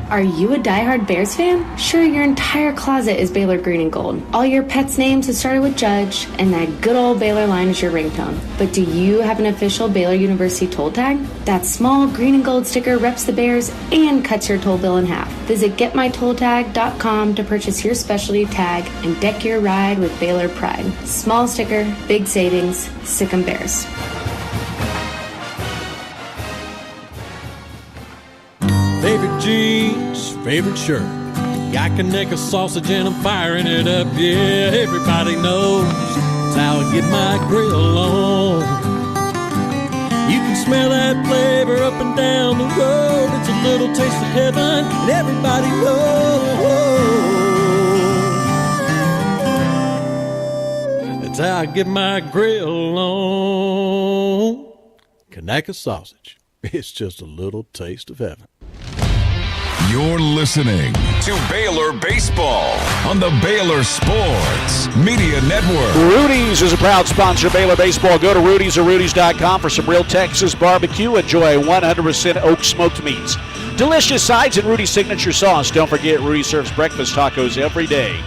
Are you a diehard Bears fan? Sure, your entire closet is Baylor green and gold. All your pets' names have started with Judge, and that good old Baylor line is your ringtone. But do you have an official Baylor University toll tag? That small green and gold sticker reps the Bears and cuts your toll bill in half. Visit getmytolltag.com to purchase your specialty tag and deck your ride with Baylor pride. Small sticker, big savings, sick 'em Bears. Favorite jeans, favorite shirt. Yak-a-neck a sausage and I'm firing it up. Yeah, everybody knows it's how I get my grill on. You can smell that flavor up and down the road. It's a little taste of heaven and everybody knows. how I get my grill on. Kanaka sausage. It's just a little taste of heaven. You're listening to Baylor Baseball on the Baylor Sports Media Network. Rudy's is a proud sponsor of Baylor Baseball. Go to Rudy's or Rudy's.com for some real Texas barbecue. Enjoy 100% oak smoked meats. Delicious sides and Rudy's signature sauce. Don't forget, Rudy serves breakfast tacos every day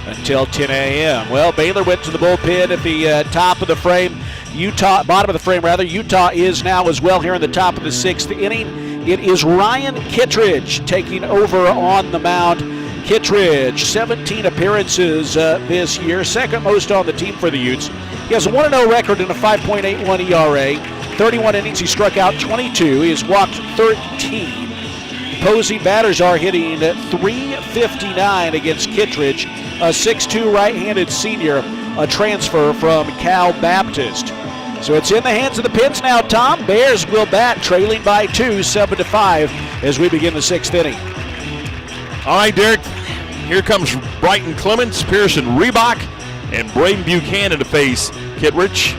until 10 a.m. Well, Baylor went to the bullpen at the top of the frame. Bottom of the frame, rather. Utah is now as well here in the top of the sixth inning. It is Ryan Kittredge taking over on the mound. Kittredge, 17 appearances this year, second most on the team for the Utes. He has a 1-0 record and a 5.81 ERA. 31 innings, he struck out 22. He has walked 13. Opposing batters are hitting .359 against Kittredge, a 6'2 right-handed senior, a transfer from Cal Baptist. So it's in the hands of the Pins now, Tom. Bears will bat, trailing by 2, 7-5, as we begin the sixth inning. All right, Derek, here comes Brighton Clements, Pearson Reebok, and Braden Buchanan to face Kittredge.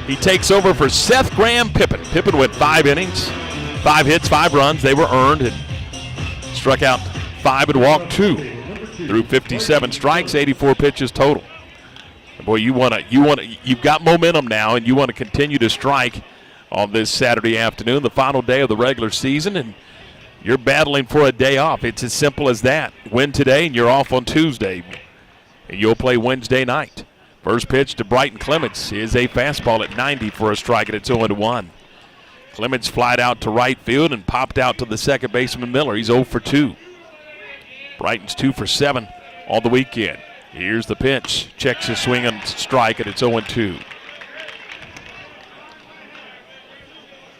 He takes over for Seth Graham Pippen. Pippen went 5 innings, 5 hits, 5 runs. They were earned and struck out 5 and walked 2 through 57 strikes, 84 pitches total. Boy, you've got momentum now, and you want to continue to strike on this Saturday afternoon, the final day of the regular season, and you're battling for a day off. It's as simple as that. Win today, and you're off on Tuesday, and you'll play Wednesday night. First pitch to Brighton Clements is a fastball at 90 for a strike, and it's 0-1. Clements flied out to right field and popped out to the second baseman Miller. He's 0 for 2. Brighton's 2 for 7 on the weekend. Here's the pitch. Checks his swing and strike, and it's 0-2.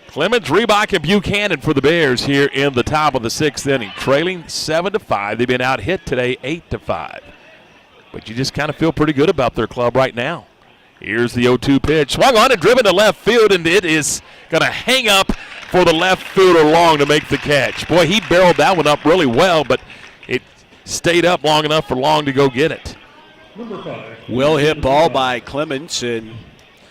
Clements, Reebok, and Buchanan for the Bears here in the top of the sixth inning. Trailing 7-5. They've been out hit today 8-5. But you just kind of feel pretty good about their club right now. Here's the 0-2 pitch. Swung on and driven to left field, and it is going to hang up for the left fielder Long to make the catch. Boy, he barreled that one up really well, but it stayed up long enough for Long to go get it. Well hit ball by Clements, and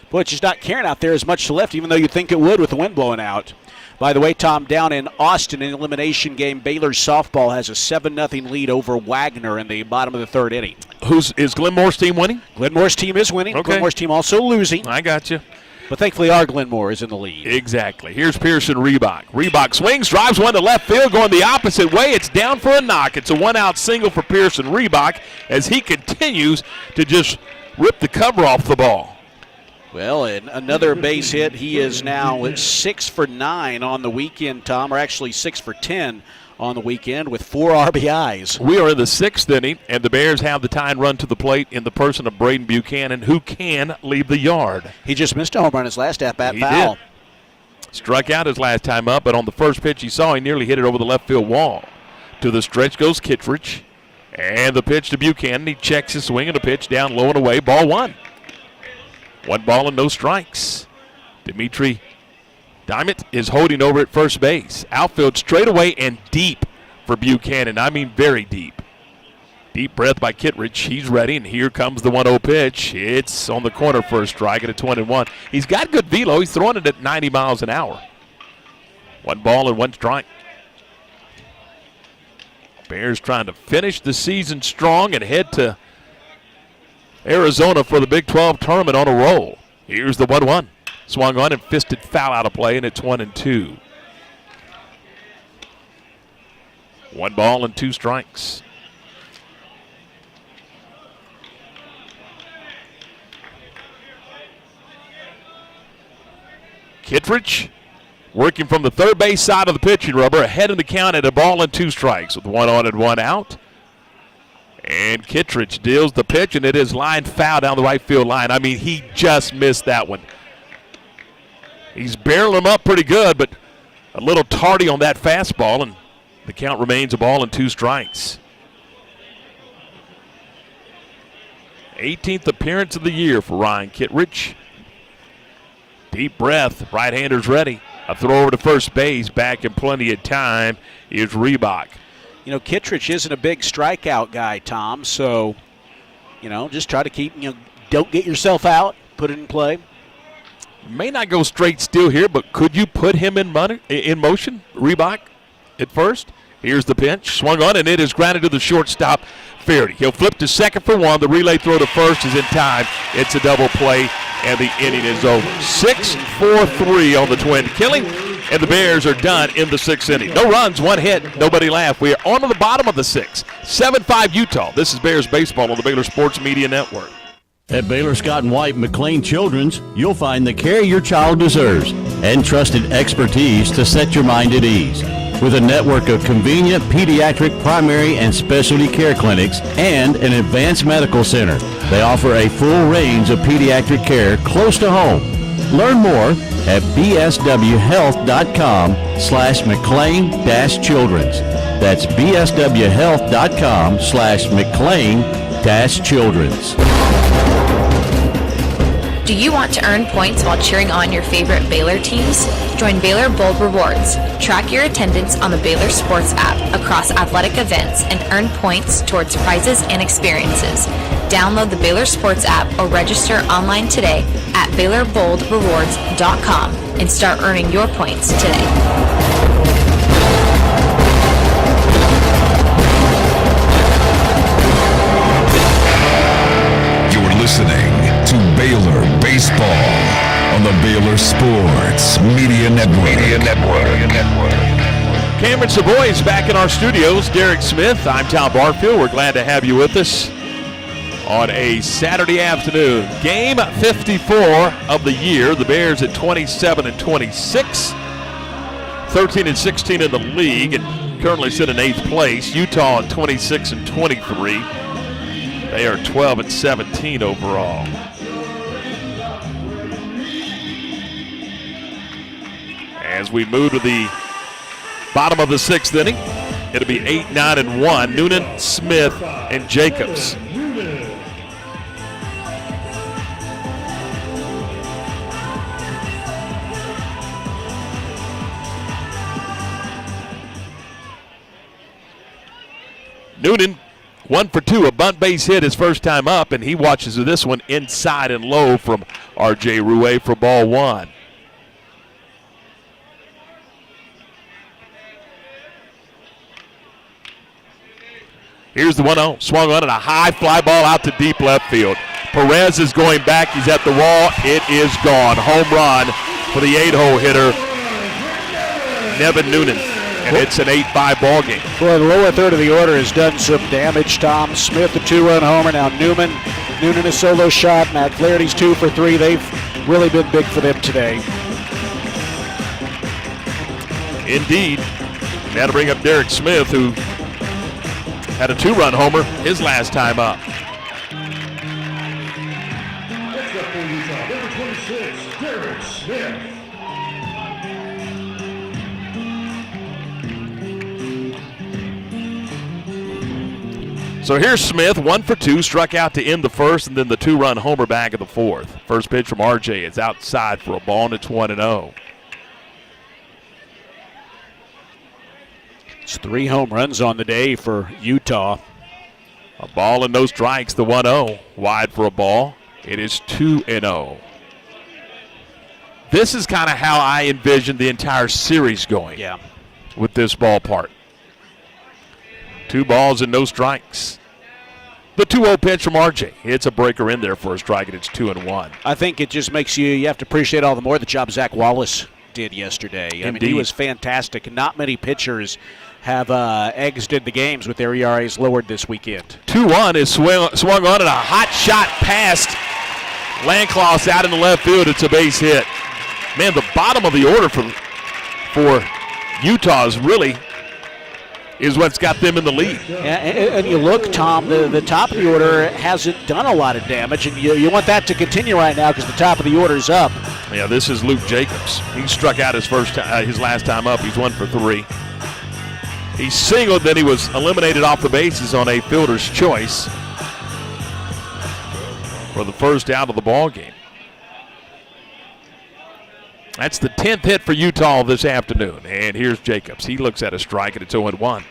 boy, it's just not carrying out there as much to left, even though you'd think it would with the wind blowing out. By the way, Tom, down in Austin in an elimination game, Baylor softball has a 7-0 lead over Wagner in the bottom of the third inning. Is Glenmore's team winning? Glenmore's team is winning. Okay. Glenmore's team also losing. I got you. But thankfully, our Glenmore is in the lead. Exactly. Here's Pearson Reebok. Reebok swings, drives one to left field, going the opposite way. It's down for a knock. It's a one-out single for Pearson Reebok as he continues to just rip the cover off the ball. Well, and another base hit. He is now at 6 for 9 on the weekend, Tom, or actually 6 for 10 on the weekend with 4 RBIs. We are in the sixth inning, and the Bears have the tying run to the plate in the person of Braden Buchanan, who can leave the yard. He just missed a home run his last at-bat foul. Did. Struck out his last time up, but on the first pitch he saw, he nearly hit it over the left field wall. To the stretch goes Kittredge, and the pitch to Buchanan. He checks his swing and a pitch down low and away. Ball 1. 1 ball and no strikes. Dimitri Diamond is holding over at first base. Outfield straightaway and deep for Buchanan. I mean very deep. Deep breath by Kittredge. He's ready, and here comes the 1-0 pitch. It's on the corner for a strike at a 2-1. He's got good velo. He's throwing it at 90 miles an hour. 1 ball and 1 strike. Bears trying to finish the season strong and head to Arizona for the Big 12 tournament on a roll. Here's the 1-1. Swung on and fisted foul out of play, and it's 1-2. 1 ball and 2 strikes. Kittredge working from the third base side of the pitching rubber, ahead in the count at a ball and 2 strikes with 1 on and 1 out. And Kittredge deals the pitch, and it is lined foul down the right field line. I mean, he just missed that one. He's barreling him up pretty good, but a little tardy on that fastball, and the count remains a ball and 2 strikes. 18th appearance of the year for Ryan Kittredge. Deep breath, right-hander's ready. A throw over to first base, back in plenty of time is Reebok. You know, Kittredge isn't a big strikeout guy, Tom, so, just try to keep, don't get yourself out, put it in play. May not go straight steal here, but could you put him in motion? Reebok at first. Here's the pinch. Swung on, and it is grounded to the shortstop, Fairdy. He'll flip to second for one. The relay throw to first is in time. It's a double play, and the inning is over. 6-4-3 on the Twin Killing, and the Bears are done in the 6th inning. No runs, 1 hit, nobody laughed. We are on to the bottom of the 6th. 7-5 Utah. This is Bears baseball on the Baylor Sports Media Network. At Baylor Scott & White McLean Children's, you'll find the care your child deserves and trusted expertise to set your mind at ease. With a network of convenient pediatric primary and specialty care clinics and an advanced medical center, they offer a full range of pediatric care close to home. Learn more at bswhealth.com/McLean-Children's. That's bswhealth.com/McLean-Children's. Do you want to earn points while cheering on your favorite Baylor teams? Join Baylor Bold Rewards. Track your attendance on the Baylor Sports app across athletic events and earn points towards prizes and experiences. Download the Baylor Sports app or register online today at BaylorBoldRewards.com and start earning your points today. Listening to Baylor Baseball on the Baylor Sports Media Network. Cameron Savoy is back in our studios. Derek Smith, I'm Tom Barfield. We're glad to have you with us on a Saturday afternoon. Game 54 of the year. The Bears at 27-26, 13-16 in the league, and currently sit in 8th place. Utah at 26-23. They are 12-17 overall. As we move to the bottom of the 6th inning, it'll be 8-9-1. Noonan, Smith, and Jacobs. Noonan, 1 for 2, a bunt base hit his first time up, and he watches this one inside and low from R.J. Rouet for ball 1. Here's the 1-0, swung on and a high fly ball out to deep left field. Perez is going back, he's at the wall, it is gone. Home run for the 8-hole hitter, Nevin Noonan. And it's an 8-5 ball game. Well, the lower third of the order has done some damage. Tom Smith, a 2-run homer. Now Noonan a solo shot. Matt Flaherty's 2 for 3. They've really been big for them today. Indeed. Now to bring up Derek Smith, who had a 2-run homer his last time up. Next up for Utah, number 26, Derek Smith. So here's Smith, 1 for 2, struck out to end the first, and then the 2-run homer back of the 4th. First pitch from RJ is outside for a ball, and it's 1-0. It's 3 home runs on the day for Utah. A ball and no strikes, the 1-0. Wide for a ball. It is 2-0. This is kind of how I envisioned the entire series going. Yeah. With this ballpark. 2 balls and no strikes. The 2-0 pitch from RJ. It's a breaker in there for a strike, and it's 2-1. I think it just makes you have to appreciate all the more the job Zach Wallace did yesterday. I mean, he was fantastic. Not many pitchers have exited the games with their ERAs lowered this weekend. 2-1 is swung on, and a hot shot past Landcloss out in the left field. It's a base hit. Man, the bottom of the order for Utah is what's got them in the lead. Yeah, and you look, Tom, the top of the order hasn't done a lot of damage, and you want that to continue right now because the top of the order is up. Yeah, this is Luke Jacobs. He struck out his last time up. He's 1 for 3. He singled, then he was eliminated off the bases on a fielder's choice for the first out of the ball game. That's the 10th hit for Utah this afternoon. And here's Jacobs. He looks at a strike, and it's 0-1.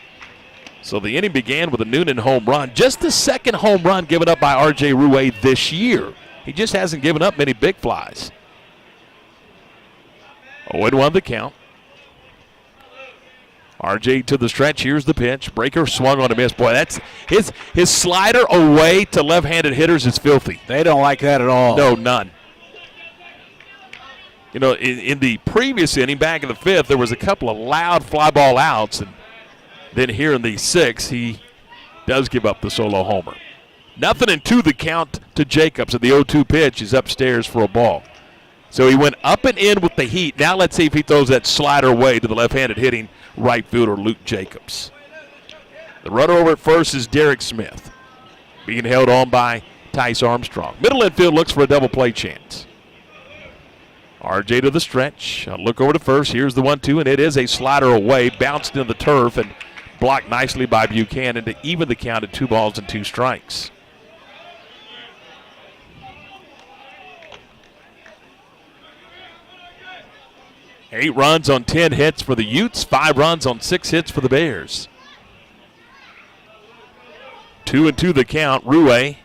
So the inning began with a Noonan home run. Just the second home run given up by R.J. Rouet this year. he just hasn't given up many big flies. 0-1 the count. RJ to the stretch. Here's the pitch. Breaker swung on a miss. Boy, that's his slider away to left-handed hitters is filthy. They don't like that at all. No, none. You know, in the previous inning, back in the 5th, there was a couple of loud fly ball outs, and then here in the 6th, he does give up the solo homer. 0-2 the count to Jacobs, and the 0-2 pitch is upstairs for a ball. So he went up and in with the heat. Now let's see if he throws that slider away to the left-handed hitting right fielder Luke Jacobs. The runner over at first is Derek Smith, being held on by Tice Armstrong. Middle infield looks for a double play chance. RJ to the stretch. A look over to first. Here's the 1-2, and it is a slider away, bounced into the turf and blocked nicely by Buchanan to even the count at 2 balls and 2 strikes. Eight runs on 10 hits for the Utes, 5 runs on 6 hits for the Bears. 2-2 the count. Rue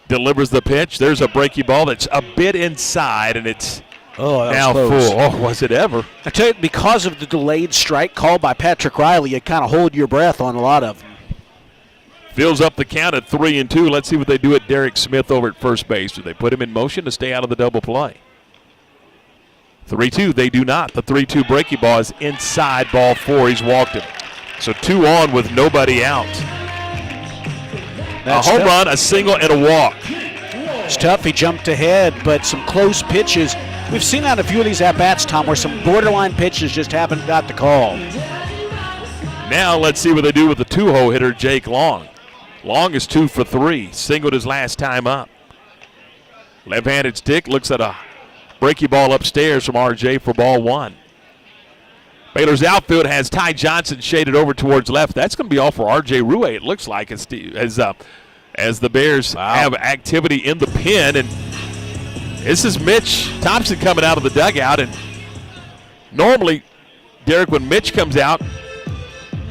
delivers the pitch. There's a breaky ball that's a bit inside, and it's now full. Oh, was it ever? I tell you, because of the delayed strike call by Patrick Riley, you kind of hold your breath on a lot of them. Fills up the count at 3-2. Let's see what they do at Derek Smith over at first base. Do they put him in motion to stay out of the double play? 3-2, they do not. The 3-2 breaking ball is inside ball 4. He's walked him. So 2 on with nobody out. That's a home tough. run, a single, and a walk. It's tough. He jumped ahead, but some close pitches. We've seen on a few of these at-bats, Tom, where some borderline pitches just haven't got the call. Now let's see what they do with the 2-hole hitter, Jake Long. Long is 2 for 3. Singled his last time up. Left-handed stick looks at a breaky ball upstairs from RJ for ball 1. Baylor's outfield has Ty Johnson shaded over towards left. That's going to be all for RJ Rue, it looks like, as the Bears have activity in the pen. And this is Mitch Thompson coming out of the dugout. And normally, Derek, when Mitch comes out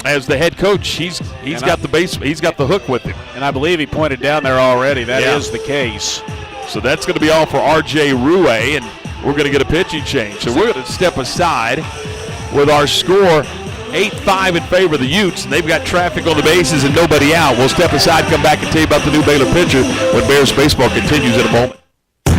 as the head coach, he's got the hook with him. And I believe he pointed down there already. That is the case. So that's going to be all for RJ Rue, and we're going to get a pitching change. So we're going to step aside with our score 8-5 in favor of the Utes, and they've got traffic on the bases and nobody out. We'll step aside, come back, and tell you about the new Baylor pitcher when Bears baseball continues in a moment.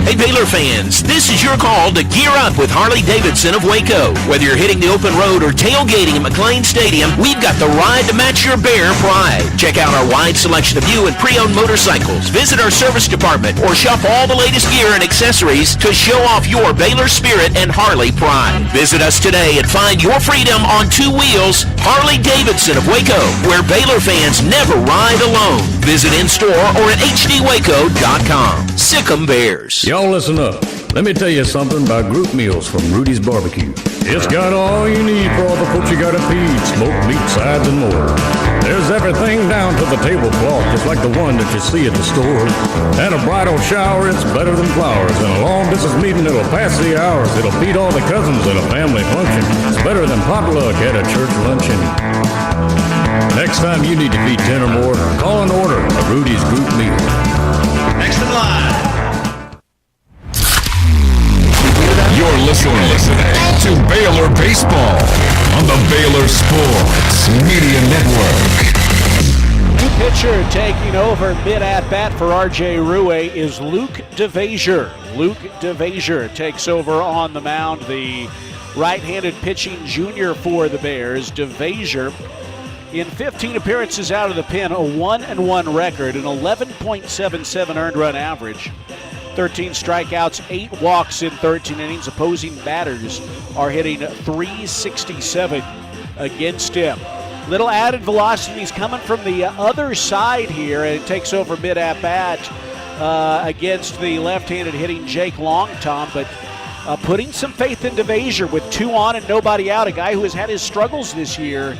Hey Baylor fans, this is your call to gear up with Harley-Davidson of Waco. Whether you're hitting the open road or tailgating at McLean Stadium, we've got the ride to match your Bear pride. Check out our wide selection of new and pre-owned motorcycles, visit our service department, or shop all the latest gear and accessories to show off your Baylor spirit and Harley pride. Visit us today and find your freedom on 2 wheels. Harley-Davidson of Waco, where Baylor fans never ride alone. Visit in-store or at hdwaco.com. Sick 'em Bears. Y'all listen up. Let me tell you something about group meals from Rudy's Barbecue. It's got all you need for all the folks you gotta feed, smoked meat, sides, and more. There's everything down to the tablecloth, just like the one that you see at the store. And a bridal shower, it's better than flowers. And a long distance meeting, it'll pass the hours. It'll feed all the cousins at a family function. It's better than potluck at a church luncheon. Next time you need to feed 10 or more, call and order a Rudy's group meal. Next in line. You're listening to Baylor Baseball on the Baylor Sports Media Network. New pitcher taking over mid-at-bat for RJ Rue is Luke DeVasier. Luke DeVasier takes over on the mound, the right-handed pitching junior for the Bears. DeVasier, in 15 appearances out of the pen, a 1-1 record, an 11.77 earned run average. 13 strikeouts, 8 walks in 13 innings. Opposing batters are hitting .367 against him. Little added velocity. He's coming from the other side here, and it takes over mid-at-bat against the left-handed hitting Jake Long, Tom. But putting some faith in DeVasier with 2 on and nobody out, a guy who has had his struggles this year,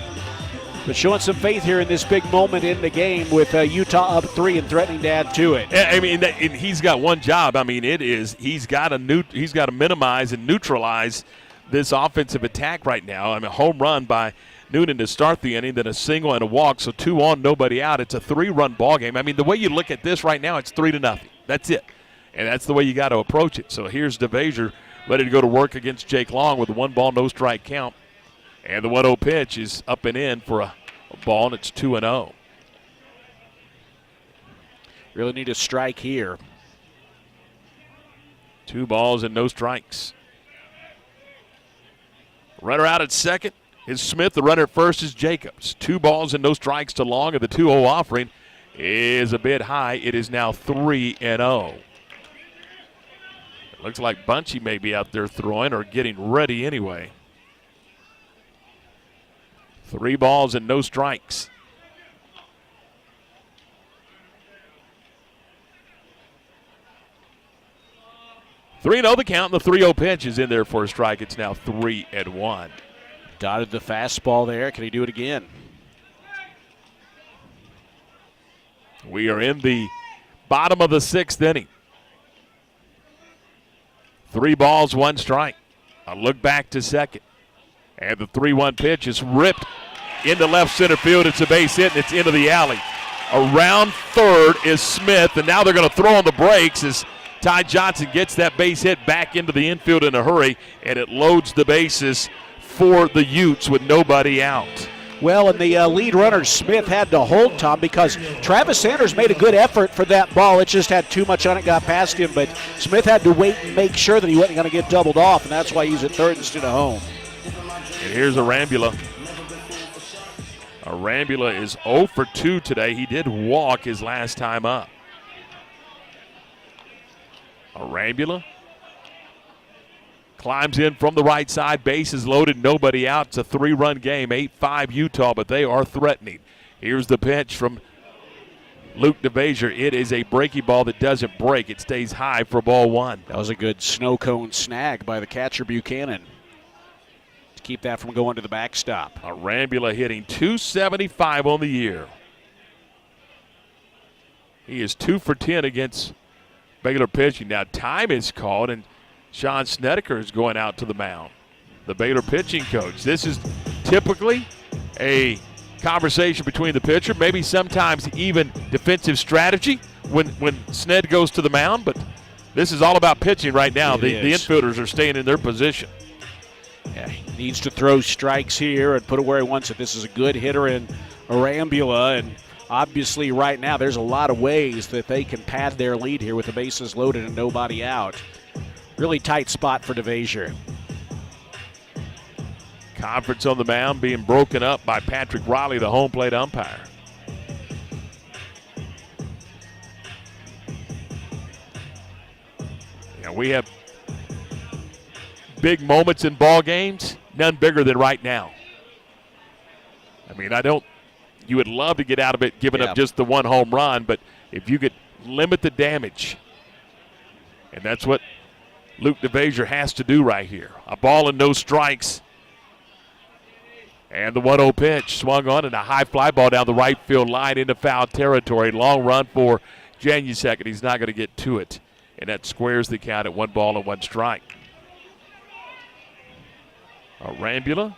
but showing some faith here in this big moment in the game with Utah up 3 and threatening to add to it. I mean, he's got one job. I mean, he's got to minimize and neutralize this offensive attack right now. I mean, home run by Noonan to start the inning, then a single and a walk, so 2 on, nobody out. It's a 3-run ball game. I mean, the way you look at this right now, it's 3-0. That's it. And that's the way you got to approach it. So here's DeVasier ready to go to work against Jake Long with a 1-ball, no-strike count. And the 1-0 pitch is up and in for a ball, and it's 2-0. Really need a strike here. 2 balls and no strikes. Runner out at second is Smith. The runner at first is Jacobs. 2 balls and no strikes to Long, and the 2-0 offering is a bit high. It is now 3-0. It looks like Bunchy may be out there throwing or getting ready anyway. 3 balls and no strikes. 3-0 the count, and the 3-0 pitch is in there for a strike. It's now 3-1. Dotted the fastball there. Can he do it again? We are in the bottom of the 6th inning. 3 balls, 1 strike. A look back to second. And the 3-1 pitch is ripped into left center field. It's a base hit, and it's into the alley. Around third is Smith, and now they're going to throw on the brakes as Ty Johnson gets that base hit back into the infield in a hurry, and it loads the bases for the Utes with nobody out. Well, and the lead runner, Smith, had to hold, Tom, because Travis Sanders made a good effort for that ball. It just had too much on it, got past him, but Smith had to wait and make sure that he wasn't going to get doubled off, and that's why he's at third instead of home. And here's Arambula. Arambula is 0 for 2 today. He did walk his last time up. Arambula climbs in from the right side. Base is loaded, nobody out. It's a 3-run game, 8-5 Utah, but they are threatening. Here's the pitch from Luke DeVasier. It is a breaky ball that doesn't break. It stays high for ball 1. That was a good snow cone snag by the catcher Buchanan to keep that from going to the backstop. Arambula hitting .275 on the year. He is 2 for 10 against Baylor pitching. Now time is called, and Sean Snedeker is going out to the mound, the Baylor pitching coach. This is typically a conversation between the pitcher, maybe sometimes even defensive strategy when Sned goes to the mound, but this is all about pitching right now. The infielders are staying in their position. Yeah, he needs to throw strikes here and put it where he wants it. This is a good hitter in Arambula, and obviously right now there's a lot of ways that they can pad their lead here with the bases loaded and nobody out. Really tight spot for DeVasier. Conference on the mound being broken up by Patrick Riley, the home plate umpire. Yeah, we have big moments in ball games, none bigger than right now. I mean, you would love to get out of it giving up just the 1 home run, but if you could limit the damage, and that's what Luke DeVasier has to do right here. A ball and no strikes. And the 1-0 pitch swung on, and a high fly ball down the right field line into foul territory. Long run for Janusek, and he's not going to get to it. And that squares the count at 1 ball and 1 strike. Arambula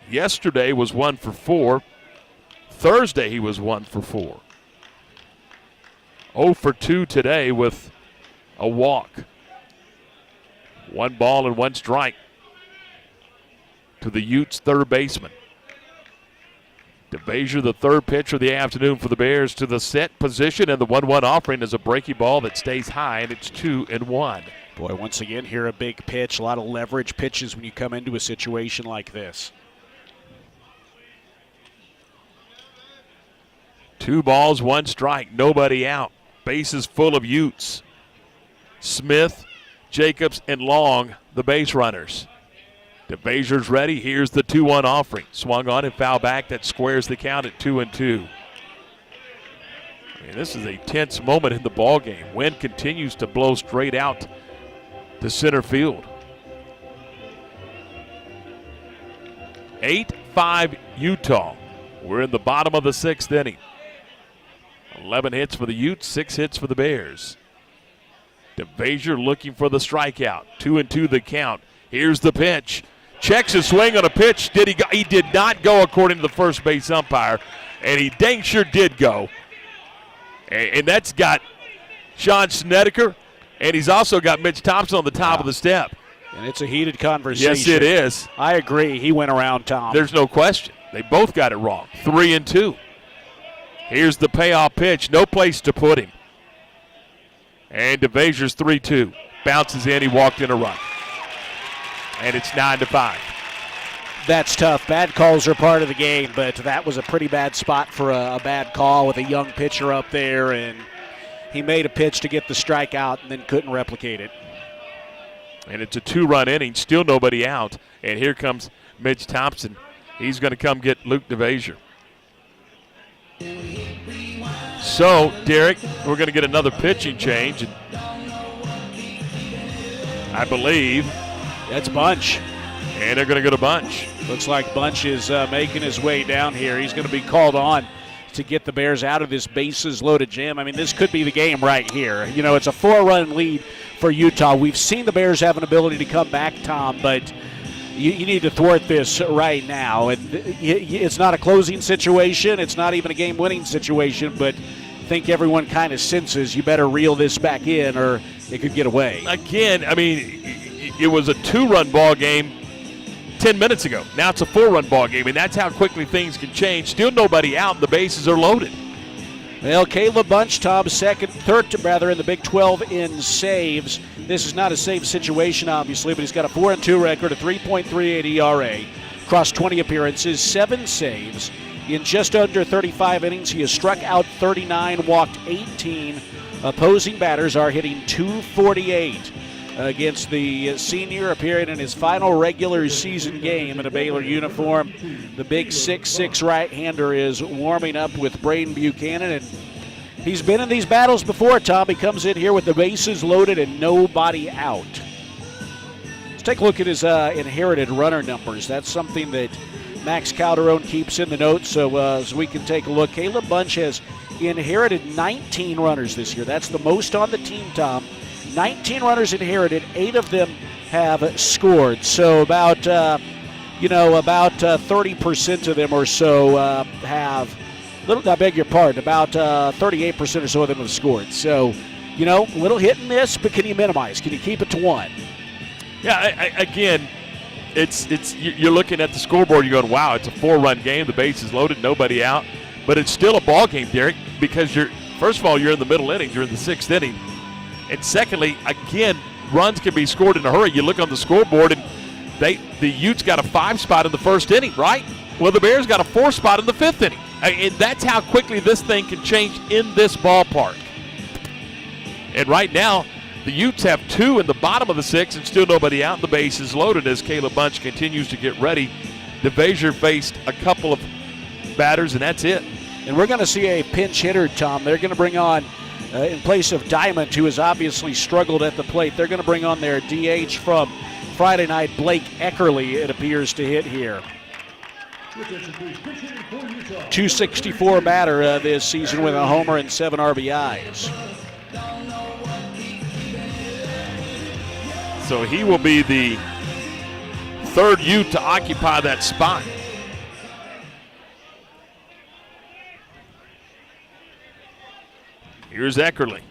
yesterday was 1 for 4. Thursday he was 1 for 4. 0 for 2 today with a walk. 1 ball and 1 strike to the Utes' third baseman. DeVasier, the third pitcher of the afternoon for the Bears, to the set position, and the 1-1 offering is a breaky ball that stays high, and it's 2-1. Boy, once again here a big pitch, a lot of leverage pitches when you come into a situation like this. 2 balls, 1 strike, nobody out. Bases full of Utes. Smith, Jacobs, and Long, the base runners. DeVasier's ready. Here's the 2-1 offering. Swung on and foul back. That squares the count at 2-2. I mean, this is a tense moment in the ball game. Wind continues to blow straight out to center field. 8-5 Utah. We're in the bottom of the 6th inning. 11 hits for the Utes, 6 hits for the Bears. DeVasier looking for the strikeout. 2-2 the count. Here's the pitch. Checks his swing on a pitch. Did he go? He did not go according to the first base umpire, and he dang sure did go. And that's got Sean Snedeker, and he's also got Mitch Thompson on the top of the step. And it's a heated conversation. Yes, it is. I agree. He went around Tom. There's no question. They both got it wrong. 3-2. Here's the payoff pitch. No place to put him. And DeVasier's 3-2. Bounces in. He walked in a run. And it's 9-5. That's tough. Bad calls are part of the game, but that was a pretty bad spot for a bad call with a young pitcher up there, and he made a pitch to get the strikeout and then couldn't replicate it. And it's a 2-run inning, still nobody out. And here comes Mitch Thompson. He's going to come get Luke DeVasier. So, Derek, we're going to get another pitching change. And I believe that's Bunch. And they're going to go to Bunch. Looks like Bunch is making his way down here. He's going to be called on to get the Bears out of this bases-loaded jam. I mean, this could be the game right here. You know, it's a 4-run lead for Utah. We've seen the Bears have an ability to come back, Tom, but you need to thwart this right now. It's not a closing situation. It's not even a game-winning situation, but I think everyone kind of senses you better reel this back in or it could get away. Again, I mean, it was a 2-run ball game 10 minutes ago. Now it's a 4-run ball game, and that's how quickly things can change. Still nobody out, and the bases are loaded. Well, Caleb Bunch, Tom, third in the Big 12 in saves. This is not a save situation, obviously, but he's got a 4-2 record, a 3.38 ERA, across 20 appearances, 7 saves. In just under 35 innings, he has struck out 39, walked 18. Opposing batters are hitting .248 against the senior, appearing in his final regular season game in a Baylor uniform. The big 6'6" right-hander is warming up with Braden Buchanan, and he's been in these battles before, Tom. He comes in here with the bases loaded and nobody out. Let's take a look at his inherited runner numbers. That's something that Max Calderon keeps in the notes, so as we can take a look. Caleb Bunch has inherited 19 runners this year. That's the most on the team, Tom. 19 runners inherited, 8 of them have scored. So about 30% of them or so have, I beg your pardon, about 38% or so of them have scored. So, little hit and miss, but can you minimize? Can you keep it to 1? Yeah, again, you're looking at the scoreboard, you're going, wow, it's a 4-run game, the base is loaded, nobody out. But it's still a ball game, Derek, because first of all, you're in the middle innings, you're in the 6th inning. And secondly, again, runs can be scored in a hurry. You look on the scoreboard, and the Utes got a 5 spot in the 1st inning, right? Well, the Bears got a 4 spot in the 5th inning. And that's how quickly this thing can change in this ballpark. And right now, the Utes have 2 in the bottom of the 6th and still nobody out. The base is loaded as Caleb Bunch continues to get ready. DeVasier faced a couple of batters, and that's it. And we're going to see a pinch hitter, Tom. They're going to bring on, in place of Diamond, who has obviously struggled at the plate, they're going to bring on their DH from Friday night, Blake Eckerly, it appears to hit here. 264 batter this season with a homer and 7 RBIs. So he will be the 3rd Ute to occupy that spot. Here's Eckerly.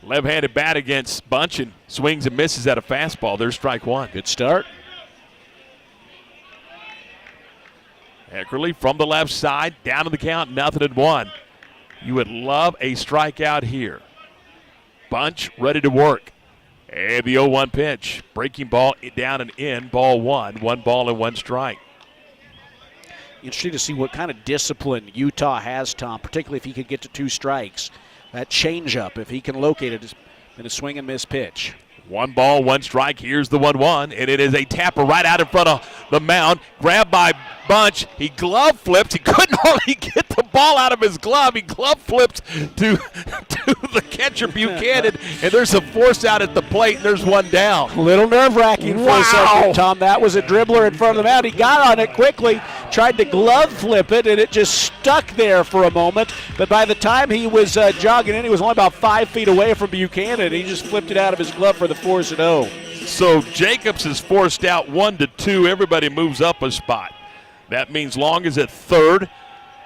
Left-handed bat against Bunch and swings and misses at a fastball. There's strike 1. Good start. Eckerly from the left side, down to the count, 0-1. You would love a strikeout here. Bunch ready to work. And the 0-1 pitch. Breaking ball down and in, ball 1. 1 ball and 1 strike. Interesting to see what kind of discipline Utah has, Tom, particularly if he could get to 2 strikes. That changeup, if he can locate it, in a swing and miss pitch. 1 ball, 1 strike. Here's the 1-1, and it is a tapper right out in front of the mound. Grabbed by Bunch. He glove flipped. He couldn't hardly get the ball out of his glove. He glove flipped to the catcher Buchanan, and there's some force out at the plate, and there's 1 down. A little nerve-wracking for a second, Tom. That was a dribbler in front of the mound. He got on it quickly, tried to glove flip it, and it just stuck there for a moment. But by the time he was jogging in, he was only about 5 feet away from Buchanan. He just flipped it out of his glove for the 4-0. So Jacobs is forced out 1-2. Everybody moves up a spot. That means Long is at 3rd.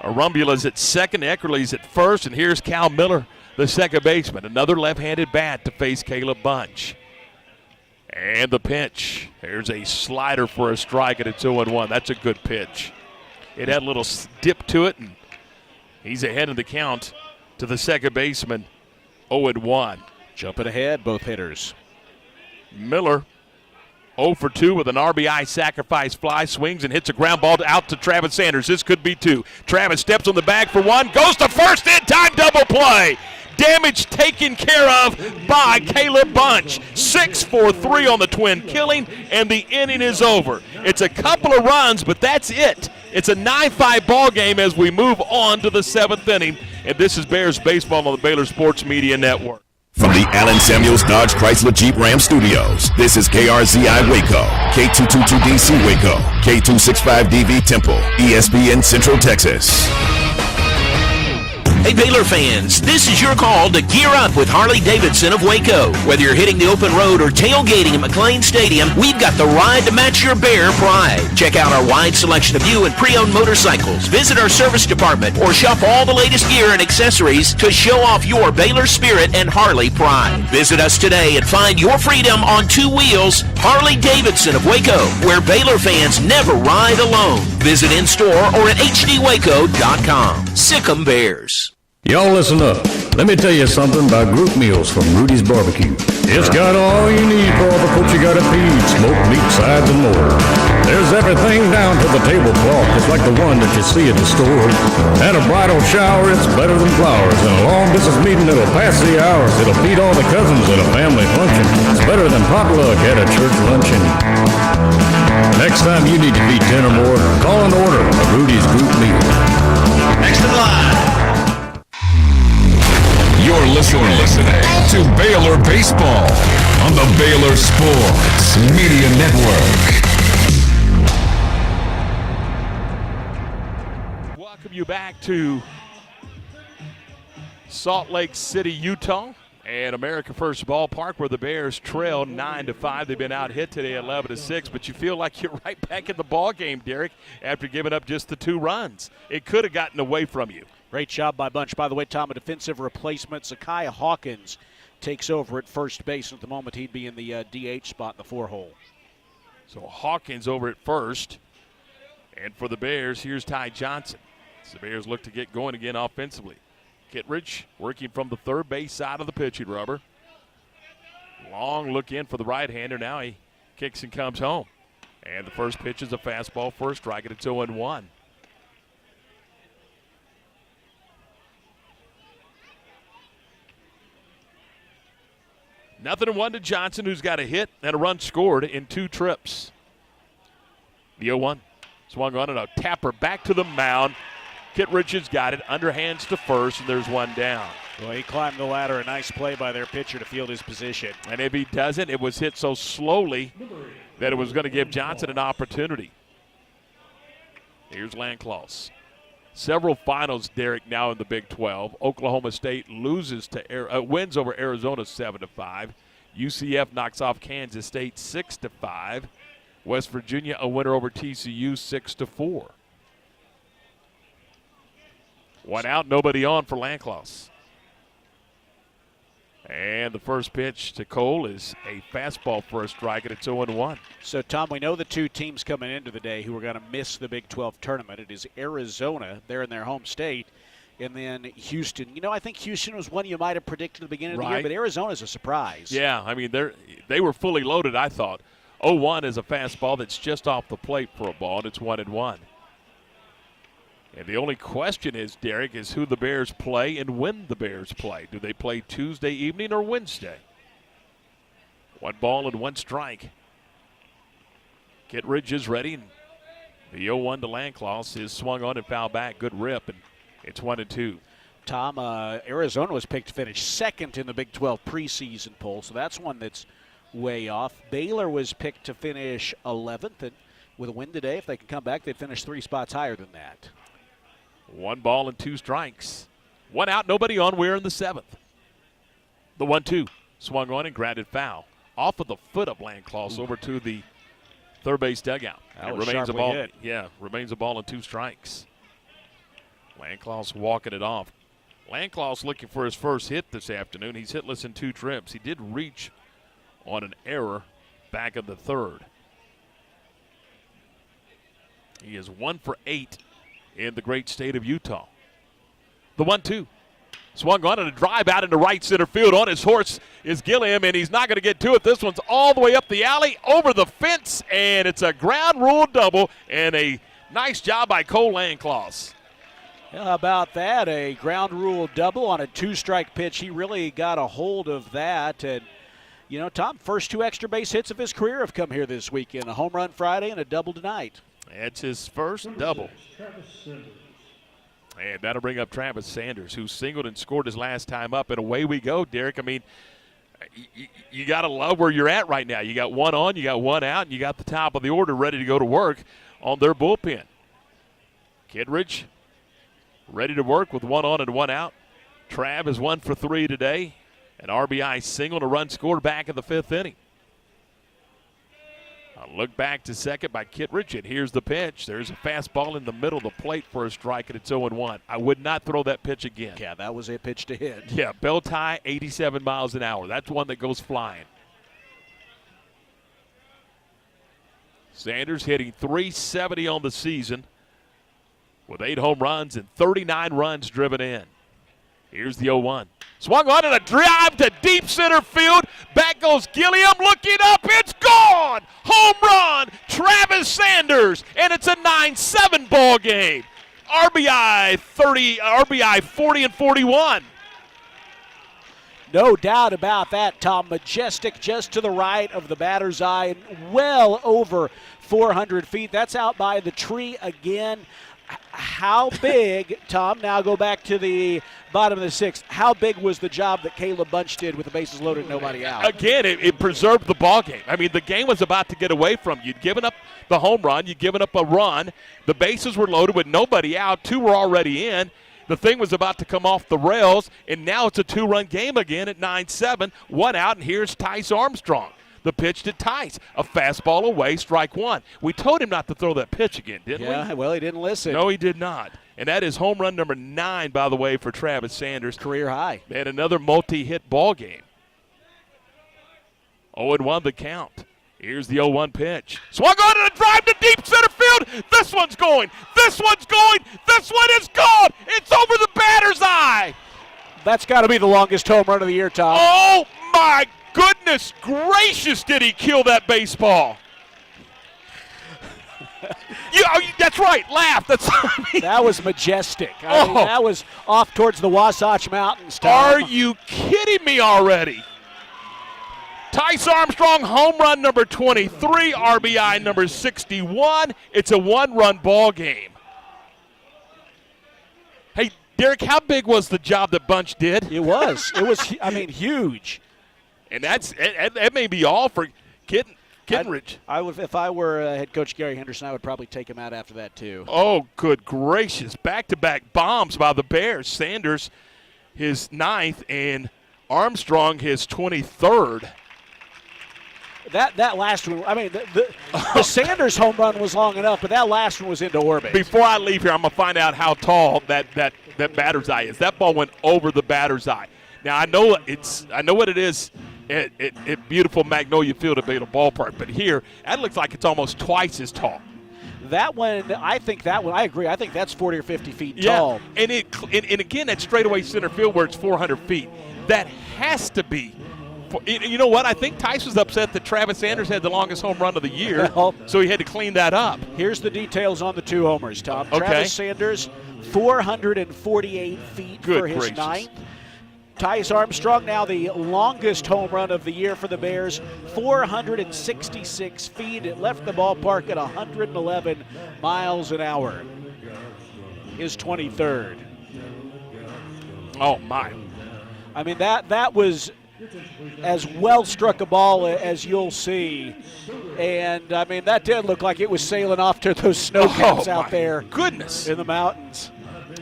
Arumbula's at second, Eckerly's at first, and here's Cal Miller, the second baseman. Another left-handed bat to face Caleb Bunch. And the pitch. Here's a slider for a strike, and it's 0-1. That's a good pitch. It had a little dip to it, and he's ahead in the count to the second baseman, 0-1. Jumping ahead, both hitters. Miller 0 for 2 with an RBI sacrifice fly, swings and hits a ground ball out to Travis Sanders. This could be 2. Travis steps on the bag for 1, goes to first, in time, double play. Damage taken care of by Caleb Bunch. 6 for 3 on the twin killing, and the inning is over. It's a couple of runs, but that's it. It's a 9-5 ball game as we move on to the 7th inning, and this is Bears baseball on the Baylor Sports Media Network. From the Allen Samuels Dodge Chrysler Jeep Ram Studios, this is KRZI Waco, K222DC Waco, K265DV Temple, ESPN Central Texas. Hey Baylor fans, this is your call to gear up with Harley-Davidson of Waco. Whether you're hitting the open road or tailgating at McLean Stadium, we've got the ride to match your Bear pride. Check out our wide selection of new and pre-owned motorcycles. Visit our service department or shop all the latest gear and accessories to show off your Baylor spirit and Harley pride. Visit us today and find your freedom on 2 wheels. Harley-Davidson of Waco, where Baylor fans never ride alone. Visit in-store or at hdwaco.com. Sick 'em Bears. Y'all listen up. Let me tell you something about group meals from Rudy's Barbecue. It's got all you need for all the folks you gotta feed, smoked meat, sides, and more. There's everything down to the tablecloth, just like the one that you see at the store. At a bridal shower, it's better than flowers. And a long distance meeting, it'll pass the hours. It'll feed all the cousins at a family function. It's better than potluck at a church luncheon. Next time you need to feed 10 or more, call and order a Rudy's group meal. Next in line. You're listening to Baylor Baseball on the Baylor Sports Media Network. Welcome you back to Salt Lake City, Utah, and America First Ballpark, where the Bears trail 9-5. They've been out hit today 11-6, but you feel like you're right back in the ball game, Derek, after giving up just the 2 runs. It could have gotten away from you. Great job by Bunch. By the way, Tom, a defensive replacement. Zakiah Hawkins takes over at first base. At the moment, he'd be in the DH spot in the 4-hole. So Hawkins over at first. And for the Bears, here's Ty Johnson. As the Bears look to get going again offensively. Kittredge working from the third base side of the pitching rubber. Long look in for the right-hander. Now he kicks and comes home. And the first pitch is a fastball for a strike, and it's 0-1. Nothing in 1 to Johnson, who's got a hit and a run scored in 2 trips. The 0-1 swung on and a tapper back to the mound. Kittredge has got it, underhands to first, and there's 1 down. Well, he climbed the ladder. A nice play by their pitcher to field his position. And if he doesn't, it was hit so slowly that it was going to give Johnson an opportunity. Here's Landclaus. Several finals, Derek, now in the Big 12. Oklahoma State loses to wins over Arizona 7-5. UCF knocks off Kansas State 6-5. West Virginia a winner over TCU 6-4. 1 out, nobody on for Landclaus. And the first pitch to Cole is a fastball for a strike, and it's 0-1. So, Tom, we know the 2 teams coming into the day who are going to miss the Big 12 tournament. It is Arizona. They're in their home state. And then Houston. You know, I think Houston was one you might have predicted at the beginning of the year, but Arizona's a surprise. Yeah, I mean, they were fully loaded, I thought. 0-1 is a fastball that's just off the plate for a ball, and it's 1-1. And the only question is, Derek, is who the Bears play and when the Bears play. Do they play Tuesday evening or Wednesday? 1 ball and 1 strike. Kittredge is ready. And the 0-1 to Landclaus is swung on and fouled back. Good rip, and it's 1-2. Tom, Arizona was picked to finish 2nd in the Big 12 preseason poll, so that's one that's way off. Baylor was picked to finish 11th, and with a win today, if they can come back, they'd finish 3 spots higher than that. 1 ball and 2 strikes. 1 out, nobody on. We're in the 7th. The 1-2 swung on and grounded foul. Off of the foot of Landclaus over to the third base dugout. That it was remains a sharply ball. hit. Yeah, remains a ball and 2 strikes. Landclaw's walking it off. Landclaw's looking for his first hit this afternoon. He's hitless in 2 trips. He did reach on an error back of the 3rd. He is 1 for 8 in the great state of Utah. The 1-2. Swung on and a drive out into right center field. On his horse is Gilliam, and he's not going to get to it. This one's all the way up the alley, over the fence, and it's a ground rule double, and a nice job by Cole Landclaw. How about that? A ground rule double on a 2-strike pitch. He really got a hold of that. And, you know, Tom, first 2 extra base hits of his career have come here this weekend. A home run Friday and a double tonight. That's his first double. And that'll bring up Travis Sanders, who singled and scored his last time up. And away we go, Derek. I mean, you got to love where you're at right now. You got 1 on, you got 1 out, and you got the top of the order ready to go to work on their bullpen. Kittredge ready to work with 1 on and 1 out. Trav is 1 for 3 today. An RBI single and a run scored back in the 5th inning. A look back to second by Kittredge, and here's the pitch. There's a fastball in the middle of the plate for a strike, and it's 0-1. I would not throw that pitch again. Yeah, that was a pitch to hit. Yeah, belt high, 87 miles an hour. That's one that goes flying. Sanders hitting .370 on the season with 8 home runs and 39 runs driven in. Here's the 0-1. Swung on and a drive to deep center field. Back goes Gilliam looking up. It's gone. Home run. Travis Sanders. And it's a 9-7 ball game. RBI 40 and 41. No doubt about that, Tom. Majestic just to the right of the batter's eye and well over 400 feet. That's out by the tree again. How big, Tom, now go back to the bottom of the 6th, how big was the job that Caleb Bunch did with the bases loaded and nobody out? Again, it preserved the ball game. I mean, the game was about to get away from you. You'd given up the home run. You'd given up a run. The bases were loaded with nobody out. 2 were already in. The thing was about to come off the rails, and now it's a 2-run game again at 9-7. 1 out, and here's Tice Armstrong. The pitch to Tice. A fastball away, strike 1. We told him not to throw that pitch again, didn't we? Yeah, well, he didn't listen. No, he did not. And that is home run number 9, by the way, for Travis Sanders. Career high. And another multi-hit ball game. 0-1 the count. Here's the 0-1 pitch. Swung on and a drive to deep center field. This one's going. This one's going. This one is gone. It's over the batter's eye. That's got to be the longest home run of the year, Tom. Oh, my goodness gracious, did he kill that baseball. That's right, laugh. That was majestic. I mean, that was off towards the Wasatch Mountains, Tom. Are you kidding me already? Tice Armstrong, home run number 23, RBI number 61. It's a 1-run ball game. Hey, Derek, how big was the job that Bunch did? It was. It was, huge. And that may be all for Kittredge. I would, if I were head coach Gary Henderson, I would probably take him out after that too. Oh, good gracious. Back-to-back bombs by the Bears. Sanders, his 9th, and Armstrong, his 23rd. That last one, I mean, the Sanders home run was long enough, but that last one was into orbit. Before I leave here, I'm going to find out how tall that batter's eye is. That ball went over the batter's eye. Now, I know what it is at beautiful Magnolia Field at Baylor Ballpark, but here, that looks like it's almost twice as tall. That one, I agree. I think that's 40 or 50 feet tall. And again, that straightaway center field where it's 400 feet, that has to be. You know what? I think Tice was upset that Travis Sanders had the longest home run of the year, so he had to clean that up. Here's the details on the 2 homers, Tom. Okay. Travis Sanders, 448 feet for his 9th. Tice Armstrong, now the longest home run of the year for the Bears, 466 feet. It left the ballpark at 111 miles an hour. His 23rd. Oh, my. I mean, that was as well struck a ball as you'll see. And, I mean, that did look like it was sailing off to those snow caps out there. Goodness. In the mountains.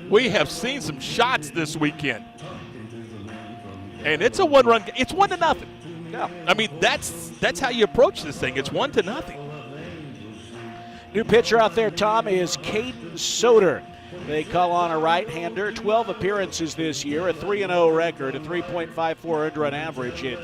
We have seen some shots this weekend. And it's a 1-run. It's 1-0. Yeah. I mean, that's how you approach this thing. It's 1-0. New pitcher out there, Tom, is Caden Soder. They call on a right-hander, 12 appearances this year, a 3-0 record, a 3.54 earned run average in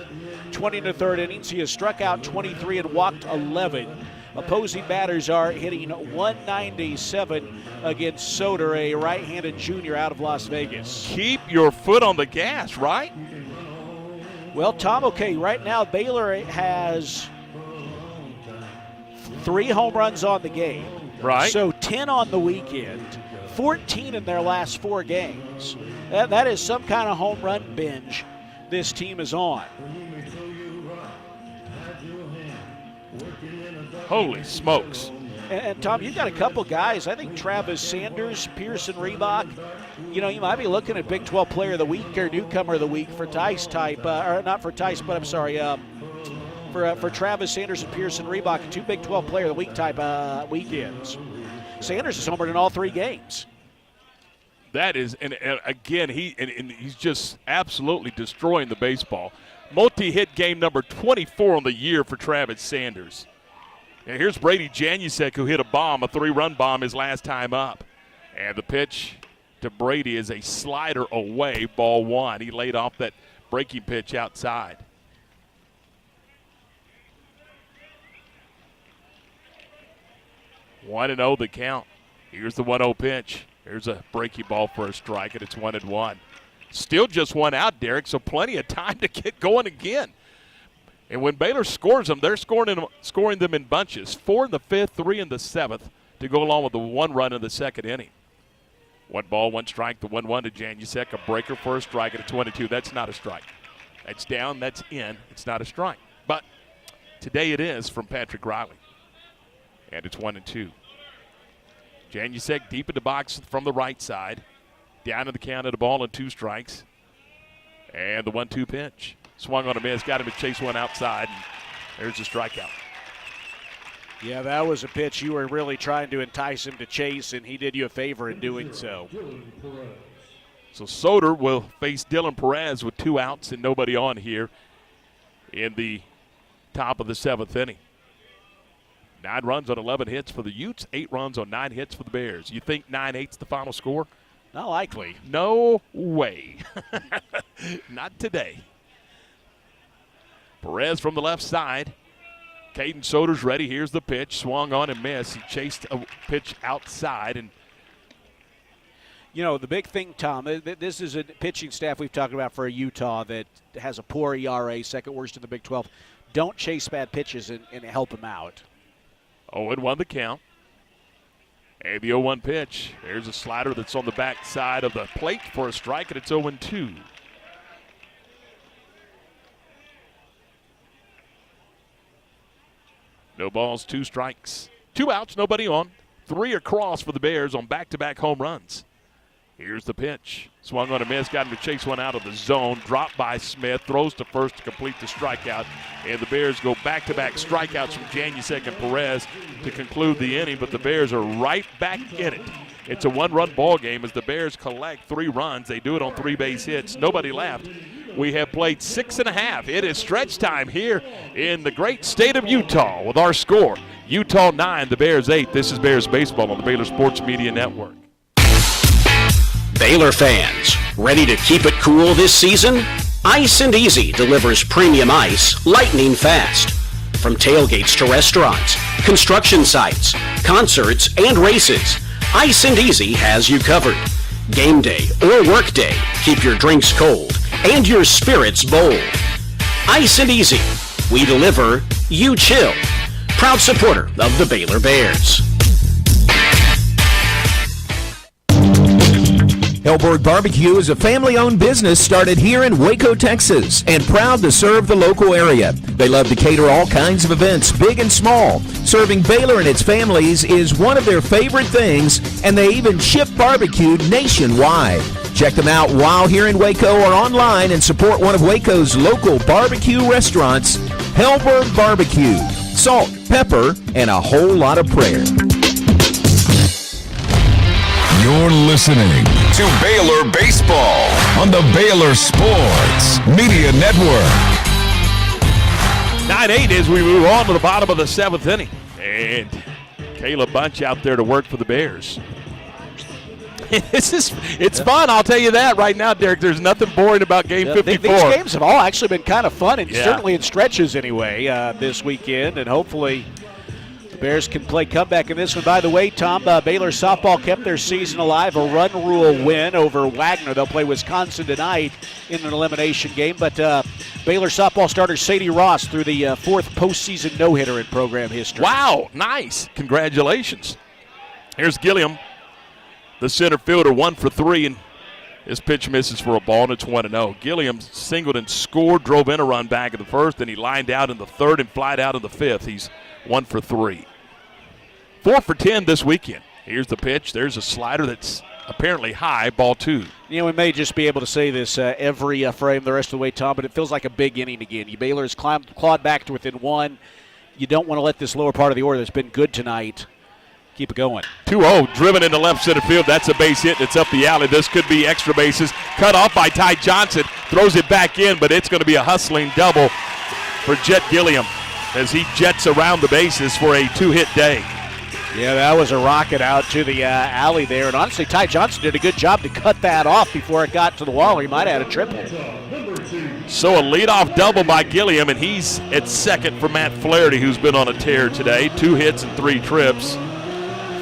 20 to third innings. He has struck out 23 and walked 11. Opposing batters are hitting 197 against Soder, a right-handed junior out of Las Vegas. Keep your foot on the gas, right? Well, Tom, okay, right now Baylor has 3 home runs on the game. Right. So 10 on the weekend, 14 in their last 4 games. That is some kind of home run binge this team is on. Holy smokes. And Tom, you've got a couple guys. I think Travis Sanders, Pearson Reebok. You know, you might be looking at Big 12 Player of the Week or Newcomer of the Week for Tice type, or not for Tice, but I'm sorry, for Travis Sanders and Pearson Reebok, 2 Big 12 Player of the Week type weekends. Sanders is homered in all 3 games. That is, and again, he's just absolutely destroying the baseball. Multi-hit game number 24 on the year for Travis Sanders. And here's Brady Janusek, who hit a 3-run bomb his last time up. And the pitch to Brady is a slider away, ball 1. He laid off that breaking pitch outside. One and 0 the count. Here's the 1-0 pitch. Here's a breaking ball for a strike, and it's 1-1. Still just 1 out, Derek, so plenty of time to get going again. And when Baylor scores them, they're scoring them in bunches. 4 in the 5th, 3 in the 7th to go along with the 1 run in the 2nd inning. 1 ball, 1 strike, the 1-1 to Janusek, a breaker for a strike, and it's 1-2. That's not a strike. That's down, that's in. It's not a strike. But today it is from Patrick Riley. And it's 1-2. Janusek deep in the box from the right side. Down to the count of the ball and 2 strikes. And the 1-2 pitch. Swung on a miss, got him to chase one outside. And there's a strikeout. Yeah, that was a pitch you were really trying to entice him to chase, and he did you a favor in doing so. So Soder will face Dylan Perez with 2 outs and nobody on here in the top of the 7th inning. 9 runs on 11 hits for the Utes, 8 runs on 9 hits for the Bears. You think 9-8's the final score? Not likely. No way. Not today. Perez from the left side. Caden Soder's ready. Here's the pitch. Swung on and missed. He chased a pitch outside. And you know, the big thing, Tom, this is a pitching staff we've talked about for Utah that has a poor ERA, 2nd worst in the Big 12. Don't chase bad pitches and help them out. 0-1 the count. And the 0-1 pitch. There's a slider that's on the back side of the plate for a strike, and it's 0-2. No balls, 2 strikes. 2 outs, nobody on. 3 across for the Bears on back-to-back home runs. Here's the pitch. Swung on a miss, got him to chase one out of the zone. Dropped by Smith, throws to first to complete the strikeout. And the Bears go back-to-back strikeouts from Janusek and Perez to conclude the inning, but the Bears are right back in it. It's a 1-run ball game as the Bears collect 3 runs. They do it on 3 base hits. Nobody left. We have played 6.5. It is stretch time here in the great state of Utah with our score. Utah 9, the Bears 8. This is Bears Baseball on the Baylor Sports Media Network. Baylor fans, ready to keep it cool this season? Ice and Easy delivers premium ice lightning fast. From tailgates to restaurants, construction sites, concerts, and races, Ice and Easy has you covered. Game day or work day, keep your drinks cold and your spirits bold. Ice and Easy, we deliver, you chill. Proud supporter of the Baylor Bears. Hellberg Barbecue is a family-owned business started here in Waco, Texas, and proud to serve the local area. They love to cater all kinds of events, big and small. Serving Baylor and its families is one of their favorite things, and they even ship barbecue nationwide. Check them out while here in Waco or online and support one of Waco's local barbecue restaurants, Hellberg Barbecue. Salt, pepper, and a whole lot of prayer. You're listening to Baylor Baseball on the Baylor Sports Media Network. 9-8 as we move on to the bottom of the 7th inning. And Caleb Bunch out there to work for the Bears. It's fun, I'll tell you that right now, Derek. There's nothing boring about Game 54. These games have all actually been kind of fun, and certainly in stretches anyway, this weekend, and hopefully the Bears can play comeback in this one. By the way, Tom, Baylor softball kept their season alive, a run rule win over Wagner. They'll play Wisconsin tonight in an elimination game, but Baylor softball starter Sadie Ross threw the fourth postseason no-hitter in program history. Wow, nice. Congratulations. Here's Gilliam, the center fielder, 1 for 3, and his pitch misses for a ball, and it's 1-0. Gilliam singled and scored, drove in a run back in the first, then he lined out in the third and flied out in the fifth. He's 1 for 3. 4 for 10 this weekend. Here's the pitch. There's a slider that's apparently high, ball 2. You know, we may just be able to say this every frame the rest of the way, Tom, but it feels like a big inning again. Baylor has clawed back to within 1. You don't want to let this lower part of the order that's been good tonight keep it going. 2-0, driven into left center field. That's a base hit, and it's up the alley. This could be extra bases. Cut off by Ty Johnson. Throws it back in, but it's going to be a hustling double for Jet Gilliam as he jets around the bases for a 2-hit day. Yeah, that was a rocket out to the alley there. And honestly, Ty Johnson did a good job to cut that off before it got to the wall. He might have had a triple. So a leadoff double by Gilliam, and he's at second for Matt Flaherty, who's been on a tear today. 2 hits and 3 trips.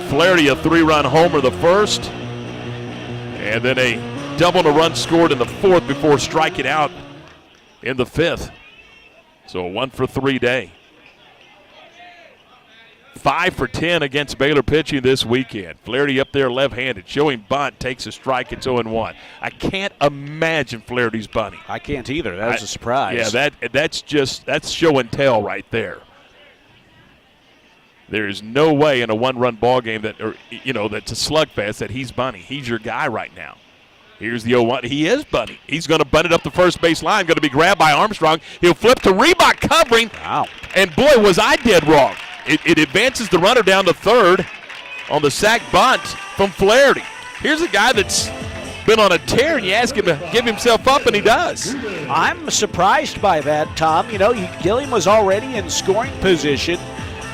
Flaherty a 3-run homer the first, and then a double and a run scored in the fourth before striking out in the fifth. So a 1 for 3 day. 5 for 10 against Baylor pitching this weekend. Flaherty up there left-handed, showing bunt, takes a strike, it's 0-1. I can't imagine Flaherty's bunting. I can't either. That was a surprise. Yeah, that's show and tell right there. There is no way in a 1-run ball game that's a slugfest that he's bunting. He's your guy right now. Here's the 0-1. He is bunting. He's going to bunt it up the first base line. Going to be grabbed by Armstrong. He'll flip to Reebok covering. Wow. And boy, was I dead wrong. It advances the runner down to third on the sac bunt from Flaherty. Here's a guy that's been on a tear, and you ask him to give himself up, and he does. I'm surprised by that, Tom. You know, Gilliam was already in scoring position.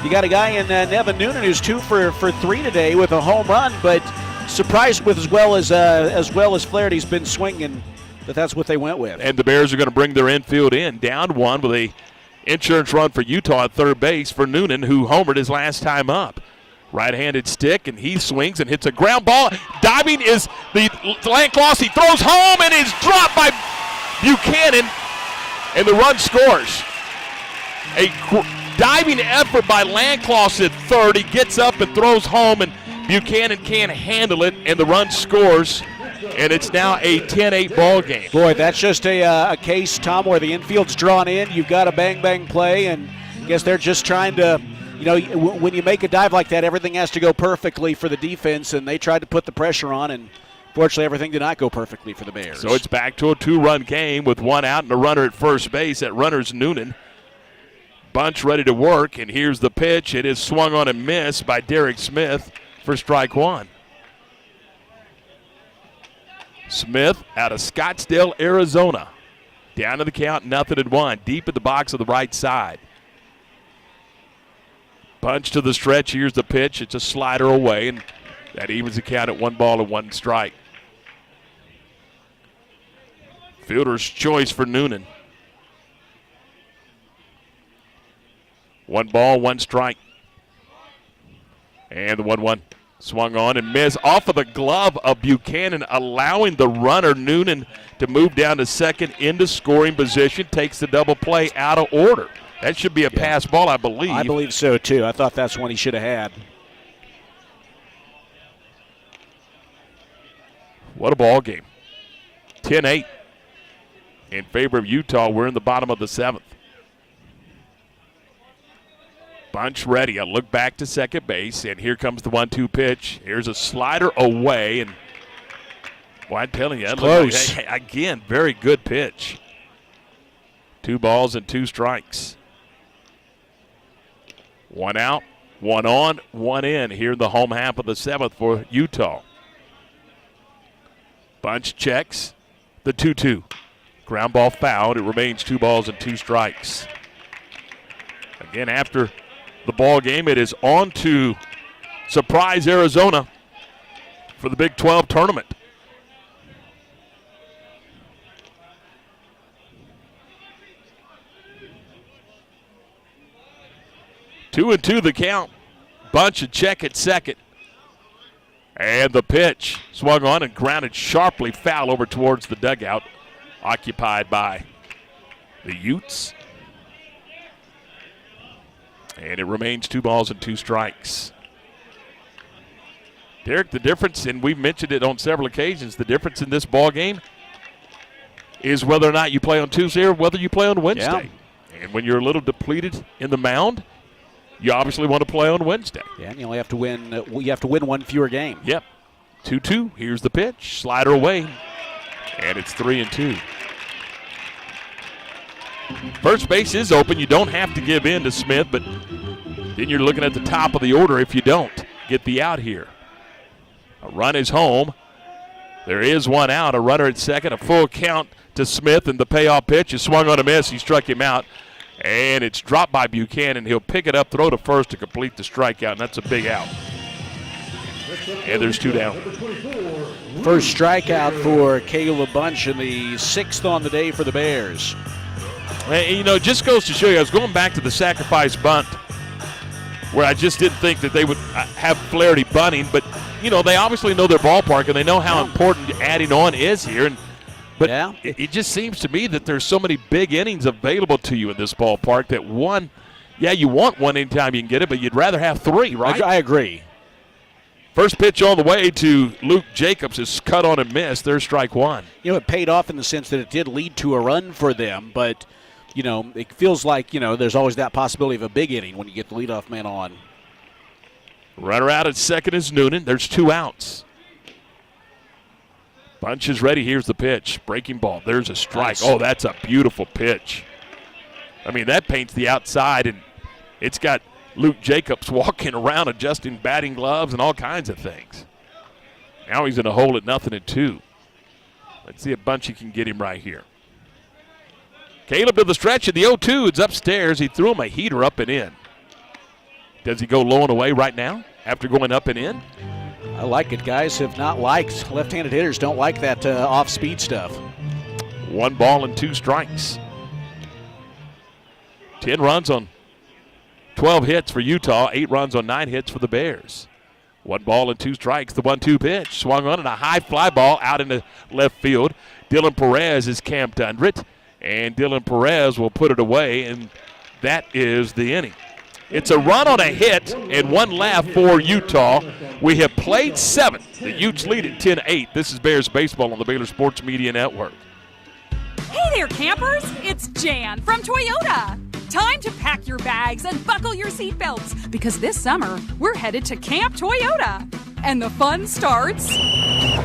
You got a guy in Nevin Noonan who's 2 for 3 today with a home run, but surprised with as well as Flaherty's been swinging that's what they went with. And the Bears are going to bring their infield in, down 1 with a insurance run for Utah at third base for Noonan, who homered his last time up. Right-handed stick, and he swings and hits a ground ball. Diving is the Landcloss. He throws home and is dropped by Buchanan, and the run scores. A diving effort by Landcloss at third. He gets up and throws home, and Buchanan can't handle it, and the run scores. And it's now a 10-8 ball game. Boy, that's just a case, Tom, where the infield's drawn in. You've got a bang-bang play, and I guess they're just trying to, when you make a dive like that, everything has to go perfectly for the defense, and they tried to put the pressure on, and fortunately everything did not go perfectly for the Bears. So it's back to a 2-run game with 1 out and a runner at first base. That runner's Noonan. Bunch ready to work, and here's the pitch. It is swung on and missed by Derek Smith for strike 1. Smith out of Scottsdale, Arizona. Down to the count, 0-1. Deep in the box of the right side. Bunch to the stretch. Here's the pitch. It's a slider away, and that evens the count at 1 ball and 1 strike. Fielder's choice for Noonan. 1 ball, 1 strike. And the 1-1 swung on and missed off of the glove of Buchanan, allowing the runner Noonan to move down to second into scoring position. Takes the double play out of order. That should be a pass ball, I believe. I believe so, too. I thought that's one he should have had. What a ball game. 10-8 in favor of Utah. We're in the bottom of the 7th. Bunch ready. A look back to second base, and here comes the 1-2 pitch. Here's a slider away, and well, I'm telling you, that close. Like, again, very good pitch. 2 balls and 2 strikes. 1 out, 1 on, 1 in here in the home half of the 7th for Utah. Bunch checks the 2-2. Ground ball fouled. It remains 2 balls and 2 strikes. Again, after the ball game, it is on to surprise Arizona for the Big 12 tournament. Two and two the count. Bunch a check at second. And the pitch swung on and grounded sharply foul over towards the dugout, occupied by the Utes. And it remains 2 balls and 2 strikes. Derek, the difference, and we've mentioned it on several occasions, the difference in this ball game is whether or not you play on Tuesday or whether you play on Wednesday. Yeah. And when you're a little depleted in the mound, you obviously want to play on Wednesday. Yeah, and you only have to win. You have to win one fewer game. Yep. 2-2. Here's the pitch. Slider away, and it's 3-2. First base is open. You don't have to give in to Smith, but then you're looking at the top of the order if you don't get the out here. A run is home. There is one out. A runner at second. A full count to Smith, and the payoff pitch is swung on a miss. He struck him out. And it's dropped by Buchanan. He'll pick it up, throw to first to complete the strikeout, and that's a big out. And there's 2 down. First strikeout for Caleb Bunch, and the 6th on the day for the Bears. And, you know, it just goes to show you, I was going back to the sacrifice bunt where I just didn't think that they would have Flaherty bunting, but, you know, they obviously know their ballpark, and they know how important adding on is here. But it just seems to me that there's so many big innings available to you in this ballpark that one, you want one anytime you can get it, but you'd rather have 3, right? I agree. First pitch on the way to Luke Jacobs is cut on and missed. There's strike 1. You know, it paid off in the sense that it did lead to a run for them, but, you know, it feels like, you know, there's always that possibility of a big inning when you get the leadoff man on. Runner out at second is Noonan. There's 2 outs. Bunch is ready. Here's the pitch. Breaking ball. There's a strike. Nice. Oh, that's a beautiful pitch. I mean, that paints the outside, and it's got Luke Jacobs walking around adjusting batting gloves and all kinds of things. Now he's in a hole at 0-2. Let's see if Bunchy can get him right here. Caleb to the stretch of the 0-2. It's upstairs. He threw him a heater up and in. Does he go low and away right now after going up and in? I like it. Guys have not liked. Left-handed hitters don't like that off-speed stuff. 1 ball and 2 strikes. 10 runs on 12 hits for Utah. 8 runs on 9 hits for the Bears. 1 ball and 2 strikes. The 1-2 pitch. Swung on and a high fly ball out into left field. Dylan Perez is camped under it. And Dylan Perez will put it away, and that is the inning. It's a run on a hit and 1 laugh for Utah. We have played 7. The Utes lead at 10-8. This is Bears baseball on the Baylor Sports Media Network. Hey there, campers. It's Jan from Toyota. Time to pack your bags and buckle your seatbelts because this summer we're headed to Camp Toyota. And the fun starts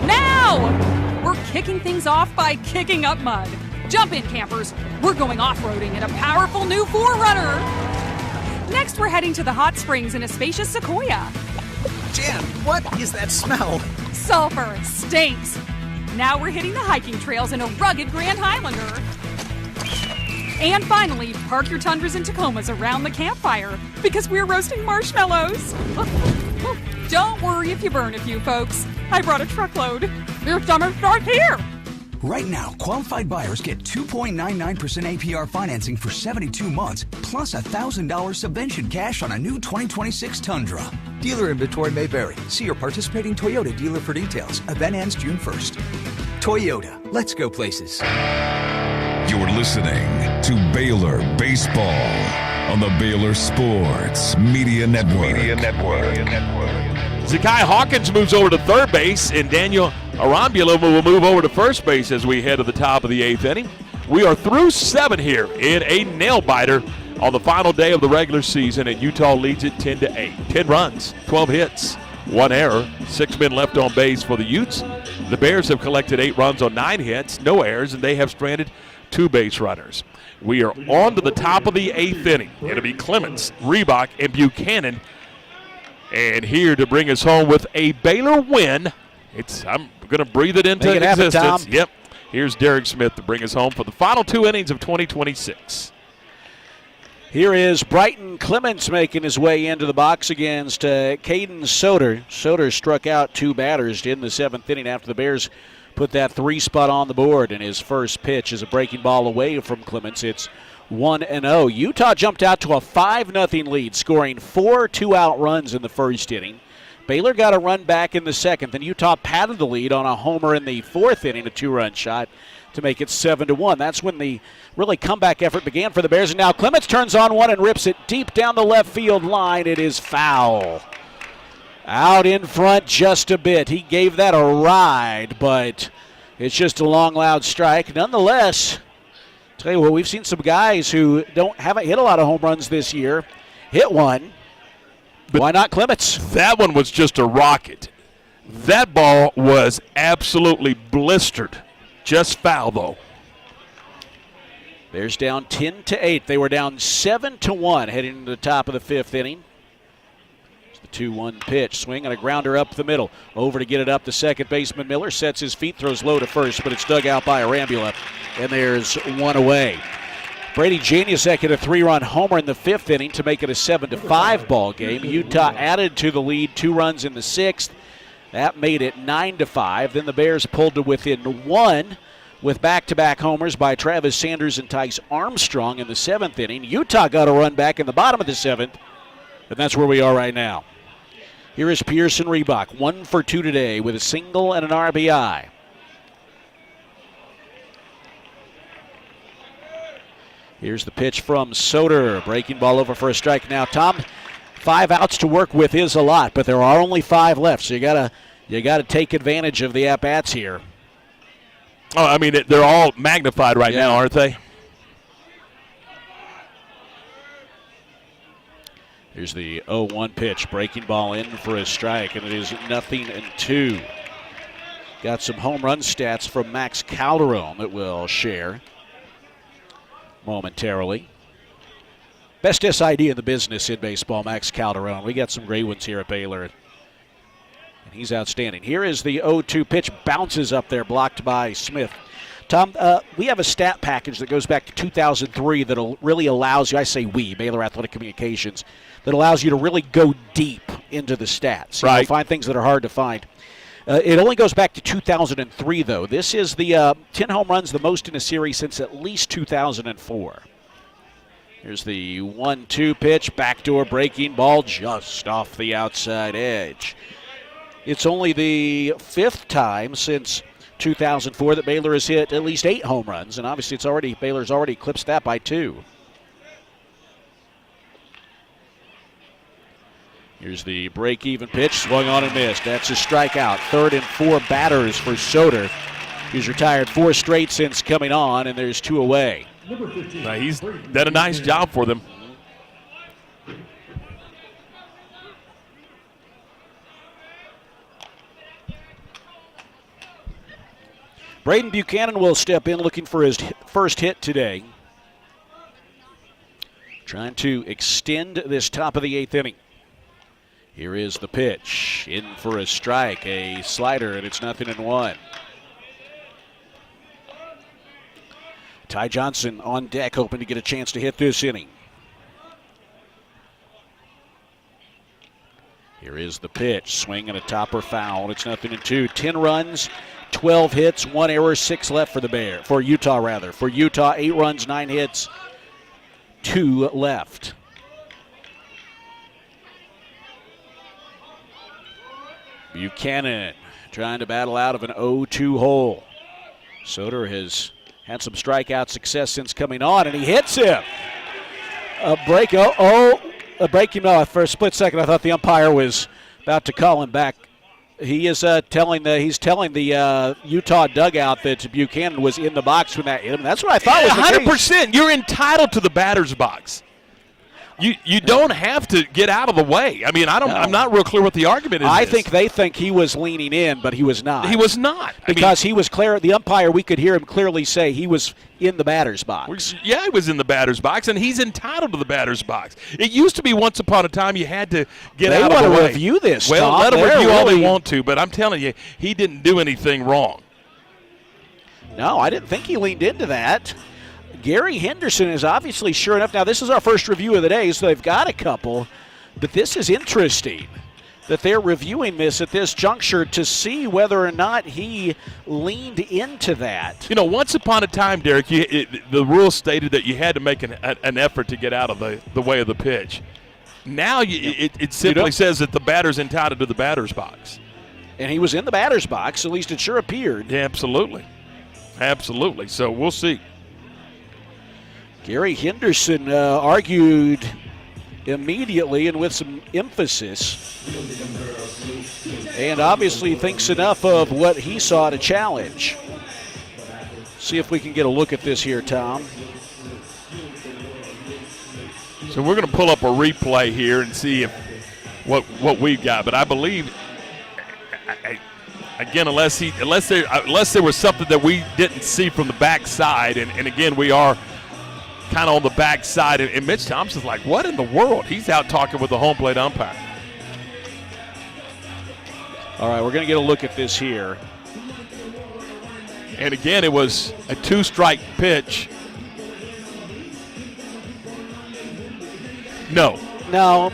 now. We're kicking things off by kicking up mud. Jump in, campers. We're going off-roading in a powerful new 4Runner. Next, we're heading to the hot springs in a spacious Sequoia. Jan, what is that smell? Sulfur stinks. Now we're hitting the hiking trails in a rugged Grand Highlander. And finally, park your Tundras and Tacomas around the campfire because we're roasting marshmallows. Don't worry if you burn a few, folks. I brought a truckload. Your summer starts here. Right now, qualified buyers get 2.99% APR financing for 72 months, plus $1,000 subvention cash on a new 2026 Tundra. Dealer inventory may vary. See your participating Toyota dealer for details. Event ends June 1st. Toyota, let's go places. You're listening to Baylor Baseball on the Baylor Sports Media Network. Zakai Hawkins moves over to third base, and Daniel Arambula will move over to first base as we head to the top of the 8th inning. We are through 7 here in a nail-biter on the final day of the regular season, and Utah leads it 10-8. 10 runs, 12 hits, 1 error, 6 men left on base for the Utes. The Bears have collected 8 runs on 9 hits, no errors, and they have stranded 2 base runners. We are on to the top of the 8th inning. It'll be Clements, Reebok, and Buchanan. And here to bring us home with a Baylor win, I'm going to breathe it into existence. Yep. Here's Derek Smith to bring us home for the final 2 innings of 2026. Here is Brighton Clements making his way into the box against Caden Soder. Soder struck out 2 batters in the 7th inning after the Bears put that 3 spot on the board, and his first pitch is a breaking ball away from Clements. It's 1-0. Utah jumped out to a 5-0 lead, scoring 4 2-out runs in the first inning. Baylor got a run back in the second, then Utah padded the lead on a homer in the 4th inning, a 2-run shot to make it 7-1. That's when the really comeback effort began for the Bears. And now Clements turns on one and rips it deep down the left field line. It is foul. Out in front just a bit. He gave that a ride, but it's just a long, loud strike. Nonetheless, tell you what, we've seen some guys who haven't hit a lot of home runs this year hit one. But why not Clements? That one was just a rocket. That ball was absolutely blistered. Just foul, though. Bears down 10-8. They were down 7-1 heading into the top of the 5th inning. It's the 2-1 pitch. Swing and a grounder up the middle. Over to get it up to second baseman Miller. Sets his feet, throws low to first, but it's dug out by Arambula. And there's one away. Brady Janiusek hit a 3-run homer in the 5th inning to make it a 7-5 ball game. Utah added to the lead 2 runs in the 6th. That made it 9-5. Then the Bears pulled to within 1 with back-to-back homers by Travis Sanders and Tice Armstrong in the 7th inning. Utah got a run back in the bottom of the 7th, and that's where we are right now. Here is Pearson Reebok, 1 for 2 today with a single and an RBI. Here's the pitch from Soder. Breaking ball over for a strike. Now, Tom, 5 outs to work with is a lot, but there are only 5 left, so you gotta take advantage of the at-bats here. Oh, I mean, they're all magnified right now, aren't they? Here's the 0-1 pitch. Breaking ball in for a strike, and it is 0-2. Got some home run stats from Max Calderon that we'll share momentarily. Best SID in the business in baseball, Max Calderon. We got some great ones here at Baylor, and he's outstanding. Here is the 0-2 pitch. Bounces up there, blocked by Smith. Tom, we have a stat package that goes back to 2003 that really allows you, I say we, Baylor Athletic Communications, that allows you to really go deep into the stats. Right. Find things that are hard to find. It only goes back to 2003, though. This is the 10 home runs, the most in a series since at least 2004. Here's the 1-2 pitch, backdoor breaking ball just off the outside edge. It's only the 5th time since 2004 that Baylor has hit at least 8 home runs, and obviously Baylor's already eclipsed that by 2. Here's the break-even pitch, swung on and missed. That's a strikeout. 3rd and 4 batters for Soder. He's retired 4 straight since coming on, and there's 2 away. He's done a nice job for them. Braden Buchanan will step in looking for his first hit today. Trying to extend this top of the 8th inning. Here is the pitch. In for a strike, a slider, and it's 0-1. Ty Johnson on deck, hoping to get a chance to hit this inning. Here is the pitch. Swing and a topper foul. It's 0-2. 10 runs, 12 hits, 1 error, 6 left for Utah. For Utah, 8 runs, 9 hits, 2 left. Buchanan trying to battle out of an 0-2 hole. Soder has had some strikeout success since coming on, and he hits him. A breaking off for a split second. I thought the umpire was about to call him back. He is telling the Utah dugout that Buchanan was in the box when that hit him. That's what I thought was the 100%. You're entitled to the batter's box. You don't have to get out of the way. I mean, I'm not real clear what the argument is. I think they think he was leaning in, but he was not. He was not. Because he was clear. The umpire, we could hear him clearly say he was in the batter's box. Yeah, he was in the batter's box, and he's entitled to the batter's box. It used to be once upon a time you had to get out of the way. They want to review this, Well, Tom. let them review all they want to, but I'm telling you, he didn't do anything wrong. No, I didn't think he leaned into that. Gary Henderson is obviously sure enough. Now, this is our first review of the day, so they've got a couple. But this is interesting that they're reviewing this at this juncture to see whether or not he leaned into that. You know, once upon a time, Derek, the rule stated that you had to make an effort to get out of the way of the pitch. Now it simply says that the batter's entitled to the batter's box. And he was in the batter's box, at least it sure appeared. Yeah, absolutely. Absolutely. So we'll see. Gary Henderson argued immediately and with some emphasis, and obviously thinks enough of what he saw to challenge. See if we can get a look at this here, Tom. So we're going to pull up a replay here and see if what we've got. But I believe, again, unless there was something that we didn't see from the backside, and again, we are kind of on the backside, and Mitch Thompson's like, what in the world? He's out talking with the home plate umpire. All right, we're going to get a look at this here. And again, it was a 2-strike pitch. No,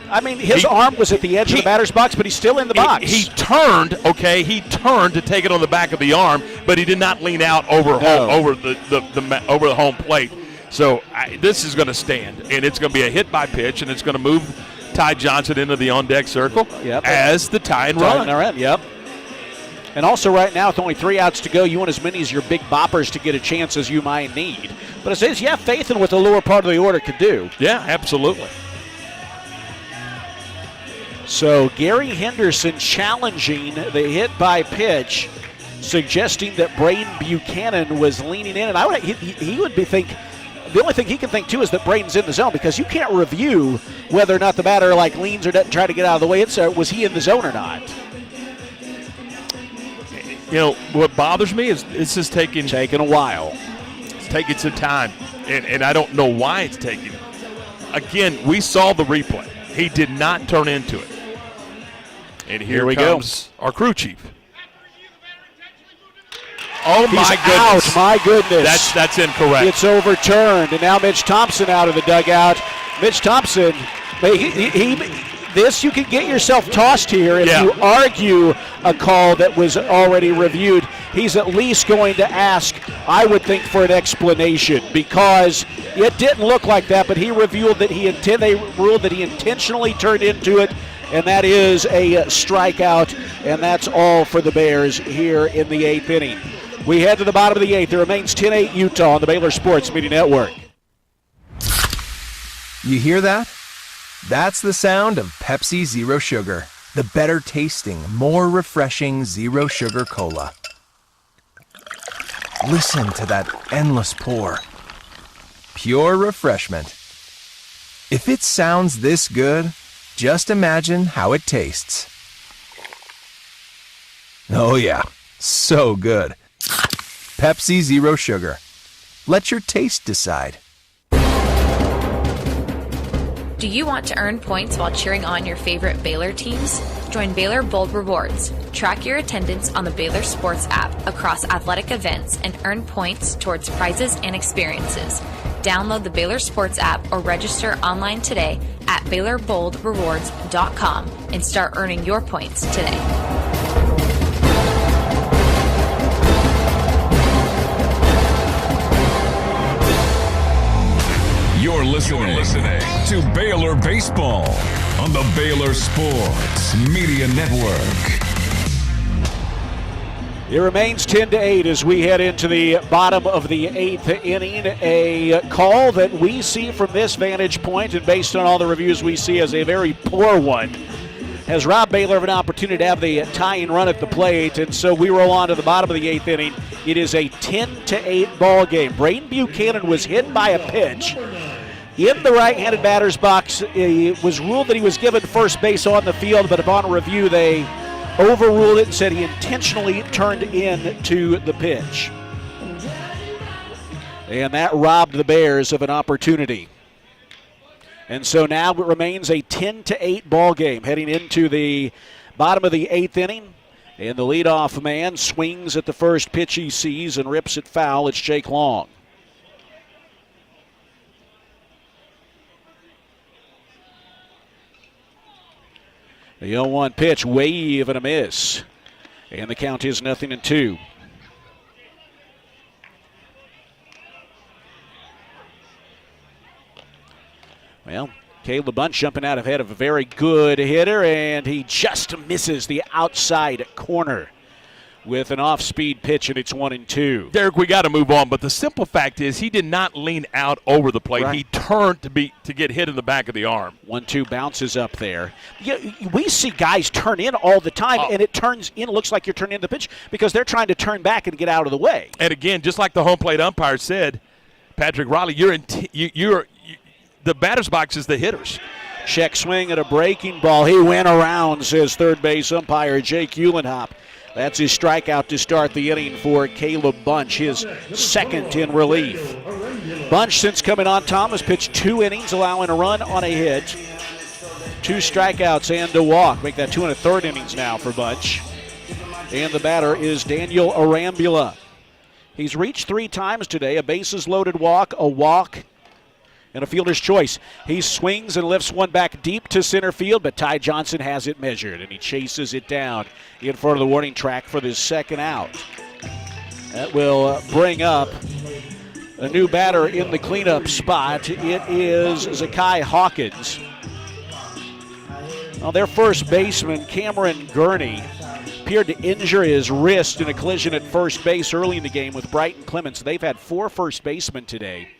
I mean, his arm was at the edge of the batter's box, but he's still in the box. He turned to take it on the back of the arm, but he did not lean out over the home plate. So this is going to stand, and it's going to be a hit by pitch, and it's going to move Ty Johnson into the on-deck circle as the tie and run. Yep. And also right now, with only 3 outs to go, you want as many as your big boppers to get a chance as you might need. But it says you have faith in what the lower part of the order could do. Yeah, absolutely. So Gary Henderson challenging the hit by pitch, suggesting that Braden Buchanan was leaning in. And he would be the only thing he can think, too, is that Braden's in the zone, because you can't review whether or not the batter leans or doesn't try to get out of the way. It's was he in the zone or not? You know, what bothers me is this is taking a while. It's taking some time, and I don't know why it's taking. Again, we saw the replay. He did not turn into it. And here comes our crew chief. Oh, He's my goodness. Out. My goodness. That's incorrect. It's overturned, and now Mitch Thompson out of the dugout. Mitch Thompson, this you can get yourself tossed here if you argue a call that was already reviewed. He's at least going to ask, I would think, for an explanation, because it didn't look like that, but he revealed that they ruled that he intentionally turned into it, and that is a strikeout, and that's all for the Bears here in the 8th inning. We head to the bottom of the 8th. It remains 10-8 Utah on the Baylor Sports Media Network. You hear that? That's the sound of Pepsi Zero Sugar, the better tasting, more refreshing Zero Sugar Cola. Listen to that endless pour. Pure refreshment. If it sounds this good, just imagine how it tastes. Oh yeah, so good. Pepsi Zero Sugar. Let your taste decide. Do you want to earn points while cheering on your favorite Baylor teams? Join Baylor Bold Rewards. Track your attendance on the Baylor Sports app across athletic events and earn points towards prizes and experiences. Download the Baylor Sports app or register online today at BaylorBoldRewards.com and start earning your points today. You're listening to Baylor Baseball on the Baylor Sports Media Network. It remains 10-8 as we head into the bottom of the 8th inning. A call that we see from this vantage point, and based on all the reviews we see, as a very poor one, has robbed Baylor of an opportunity to have the tying run at the plate. And so we roll on to the bottom of the 8th inning. It is a 10-8 ball game. Braden Buchanan was hit by a pitch in the right-handed batter's box. It was ruled that he was given first base on the field, but upon review they overruled it and said he intentionally turned into the pitch. And that robbed the Bears of an opportunity. And so now it remains a 10-8 ball game heading into the bottom of the 8th inning. And the leadoff man swings at the first pitch he sees and rips it foul. It's Jake Long. The 0-1 pitch, wave and a miss. And the count is 0-2. Well, Caleb Bunch jumping out ahead of a very good hitter, and he just misses the outside corner with an off-speed pitch, and it's 1-2. Derek, we got to move on, but the simple fact is he did not lean out over the plate. Right. He turned to get hit in the back of the arm. 1-2 bounces up there. We see guys turn in all the time, and it turns in, looks like you're turning in the pitch because they're trying to turn back and get out of the way. And again, just like the home plate umpire said, Patrick Riley, the batter's box is the hitters. Check swing at a breaking ball. He went around, says third base umpire Jake Uhlenhop. That's his strikeout to start the inning for Caleb Bunch, his second in relief. Bunch, since coming on, Tom, has pitched 2 innings, allowing a run on a hit, 2 strikeouts and a walk. Make that 2 1/3 innings now for Bunch. And the batter is Daniel Arambula. He's reached 3 times today, a bases-loaded walk, a walk, and a fielder's choice. He swings and lifts one back deep to center field, but Ty Johnson has it measured, and he chases it down in front of the warning track for this second out. That will bring up a new batter in the cleanup spot. It is Zakai Hawkins. Well, their first baseman, Cameron Gurney, appeared to injure his wrist in a collision at first base early in the game with Brighton Clements. They've had 4 first basemen today,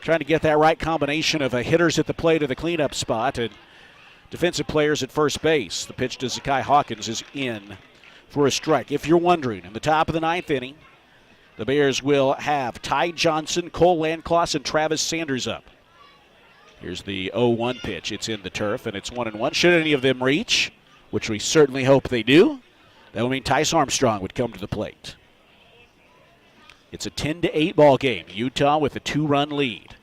trying to get that right combination of hitters at the plate of the cleanup spot and defensive players at first base. The pitch to Zakai Hawkins is in for a strike. If you're wondering, in the top of the 9th inning, the Bears will have Ty Johnson, Cole Landcloss, and Travis Sanders up. Here's the 0-1 pitch. It's in the turf, and it's 1-1. Should any of them reach, which we certainly hope they do, that would mean Tice Armstrong would come to the plate. It's a 10-8 ball game. Utah with a 2-run lead.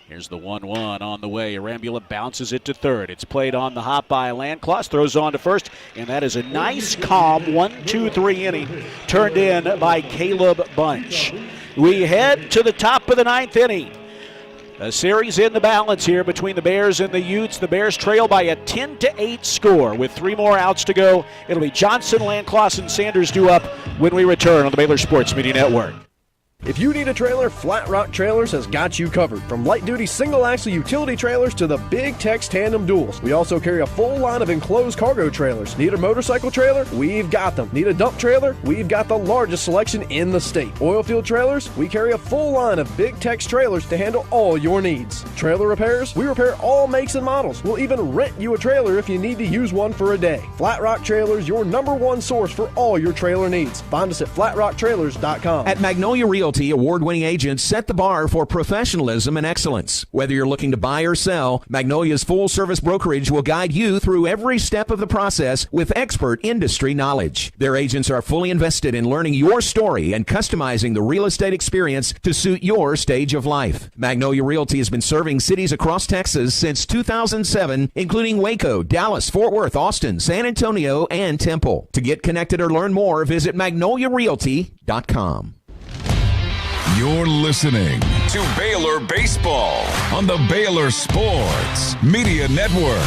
Here's the 1-1 on the way. Arambula bounces it to third. It's played on the hop by Landcloss, throws on to first, and that is a nice, calm 1-2-3 inning turned in by Caleb Bunch. We head to the top of the 9th inning. A series in the balance here between the Bears and the Utes. The Bears trail by a 10-8 score with 3 more outs to go. It'll be Johnson, Landcloss, and Sanders due up when we return on the Baylor Sports Media Network. If you need a trailer, Flat Rock Trailers has got you covered. From light-duty single-axle utility trailers to the big Tex tandem duals. We also carry a full line of enclosed cargo trailers. Need a motorcycle trailer? We've got them. Need a dump trailer? We've got the largest selection in the state. Oil field trailers? We carry a full line of big Tex trailers to handle all your needs. Trailer repairs? We repair all makes and models. We'll even rent you a trailer if you need to use one for a day. Flat Rock Trailers, your #1 source for all your trailer needs. Find us at flatrocktrailers.com. At Magnolia Realty, award-winning agents set the bar for professionalism and excellence. Whether you're looking to buy or sell, Magnolia's full-service brokerage will guide you through every step of the process with expert industry knowledge. Their agents are fully invested in learning your story and customizing the real estate experience to suit your stage of life. Magnolia Realty has been serving cities across Texas since 2007, including Waco, Dallas, Fort Worth, Austin, San Antonio, and Temple. To get connected or learn more, visit magnoliarealty.com. You're listening to Baylor Baseball on the Baylor Sports Media Network.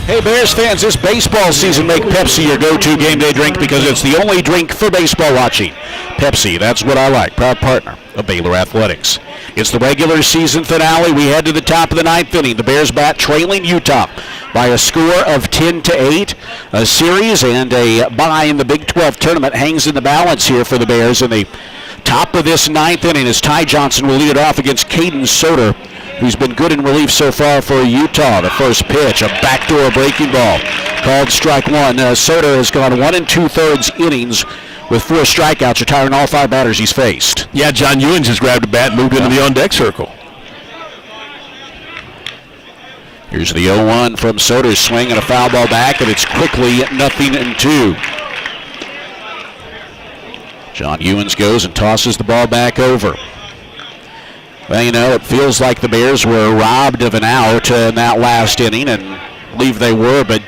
Hey, Bears fans, this baseball season, make Pepsi your go-to game day drink because it's the only drink for baseball watching. Pepsi, that's what I like. Proud partner of Baylor Athletics. It's the regular season finale. We head to the top of the 9th inning. The Bears bat trailing Utah by a score of 10-8. A series and a bye in the Big 12 tournament hangs in the balance here for the Bears in the top of this 9th inning as Ty Johnson will lead it off against Caden Soter, who's been good in relief so far for Utah. The first pitch, a backdoor breaking ball, called strike 1. Soter has gone 1 2/3 innings with 4 strikeouts, retiring all 5 batters he's faced. Yeah, John Ewens has grabbed a bat and moved into the on-deck circle. Here's the 0-1 from Soter's swing and a foul ball back, and it's quickly 0-2. John Ewens goes and tosses the ball back over. Well, you know, it feels like the Bears were robbed of an out in that last inning, and I believe they were, but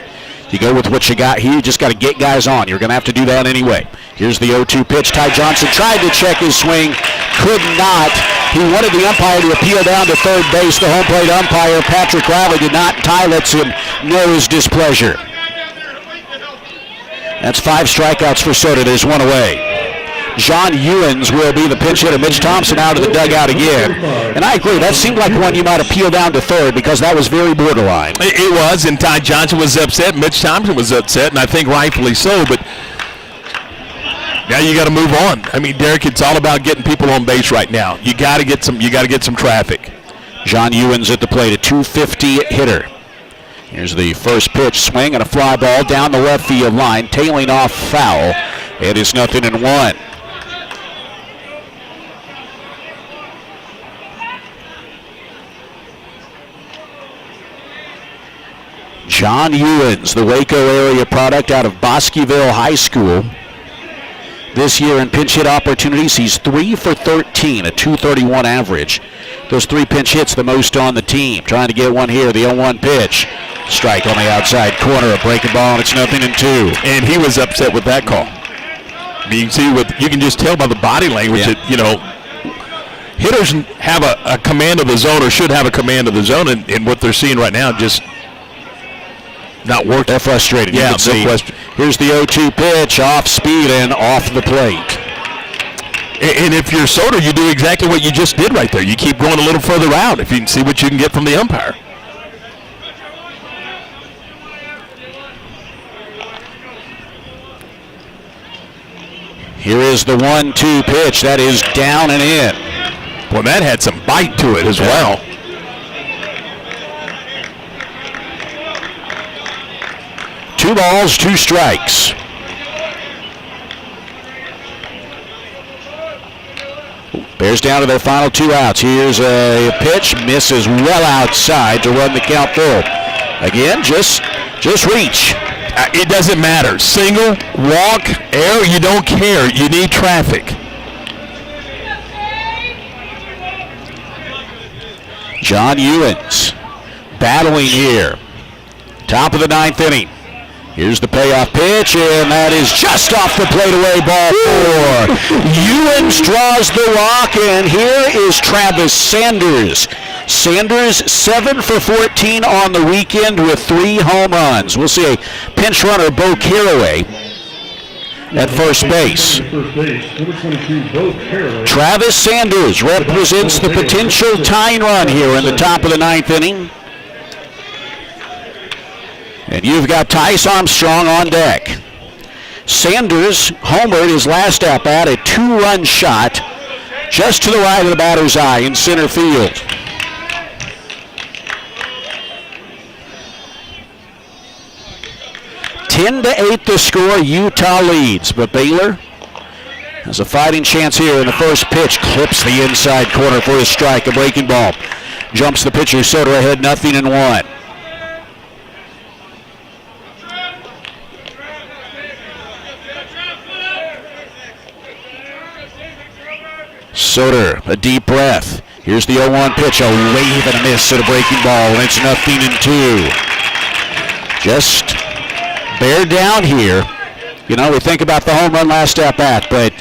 you go with what you got here. You just got to get guys on. You're going to have to do that anyway. Here's the 0-2 pitch. Ty Johnson tried to check his swing, could not. He wanted the umpire to appeal down to third base. The home plate umpire, Patrick Riley, did not. Ty lets him know his displeasure. That's 5 strikeouts for Soder. There's 1 away. John Ewens will be the pinch hitter. Mitch Thompson out of the dugout again. And I agree, that seemed like one you might appeal down to third because that was very borderline. It was, and Ty Johnson was upset. Mitch Thompson was upset, and I think rightfully so. But now you got to move on. I mean, Derek, it's all about getting people on base right now. You got to get some traffic. John Ewens at the plate, a .250 hitter. Here's the first pitch, swing and a fly ball down the left field line, tailing off foul. It is 0-1. John Ewens, the Waco area product out of Bosqueville High School. This year in pinch hit opportunities, he's 3 for 13, a .231 average. Those 3 pinch hits, the most on the team. Trying to get one here, the 0-1 pitch. Strike on the outside corner, a breaking ball, and it's 0-2. And he was upset with that call. You can see you can just tell by the body language that, hitters have a command of the zone or should have a command of the zone, and what they're seeing right now just not working. They're frustrated. Yeah, no question. Here's the 0-2 pitch, off speed and off the plate. And if you're Soder, you do exactly what you just did right there. You keep going a little further out if you can see what you can get from the umpire. Here is the 1-2 pitch. That is down and in. Well, that had some bite to it as well. Two balls, 2 strikes. Bears down to their final 2 outs. Here's a pitch, misses well outside to run the count full. Again, just reach. It doesn't matter. Single, walk, error, you don't care. You need traffic. John Ewens battling here. Top of the 9th inning. Here's the payoff pitch, and that is just off the plate away, ball 4. Ewens draws the walk, and here is Travis Sanders. Sanders 7 for 14 on the weekend with 3 home runs. We'll see a pinch runner, Bo Caraway, at first base. Travis Sanders represents the potential tying run here in the top of the 9th inning. And you've got Tice Armstrong on deck. Sanders homered his last at-bat, a 2-run shot just to the right of the batter's eye in center field. (10-8) the score, Utah leads, but Baylor has a fighting chance here in the first pitch. Clips the inside corner for a strike, a breaking ball. Jumps the pitcher, Soder ahead, 0-1. Soder, a deep breath. Here's the 0-1 pitch, a wave and a miss at a breaking ball, and it's 0-2. Just bear down here. You know, we think about the home run last at-bat, but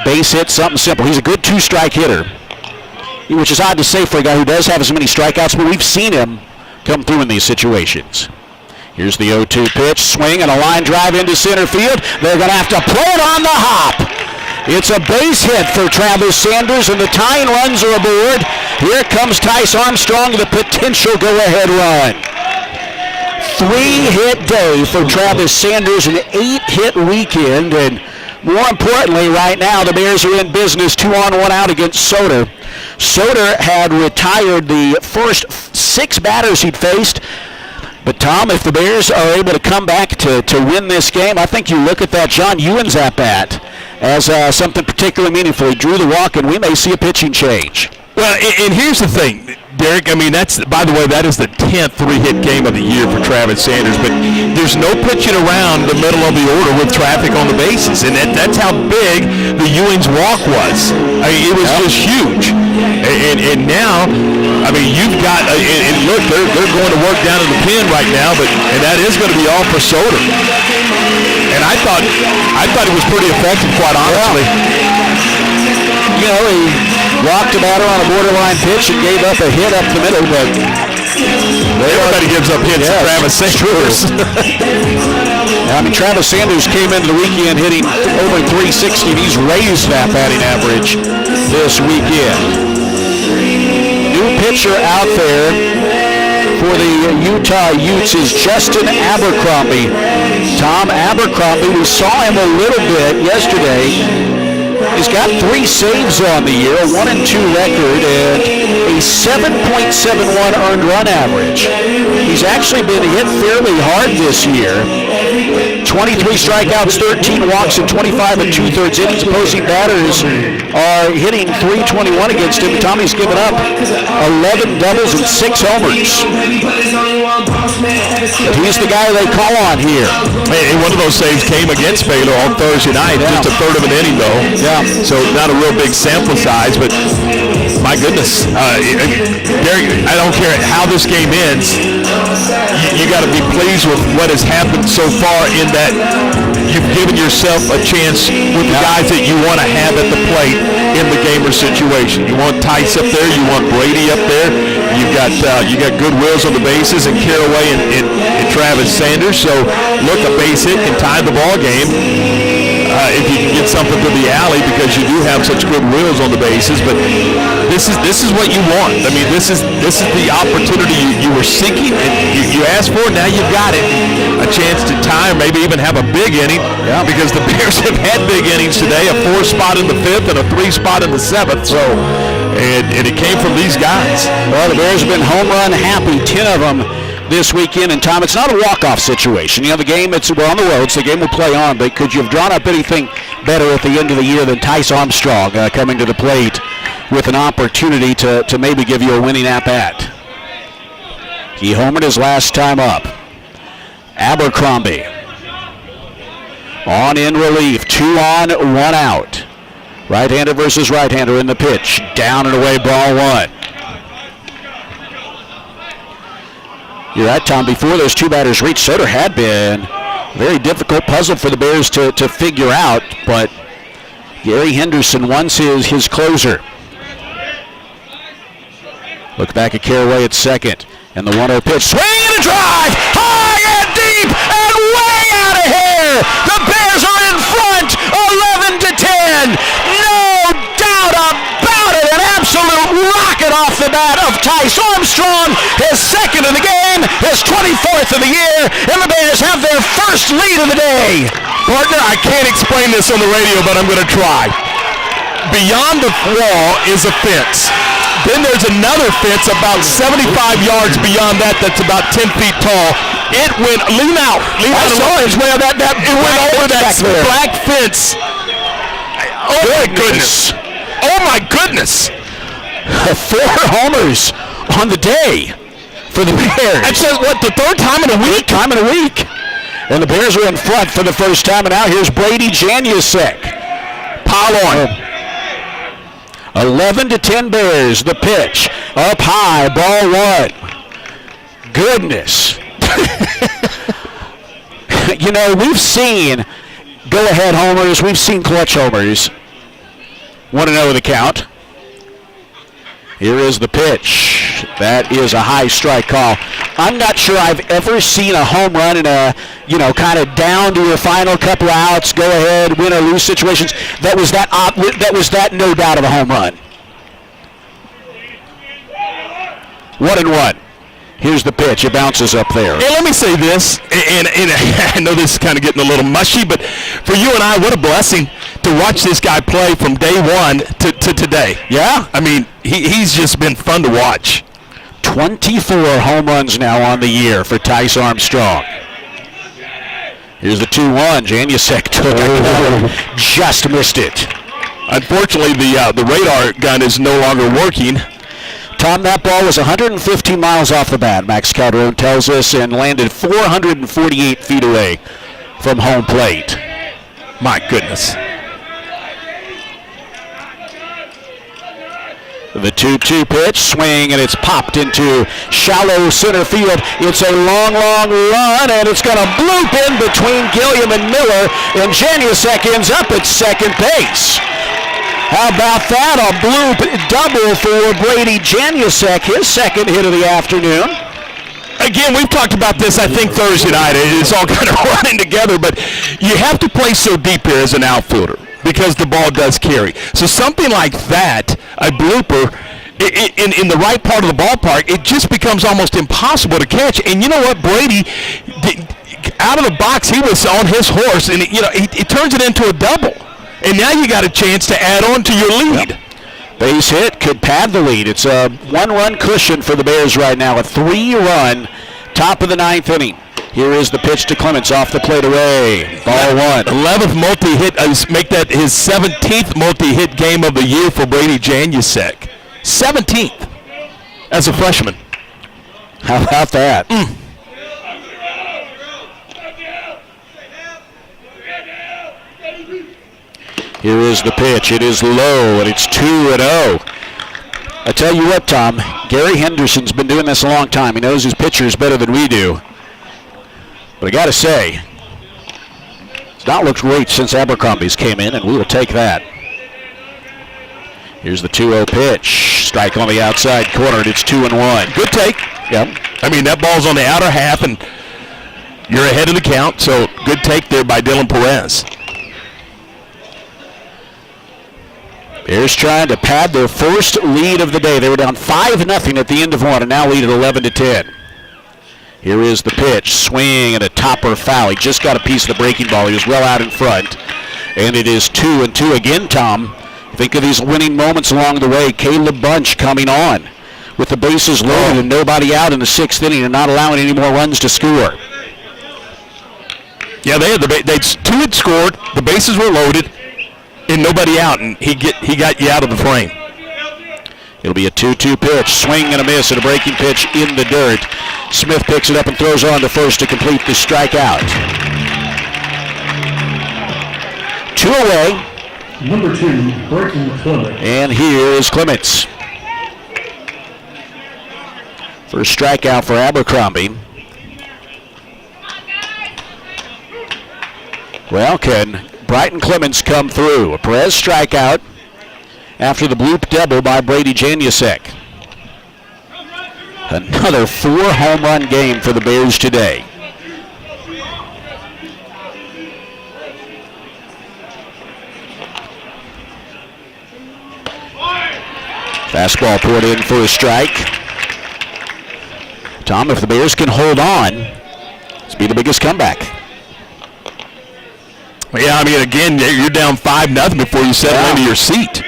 base hit, something simple. He's a good 2-strike hitter, which is odd to say for a guy who does have as many strikeouts, but we've seen him come through in these situations. Here's the 0-2 pitch, swing and a line drive into center field. They're going to have to play it on the hop. It's a base hit for Travis Sanders, and the tying runs are aboard. Here comes Tice Armstrong, the potential go-ahead run. 3-hit day for Travis Sanders, an 8-hit weekend, and more importantly, right now, the Bears are in business 2-on-1 out against Soder. Soder had retired the first 6 batters he'd faced. But, Tom, if the Bears are able to come back to win this game, I think you look at that John Ewens at-bat as something particularly meaningful. He drew the walk, and we may see a pitching change. Well, and here's the thing, Derek. I mean, by the way, that is the 10th 3-hit game of the year for Travis Sanders. But there's no pitching around the middle of the order with traffic on the bases, and that's how big the Ewens walk was. I mean, it was just huge. And now, I mean, you've got and look, they're going to work down in the pen right now, and that is going to be all for Soder. And I thought it was pretty effective, quite honestly. You know, he walked a batter on a borderline pitch and gave up a hit up the middle, but everybody gives up hits to Travis Sanders. I mean, Travis Sanders came into the weekend hitting over 360. He's raised that batting average this weekend. New pitcher out there for the Utah Utes is Justin Abercrombie. Tom Abercrombie, we saw him a little bit yesterday. He's got 3 saves on the year, a 1-2 record, and a 7.71 earned run average. He's actually been hit fairly hard this year. 23 strikeouts, 13 walks, and 25 2/3 innings. Opposing batters are hitting .321 against him. Tommy's given up 11 doubles and 6 homers. But he's the guy they call on here. Hey, one of those saves came against Baylor on Thursday night, just a third of an inning though. Yeah. So not a real big sample size, but my goodness, Derek, I don't care how this game ends. You got to be pleased with what has happened so far in that you've given yourself a chance with the guys that you want to have at the plate in the gamer situation. You want Tice up there, you want Brady up there. You got good Wills on the bases and Caraway and Travis Sanders. So look, a base hit can tie the ball game. If you can get something to the alley, because you do have such good wheels on the bases, but this is what you want. I mean, this is the opportunity you were seeking, and you asked for it. Now you've got it, a chance to tie or maybe even have a big inning. Yeah. Because the Bears have had big innings today, a 4 spot in the 5th and a 3 spot in the 7th. So, and it came from these guys. Well, the Bears have been home run happy, 10 of them this weekend. And Tom, it's not a walk-off situation. You know, the game, we're on the road, so the game will play on, but could you have drawn up anything better at the end of the year than Tice Armstrong coming to the plate with an opportunity to maybe give you a winning at-bat? He homered his last time up. Abercrombie on in relief, 2 on, 1 out. Right-hander versus right-hander in the pitch. Down and away, ball 1. You're right, Tom. Before those 2 batters reached, Soder had been a very difficult puzzle for the Bears to figure out, but Gary Henderson wants his closer. Look back at Caraway at second, and the 1-0 pitch. Swing and a drive! High and deep and way out of here! The Bears are in front, 11-10! No doubt about it! An absolute rocket off the bat of Tice Armstrong, his second of the game, his 24th of the year, and the Bears have their first lead of the day. Partner, I can't explain this on the radio, but I'm going to try. Beyond the wall is a fence. Then there's another fence about 75 yards beyond that that's about 10 feet tall. It went, lean out. I saw it. Well, it went over that black fence. Oh, my goodness. Oh, my goodness. 4 homers on the day for the Bears. That's just, what, the 3rd time in a week? Time in a week. And the Bears are in front for the first time, and now here's Brady Janusek. Pile on. 11-10 Bears, the pitch. Up high, ball 1. Goodness. You know, we've seen go-ahead homers. We've seen clutch homers. 1-0 the count. Here is the pitch. That is a high strike call. I'm not sure I've ever seen a home run in a, kind of down to your final couple of outs, go ahead, win or lose situations. That was that no doubt of a home run. 1-1. Here's the pitch. It bounces up there. Hey, let me say this, and I know this is kind of getting a little mushy, but for you and I, what a blessing to watch this guy play from day one to today. Yeah? I mean, he's just been fun to watch. 24 home runs now on the year for Tice Armstrong. Here's the 2-1. Janusek took it. Just missed it. Unfortunately, the radar gun is no longer working. Tom, that ball was 115 miles off the bat, Max Calderon tells us, and landed 448 feet away from home plate. My goodness. The 2-2 pitch, swing, and it's popped into shallow center field. It's a long, long run, and it's going to bloop in between Gilliam and Miller, and Janusek ends up at second base. How about that? A bloop double for Brady Janusek, his second hit of the afternoon. again, we've talked about this, I think, Thursday night. It's all kind of running together, but you have to play so deep here as an outfielder because the ball does carry. So something like that, a blooper, in the right part of the ballpark, it just becomes almost impossible to catch. And you know what, Brady, out of the box, he was on his horse, and he turns it into a double. And now you got a chance to add on to your lead. Yep. Base hit could pad the lead. It's a 1-run cushion for the Bears right now. A 3-run top of the 9th inning. Here is the pitch to Clements off the plate away. Ball 1. 11th multi-hit. Make that his 17th multi-hit game of the year for Brady Janusek. 17th as a freshman. How about that? Here is the pitch. It is low, and it's 2-0. I tell you what, Tom, Gary Henderson's been doing this a long time. He knows his pitchers better than we do. But I got to say, it's not looked great since Abercrombie's came in, and we will take that. Here's the 2-0 pitch. Strike on the outside corner, and it's 2-1. Good take. Yep. I mean, that ball's on the outer half, and you're ahead of the count, so good take there by Dylan Perez. Bears trying to pad their first lead of the day. They were down 5-0 at the end of one, and now lead at 11-10. Here is the pitch. Swing and a topper foul. He just got a piece of the breaking ball. He was well out in front. And it is 2-2 again, Tom. Think of these winning moments along the way. Caleb Bunch coming on with the bases loaded and nobody out in the 6th inning and not allowing any more runs to score. Yeah, they 2 had scored. The bases were loaded. And nobody out, and he got you out of the frame. It'll be a 2-2 pitch, swing and a miss, and a breaking pitch in the dirt. Smith picks it up and throws on to first to complete the strikeout. 2 away. Number 2, Burton Clements. And here is Clements. First strikeout for Abercrombie. Well, can Brighton Clements come through? A Perez strikeout after the bloop double by Brady Janusek. Another 4-home run game for the Bears today. Fastball poured in for a strike. Tom, if the Bears can hold on, this will be the biggest comeback. Yeah, I mean, again, you're down 5-0 before you settle into your seat.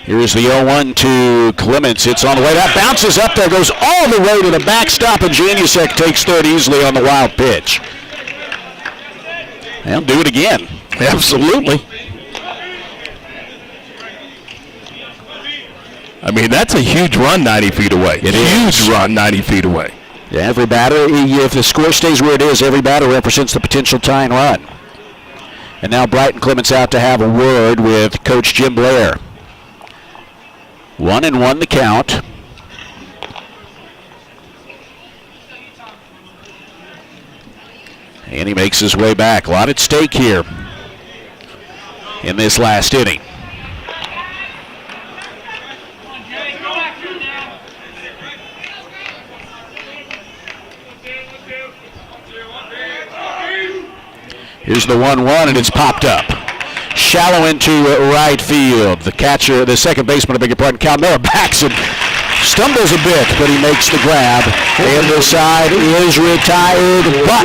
Here's the 0-1 to Clements. It's on the way. That bounces up there, goes all the way to the backstop, and Janusek takes third easily on the wild pitch. They'll do it again. Absolutely. I mean, that's a huge run 90 feet away. It is. Huge run 90 feet away. Yeah, every batter, if the score stays where it is, every batter represents the potential tying run. And now Brighton Clements out to have a word with Coach Jim Blair. 1-1 the count. And he makes his way back. A lot at stake here in this last inning. Here's the 1-1, and it's popped up. Shallow into right field. The catcher, the second baseman, I beg your pardon, Cal Miller backs and stumbles a bit, but he makes the grab. And the side is retired, but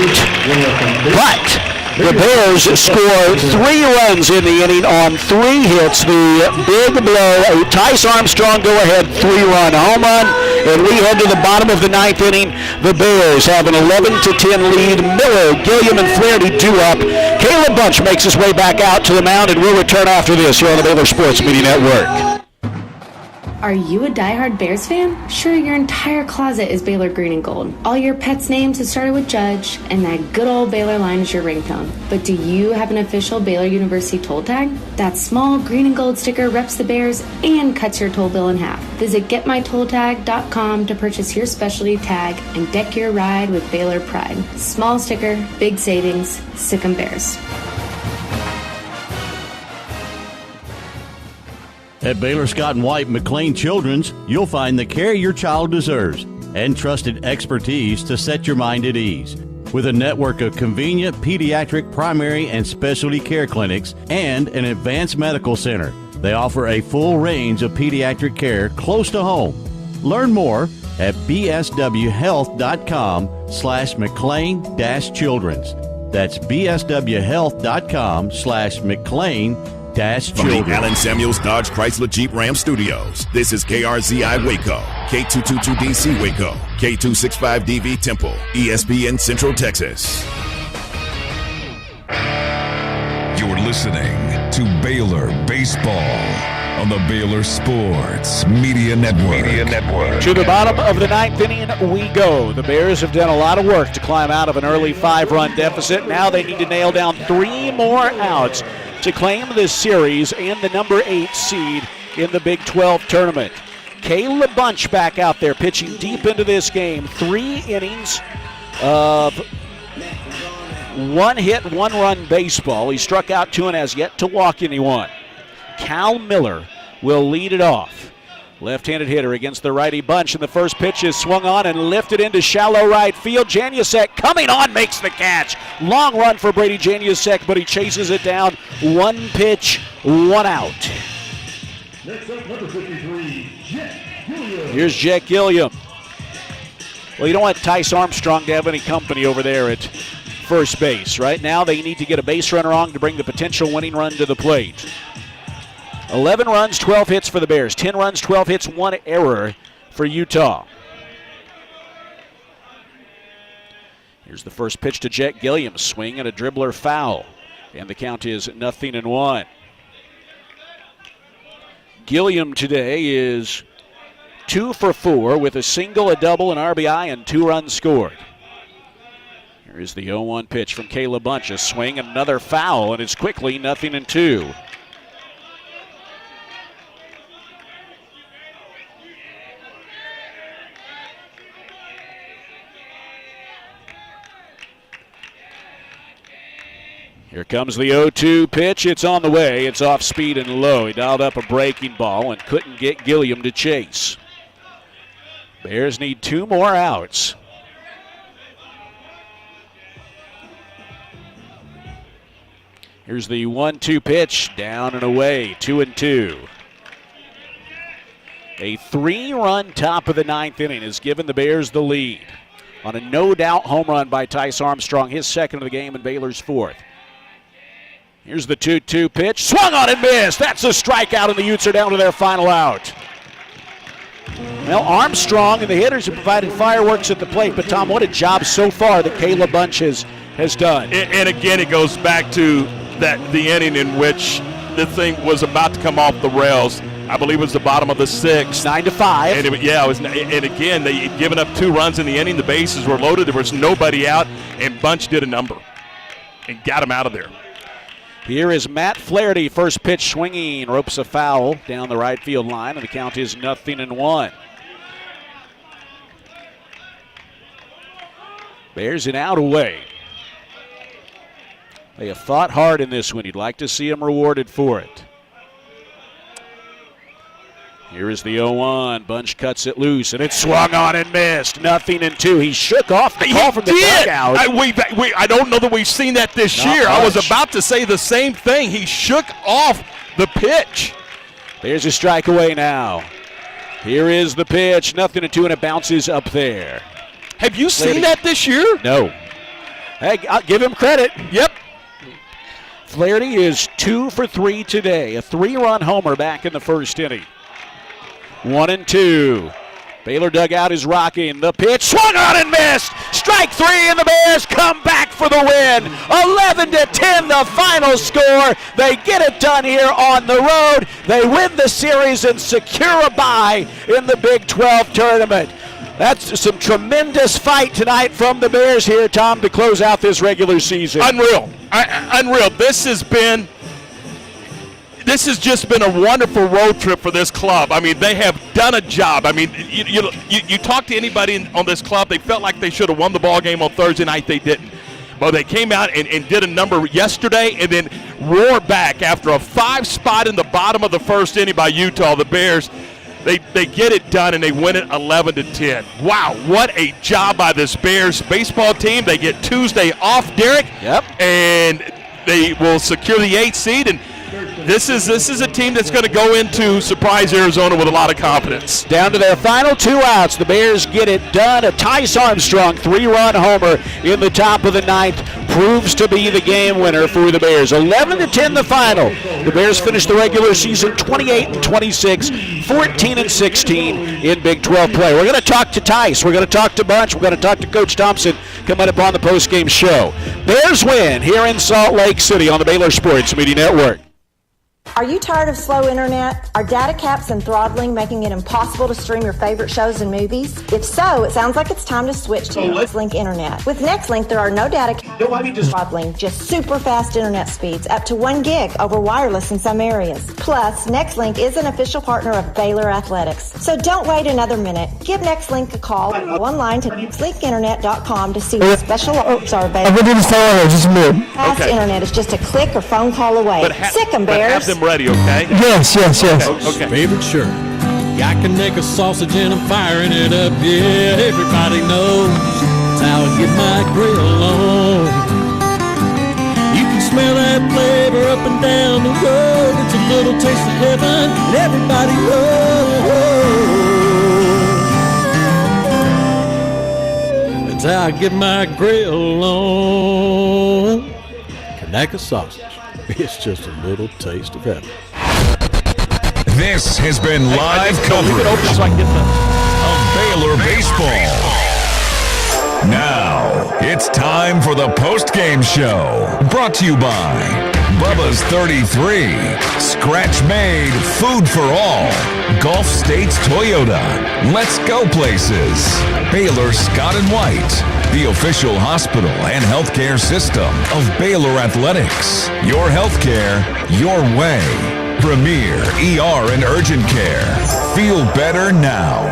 the Bears score 3 runs in the inning on 3 hits. The big blow, a Tice Armstrong go-ahead 3-run home run, and we head to the bottom of the 9th inning. The Bears have an 11-10 lead. Miller, Gilliam, and Flaherty due up. Caleb Bunch makes his way back out to the mound, and we'll return after this here on the Baylor Sports Media Network. Are you a diehard Bears fan? Sure, your entire closet is Baylor green and gold. All your pets' names have started with Judge, and that good old Baylor line is your ringtone. But do you have an official Baylor University toll tag? That small green and gold sticker reps the Bears and cuts your toll bill in half. Visit getmytolltag.com to purchase your specialty tag and deck your ride with Baylor pride. Small sticker, big savings, sick 'em Bears. At Baylor Scott & White McLean Children's, you'll find the care your child deserves. and trusted expertise to set your mind at ease. With a network of convenient pediatric primary and specialty care clinics and an advanced medical center, they offer a full range of pediatric care close to home. Learn more at bswhealth.com/McLean-Children's. That's bswhealth.com/McLean-Children's. From the Allen Samuels Dodge Chrysler Jeep Ram Studios, this is KRZI Waco, K222DC Waco, K265DV Temple, ESPN Central Texas. You're listening to Baylor Baseball on the Baylor Sports Media Network. To the bottom of the ninth inning we go. The Bears have done a lot of work to climb out of an early 5-run deficit. Now they need to nail down 3 more outs to claim this series and the number 8 seed in the Big 12 tournament. Caleb Bunch back out there pitching deep into this game. 3 innings of 1 hit, 1 run baseball. He struck out 2 and has yet to walk anyone. Cal Miller will lead it off. Left-handed hitter against the righty Bunch, and the first pitch is swung on and lifted into shallow right field. Janusek coming on, makes the catch. Long run for Brady Janusek, but he chases it down. 1 pitch, 1 out. Next up, number 53, Jet Gilliam. Here's Jet Gilliam. Well, you don't want Tice Armstrong to have any company over there at first base. Right now, they need to get a base runner on to bring the potential winning run to the plate. 11 runs, 12 hits for the Bears. 10 runs, 12 hits, 1 error for Utah. Here's the first pitch to Jet Gilliam. Swing and a dribbler foul. And the count is 0-1. Gilliam today is 2 for 4 with a single, a double, an RBI, and 2 runs scored. Here is the 0-1 pitch from Caleb Bunch. A swing and another foul, and it's quickly 0-2. Here comes the 0-2 pitch. It's on the way. It's off speed and low. He dialed up a breaking ball and couldn't get Gilliam to chase. Bears need 2 more outs. Here's the 1-2 pitch. Down and away. 2-2. A 3-run top of the 9th inning has given the Bears the lead on a no-doubt home run by Tice Armstrong, his second of the game and Baylor's 4th. Here's the 2-2 pitch. Swung on and missed. That's a strikeout, and the Utes are down to their final out. Well, Armstrong and the hitters have provided fireworks at the plate, but Tom, what a job so far that Caleb Bunch has done. And again, it goes back to the inning in which the thing was about to come off the rails. I believe it was the bottom of the 6th. 9-5. And and again, they had given up 2 runs in the inning. The bases were loaded. There was nobody out, and Bunch did a number and got him out of there. Here is Matt Flaherty, first pitch swinging, ropes a foul down the right field line, and the count is 0-1. Bears an out away. They have fought hard in this one. You'd like to see them rewarded for it. Here is the 0-1. Bunch cuts it loose, and it swung on and missed. 0-2. He shook off the call from the dugout. I don't know that we've seen that this year. Much. I was about to say the same thing. He shook off the pitch. There's a strike away now. Here is the pitch. 0-2, and it bounces up there. Have you seen that this year? No. Hey, I'll give him credit. Yep. Flaherty is 2 for 3 today. A 3-run homer back in the first inning. 1-2. Baylor dugout is rocking. The pitch swung on and missed. Strike 3, and the Bears come back for the win. 11-10, the final score. They get it done here on the road. They win the series and secure a bye in the Big 12 tournament. That's some tremendous fight tonight from the Bears here, Tom, to close out this regular season. Unreal. Unreal. This has just been a wonderful road trip for this club. I mean, they have done a job. I mean, you talk to anybody on this club, they felt like they should have won the ball game on Thursday night. They didn't. But they came out and did a number yesterday and then roared back after a 5 spot in the bottom of the first inning by Utah. The Bears They get it done, and they win it 11-10. Wow, what a job by this Bears baseball team. They get Tuesday off, Derek. Yep. And they will secure the 8th seed, and this is a team that's going to go into Surprise Arizona with a lot of confidence. Down to their final 2 outs. The Bears get it done. A Tice Armstrong 3-run homer in the top of the 9th proves to be the game winner for the Bears. 11-10 the final. The Bears finish the regular season 28-26, 14-16 in Big 12 play. We're going to talk to Tice. We're going to talk to Bunch. We're going to talk to Coach Thompson coming up on the postgame show. Bears win here in Salt Lake City on the Baylor Sports Media Network. Are you tired of slow internet? Are data caps and throttling making it impossible to stream your favorite shows and movies? If so, it sounds like it's time to switch to Nextlink Internet. With Nextlink, there are no data caps throttling, just super fast internet speeds, up to 1 gig over wireless in some areas. Plus, Nextlink is an official partner of Baylor Athletics. So don't wait another minute. Give Nextlink a call or go online to nextlinkinternet.com to see what special offers are available. Fast internet is just a click or phone call away. Sick 'em, Bears. Have them ready, okay? Yes. Okay. Favorite shirt. I can make a sausage and I'm firing it up. Yeah, everybody knows that's how I get my grill on. You can smell that flavor up and down the road. It's a little taste of heaven, and everybody knows that's how I get my grill on. Kanaka sausage. It's just a little taste of heaven. This has been live coverage of Baylor baseball. Now, it's time for the post-game show. Brought to you by Bubba's 33, Scratch Made, Food for All, Gulf States Toyota, Let's Go Places, Baylor Scott & White, the official hospital and healthcare system of Baylor Athletics. Your healthcare, your way. Premier ER and Urgent Care. Feel better now.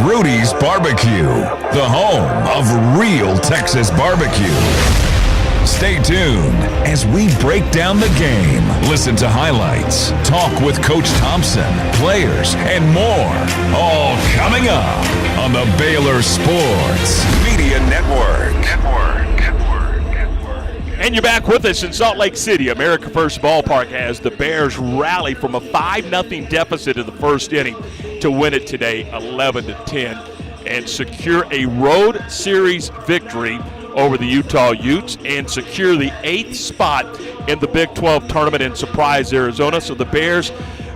Rudy's Barbecue, the home of real Texas barbecue. Stay tuned as we break down the game, listen to highlights, talk with Coach Thompson, players, and more. All coming up on the Baylor Sports Media Network. And you're back with us in Salt Lake City, America First Ballpark, as the Bears rally from a 5-0 deficit in the first inning to win it today 11-10 and secure a road series victory over the Utah Utes and secure the 8th spot in the Big 12 tournament in Surprise, Arizona. So the Bears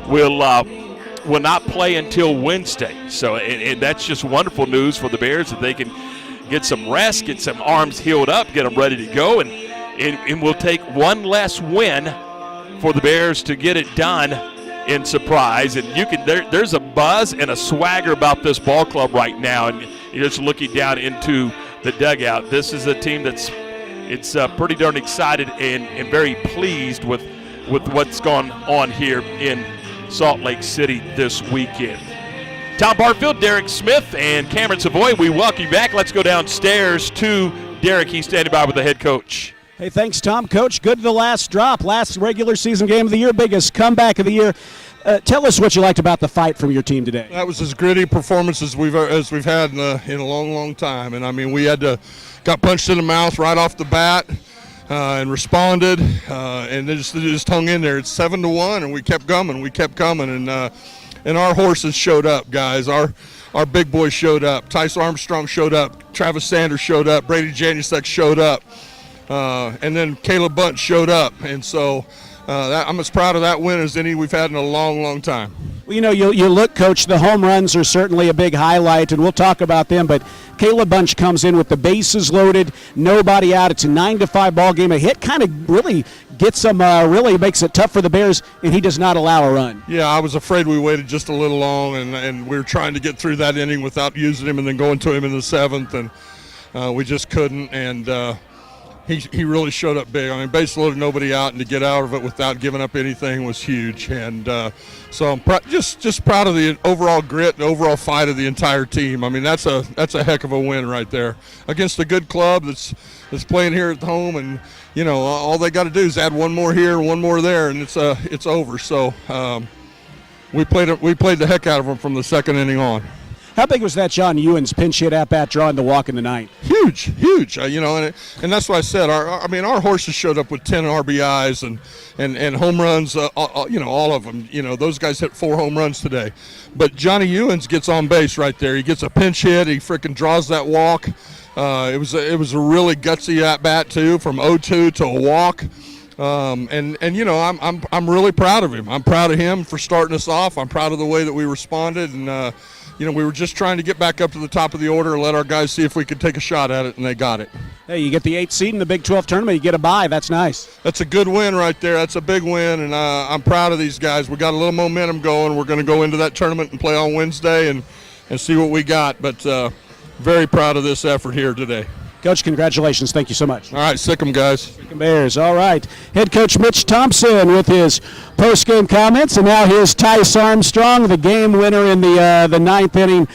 will not play until Wednesday. So and that's just wonderful news for the Bears that they can get some rest, get some arms healed up, get them ready to go, and we'll take one less win for the Bears to get it done in Surprise. And you can there's a buzz and a swagger about this ball club right now, and you're just looking down into the dugout. This is a team that's pretty darn excited and very pleased with what's gone on here in Salt Lake City this weekend. Tom Barfield, Derek Smith, and Cameron Savoy, we welcome you back. Let's go downstairs to Derek. He's standing by with the head coach. Hey, thanks, Tom. Coach, good to the last drop. Last regular season game of the year, biggest comeback of the year. Tell us what you liked about the fight from your team today. That was as gritty performance as we've had in a long time. And I mean, we got punched in the mouth right off the bat and responded, and they just hung in there. It's 7-1, and we kept coming, and our horses showed up, guys. Our big boys showed up. Tice Armstrong showed up. Travis Sanders showed up. Brady Janusek showed up. And then Caleb Bunch showed up, and so I'm as proud of that win as any we've had in a long time. Well, you look, Coach, the home runs are certainly a big highlight, and we'll talk about them, but Caleb Bunch comes in with the bases loaded, nobody out. It's a 9-5 ball game. A hit kind of really gets them, really makes it tough for the Bears, and he does not allow a run. Yeah, I was afraid we waited just a little long, and we were trying to get through that inning without using him and then going to him in the 7th, and we just couldn't, and he really showed up big. I mean, base loaded, nobody out, and to get out of it without giving up anything was huge. And so I'm just proud of the overall grit and overall fight of the entire team. I mean, that's a heck of a win right there against a good club that's playing here at home. And all they got to do is add one more here, one more there, and it's over. So we played the heck out of them from the second inning on. How big was that John Ewan's pinch hit at bat drawing the walk in the ninth? Huge. And that's what I said. Our horses showed up with 10 RBIs and home runs. All of them. Those guys hit 4 home runs today. But Johnny Ewens gets on base right there. He gets a pinch hit. He freaking draws that walk. It was a really gutsy at bat too, from 0-2 to a walk. I'm really proud of him. I'm proud of him for starting us off. I'm proud of the way that we responded, and we were just trying to get back up to the top of the order and let our guys see if we could take a shot at it, and they got it. Hey, you get the 8th seed in the Big 12 tournament, you get a bye. That's nice. That's a good win right there. That's a big win, and I'm proud of these guys. We got a little momentum going. We're going to go into that tournament and play on Wednesday and see what we got, but very proud of this effort here today. Coach, congratulations. Thank you so much. All right, sick 'em, guys. Sick 'em Bears. All right. Head coach Mitch Thompson with his post-game comments, and now here's Tice Armstrong, the game winner in the ninth inning.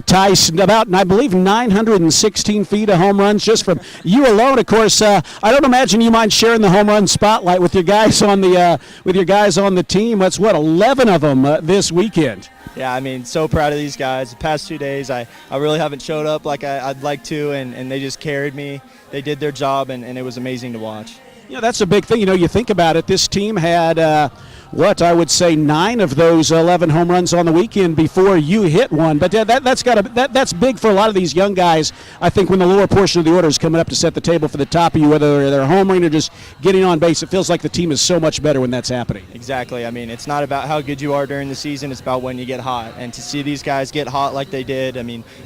Tice, about, I believe, 916 feet of home runs just from you alone. Of course, I don't imagine you mind sharing the home run spotlight with your guys on the team. That's 11 of them this weekend. Yeah, so proud of these guys. The past 2 days, I really haven't showed up like I'd like to, and they just carried me. They did their job, and it was amazing to watch. That's a big thing. You think about it, this team had, I would say 9 of those 11 home runs on the weekend before you hit one. But that's big for a lot of these young guys. I think when the lower portion of the order is coming up to set the table for the top of you, whether they're homering or just getting on base, it feels like the team is so much better when that's happening. Exactly. It's not about how good you are during the season. It's about when you get hot. And to see these guys get hot like they did,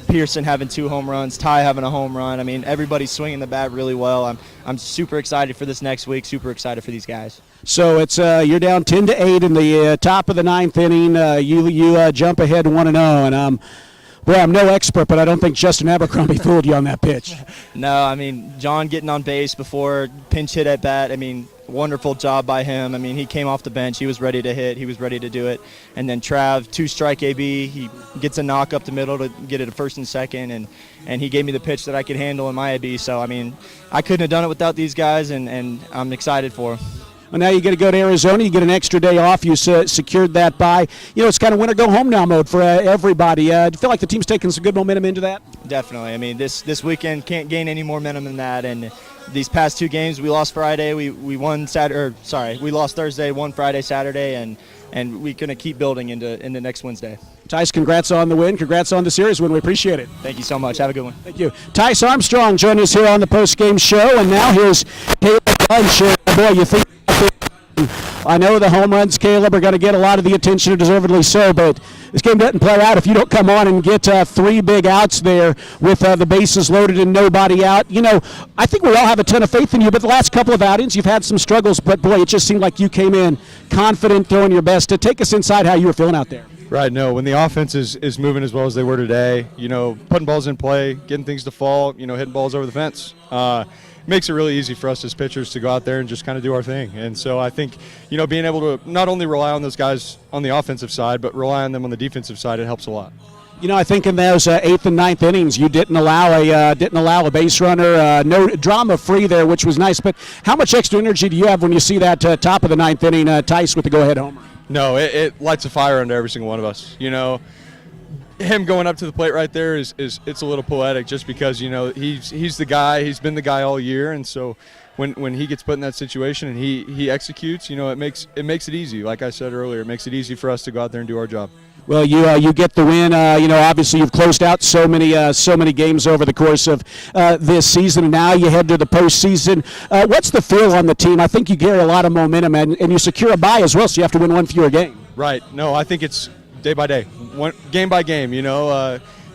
Pearson having 2 home runs, Ty having a home run. Everybody's swinging the bat really well. I'm super excited for this next week, super excited for these guys. So it's you're down 10-8 in the top of the 9th inning. You jump ahead 1-0, and I'm no expert, but I don't think Justin Abercrombie fooled you on that pitch. No, John getting on base before pinch hit at bat. Wonderful job by him. He came off the bench. He was ready to hit. He was ready to do it. And then Trav, 2-strike AB. He gets a knock up the middle to get it to first and second, and he gave me the pitch that I could handle in my AB. So, I couldn't have done it without these guys, and I'm excited for them. Well, now you get to go to Arizona. You get an extra day off. You secured that bye. It's kind of winner-go-home-now mode for everybody. Do you feel like the team's taking some good momentum into that? Definitely. This weekend can't gain any more momentum than that. And these past 2 games, we lost Friday. We won we lost Thursday, won Friday, Saturday, and we're going to keep building into next Wednesday. Tice, congrats on the win. Congrats on the series win. We appreciate it. Thank you so much. Have a good one. Thank you. Tice Armstrong joining us here on the post-game show, and now here's Caleb Bunch. Boy, you think I know the home runs, Caleb, are going to get a lot of the attention, deservedly so, but this game doesn't play out if you don't come on and get 3 big outs there with the bases loaded and nobody out. I think we all have a ton of faith in you, but the last couple of outings you've had some struggles, but boy, it just seemed like you came in confident, throwing your best. To take us inside how you were feeling out there. Right, no, when the offense is moving as well as they were today, putting balls in play, getting things to fall, hitting balls over the fence, makes it really easy for us as pitchers to go out there and just kind of do our thing. And so I think, being able to not only rely on those guys on the offensive side, but rely on them on the defensive side, it helps a lot. I think in those 8th and 9th innings, you didn't allow a base runner, no drama free there, which was nice. But how much extra energy do you have when you see that top of the 9th inning, Tice with the go-ahead homer? No, it lights a fire under every single one of us. Him going up to the plate right there it's a little poetic, just because he's the guy. He's been the guy all year, and so when he gets put in that situation and he executes, it makes it easy. Like I said earlier, it makes it easy for us to go out there and do our job. Well, you get the win. Obviously you've closed out so many games over the course of this season, and now you head to the postseason. What's the feel on the team? I think you carry a lot of momentum, and you secure a bye as well, so you have to win 1 fewer game. Right. No, I think it's day by day, game by game,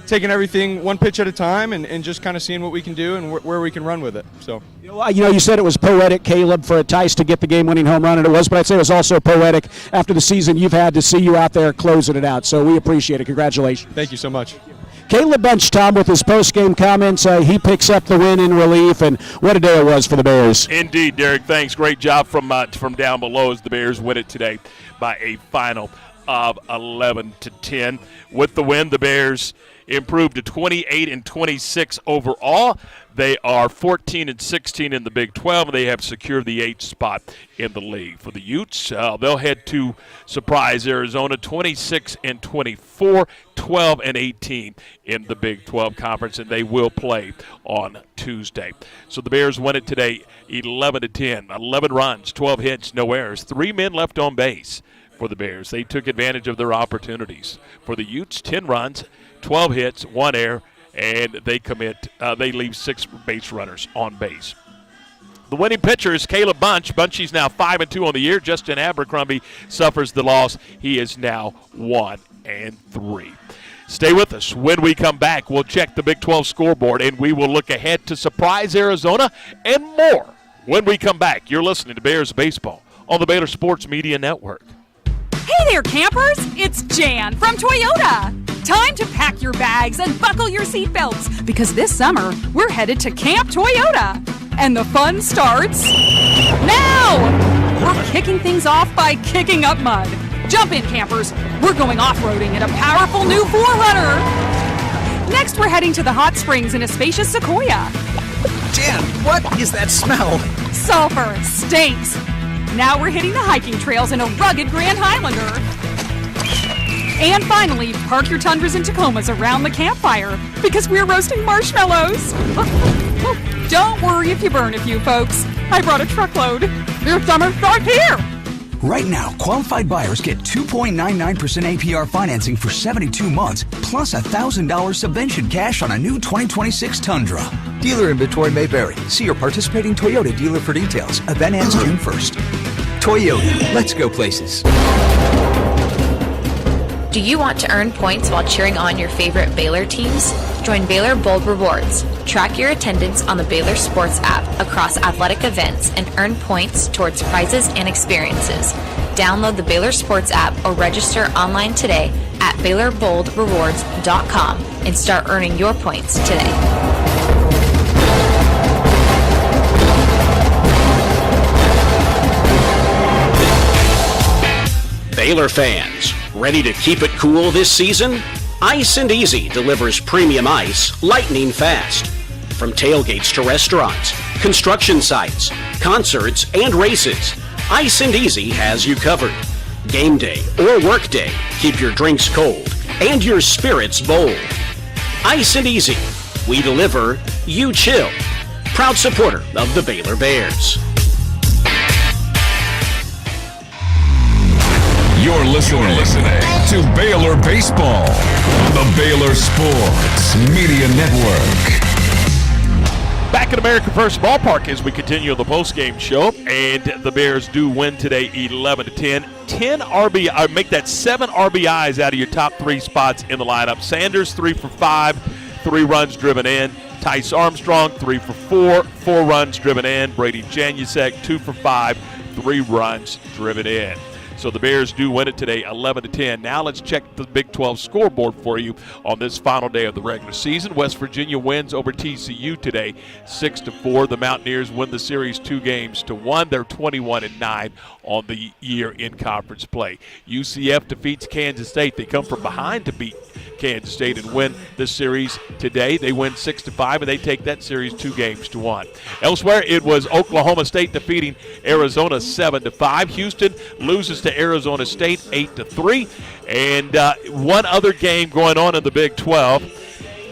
taking everything 1 pitch at a time and just kind of seeing what we can do and where we can run with it. So, you said it was poetic, Caleb, for Tice to get the game-winning home run, and it was, but I'd say it was also poetic after the season you've had to see you out there closing it out. So we appreciate it. Congratulations. Thank you so much. Caleb Bunch, Tom, with his post-game comments, he picks up the win in relief, and what a day it was for the Bears. Indeed, Derek. Thanks. Great job from down below as the Bears win it today by a final of 11-10. With the win, the Bears improved to 28-26 overall. They are 14-16 in the Big 12, and they have secured the 8th spot in the league. For the Utes, they'll head to surprise Arizona, 26-24, 12-18 in the Big 12 Conference, and they will play on Tuesday. So the Bears win it today, 11-10, 11 runs, 12 hits, no errors, 3 men left on base for the Bears. They took advantage of their opportunities. For the Utes, 10 runs, 12 hits, 1 error, and they leave 6 base runners on base. The winning pitcher is Caleb Bunch. Bunchy's now 5-2 on the year. Justin Abercrombie suffers the loss. He is now 1-3. Stay with us. When we come back, we'll check the Big 12 scoreboard, and we will look ahead to surprise Arizona and more. When we come back, you're listening to Bears Baseball on the Baylor Sports Media Network. Hey there, campers! It's Jan from Toyota. Time to pack your bags and buckle your seatbelts because this summer we're headed to Camp Toyota. And the fun starts now! We're kicking things off by kicking up mud. Jump in, campers. We're going off-roading in a powerful new 4Runner. Next, we're heading to the hot springs in a spacious Sequoia. Jan, what is that smell? Sulfur stinks. Now we're hitting the hiking trails in a rugged Grand Highlander. And finally, park your Tundras and Tacomas around the campfire because we're roasting marshmallows. Don't worry if you burn a few, folks. I brought a truckload. Your summer starts here. Right now, qualified buyers get 2.99% APR financing for 72 months, plus $1,000 subvention cash on a new 2026 Tundra. Dealer inventory may vary. See your participating Toyota dealer for details. Event ends June 1st. Toyota, let's go places. Do you want to earn points while cheering on your favorite Baylor teams? Join Baylor Bold Rewards. Track your attendance on the Baylor Sports app across athletic events and earn points towards prizes and experiences. Download the Baylor Sports app or register online today at BaylorBoldRewards.com and start earning your points today. Baylor fans, ready to keep it cool this season? Ice and Easy delivers premium ice lightning fast. From tailgates to restaurants, construction sites, concerts, and races, Ice and Easy has you covered. Game day or work day, keep your drinks cold and your spirits bold. Ice and Easy, we deliver, you chill. Proud supporter of the Baylor Bears. You're listening to Baylor Baseball on the Baylor Sports Media Network. Back at American First Ballpark as we continue the postgame show, and the Bears do win today 11-10. 10 RBI, make that 7 RBIs out of your top 3 spots in the lineup. Sanders 3 for 5, 3 runs driven in. Tice Armstrong 3 for 4, 4 runs driven in. Brady Janusek 2 for 5, 3 runs driven in. So the Bears do win it today, 11-10. Now let's check the Big 12 scoreboard for you on this final day of the regular season. West Virginia wins over TCU today, 6-4. The Mountaineers win the series 2-1. They're 21-9 on the year in conference play. UCF defeats Kansas State. They come from behind to beat Kansas State and win the series today. They win 6-5, and they take that series 2-1. Elsewhere, it was Oklahoma State defeating Arizona 7-5. Houston loses to Arizona State 8-3. And one other game going on in the Big 12.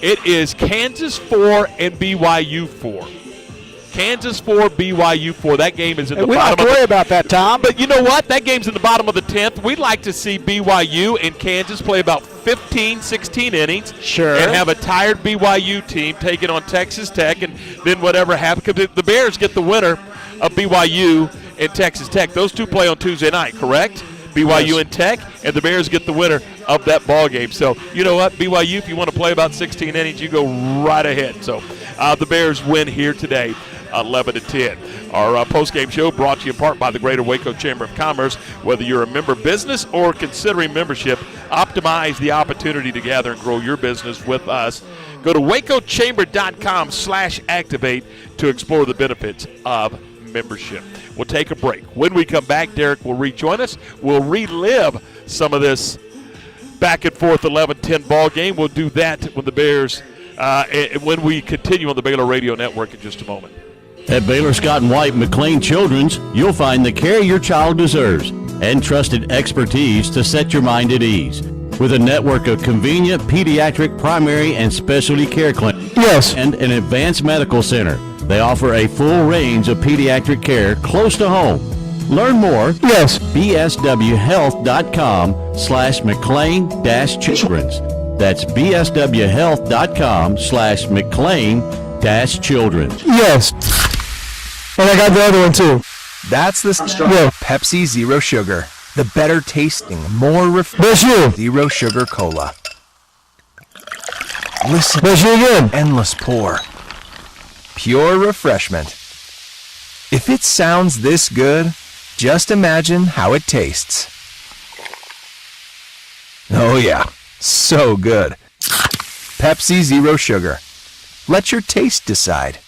It is Kansas 4 and BYU 4. Kansas 4, BYU 4. That game is in the bottom. We don't have to worry about that, Tom. But you know what? That game's in the bottom of the 10th. We'd like to see BYU and Kansas play about 15, 16 innings. Sure. And have a tired BYU team take it on Texas Tech, and then whatever happens. Because the Bears get the winner of BYU and Texas Tech. Those two play on Tuesday night, correct? BYU and Tech, and the Bears get the winner of that ball game. So, you know what? BYU, if you want to play about 16 innings, you go right ahead. So, the Bears win here today, 11-10. Our post-game show brought to you in part by the Greater Waco Chamber of Commerce. Whether you're a member business or considering membership, Optimize the opportunity to gather and grow your business with us. Go to wacochamber.com/activate to explore the benefits of membership. We'll take a break. When we come back, Derek will rejoin us. We'll relive some of this back and forth 11-10 ball game. We'll do that when the Bears, when we continue on the Baylor Radio Network in just a moment. At Baylor Scott & White McLean Children's, you'll find the care your child deserves and trusted expertise to set your mind at ease. With a network of convenient pediatric primary and specialty care clinics and an advanced medical center, they offer a full range of pediatric care close to home. Learn more. bswhealth.com/McLean-Children's. That's bswhealth.com/McLean-Children's. Yes. And I got the other one too. That's the Pepsi Zero Sugar. The better tasting, more Zero Sugar Cola. Listen. Again. Endless pour. Pure refreshment. If it sounds this good, just imagine how it tastes. Oh yeah, so good. Pepsi Zero Sugar. Let your taste decide.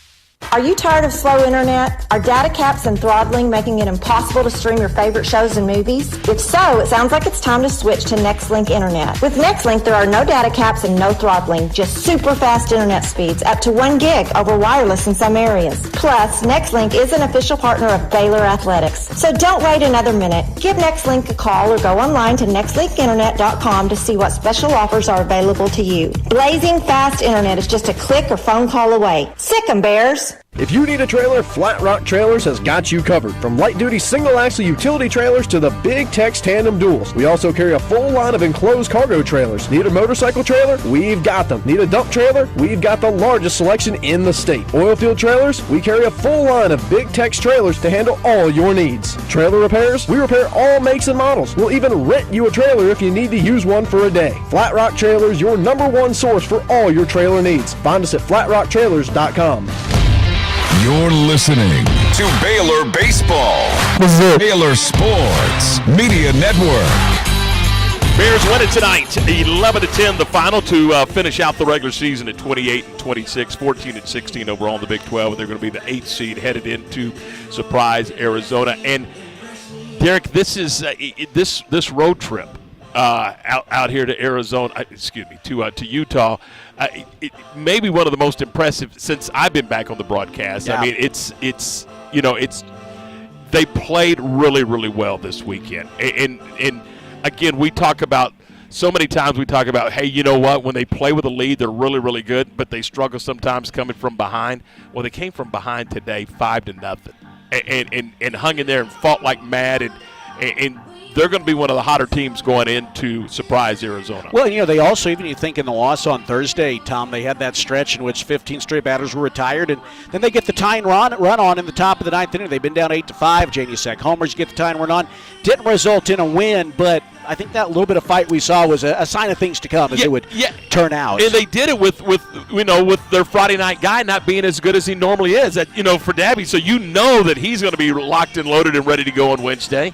Are you tired of slow internet? Are data caps and throttling making it impossible to stream your favorite shows and movies? If so, it sounds like it's time to switch to NextLink Internet. With NextLink, there are no data caps and no throttling, just super fast internet speeds, up to 1 gig over wireless in some areas. Plus, NextLink is an official partner of Baylor Athletics. So don't wait another minute. Give NextLink a call or go online to nextlinkinternet.com to see what special offers are available to you. Blazing fast internet is just a click or phone call away. Sick 'em, Bears. If you need a trailer, Flat Rock Trailers has got you covered. From light-duty single-axle utility trailers to the Big Tex tandem duals. We also carry a full line of enclosed cargo trailers. Need a motorcycle trailer? We've got them. Need a dump trailer? We've got the largest selection in the state. Oil field trailers? We carry a full line of Big Tex trailers to handle all your needs. Trailer repairs? We repair all makes and models. We'll even rent you a trailer if you need to use one for a day. Flat Rock Trailers, your #1 source for all your trailer needs. Find us at flatrocktrailers.com. You're listening to Baylor Baseball. This is it. Baylor Sports Media Network. Bears win it tonight, 11-10, the final to finish out the regular season at 28-26, 14-16 overall in the Big 12. And they're going to be the 8th seed headed into Surprise, Arizona. And Derek, this is this road trip out here to Arizona. To Utah. It may be one of the most impressive since I've been back on the broadcast. Yeah. I mean, it's they played really, really well this weekend. And again, we talk about so many times. We talk about, hey, you know what? When they play with a lead, they're really, really good, but they struggle sometimes coming from behind. Well, they came from behind today, 5-0, and hung in there and fought like mad, and they're going to be one of the hotter teams going into Surprise, Arizona. Well, they also, even you think in the loss on Thursday, Tom, they had that stretch in which 15 straight batters were retired, and then they get the tying run on in the top of the 9th inning. They've been down 8-5. Janiusek homers, get the tying run on. Didn't result in a win, but I think that little bit of fight we saw was a sign of things to come as it would turn out. And they did it with their Friday night guy not being as good as he normally is. For Dabby, so that he's going to be locked and loaded and ready to go on Wednesday.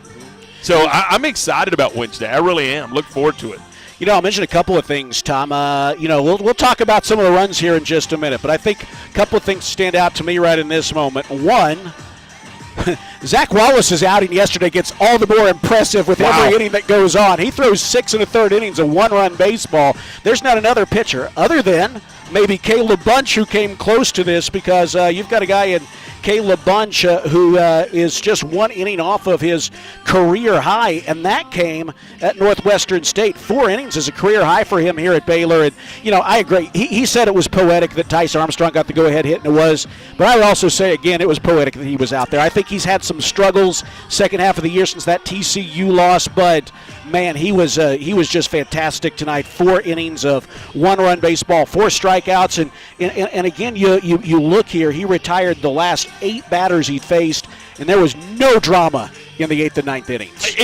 So I'm excited about Wednesday. I really am. Look forward to it. I'll mention a couple of things, Tom. We'll talk about some of the runs here in just a minute, but I think a couple of things stand out to me right in this moment. One, Zach Wallace's outing yesterday gets all the more impressive with every inning that goes on. He throws 6 1/3 innings of one-run baseball. There's not another pitcher other than maybe Caleb Bunch who came close to this, because you've got a guy in Caleb Bunch who is just 1 inning off of his career high, and that came at Northwestern State. 4 innings is a career high for him here at Baylor, and I agree. He said it was poetic that Tice Armstrong got the go-ahead hit, and it was, but I would also say again it was poetic that he was out there. I think he's had some struggles second half of the year since that TCU loss, but man, he was just fantastic tonight. 4 innings of one-run baseball, 4 strikeouts, and again, you look here, he retired the last 8 batters he faced, and there was no drama in the 8th and 9th innings.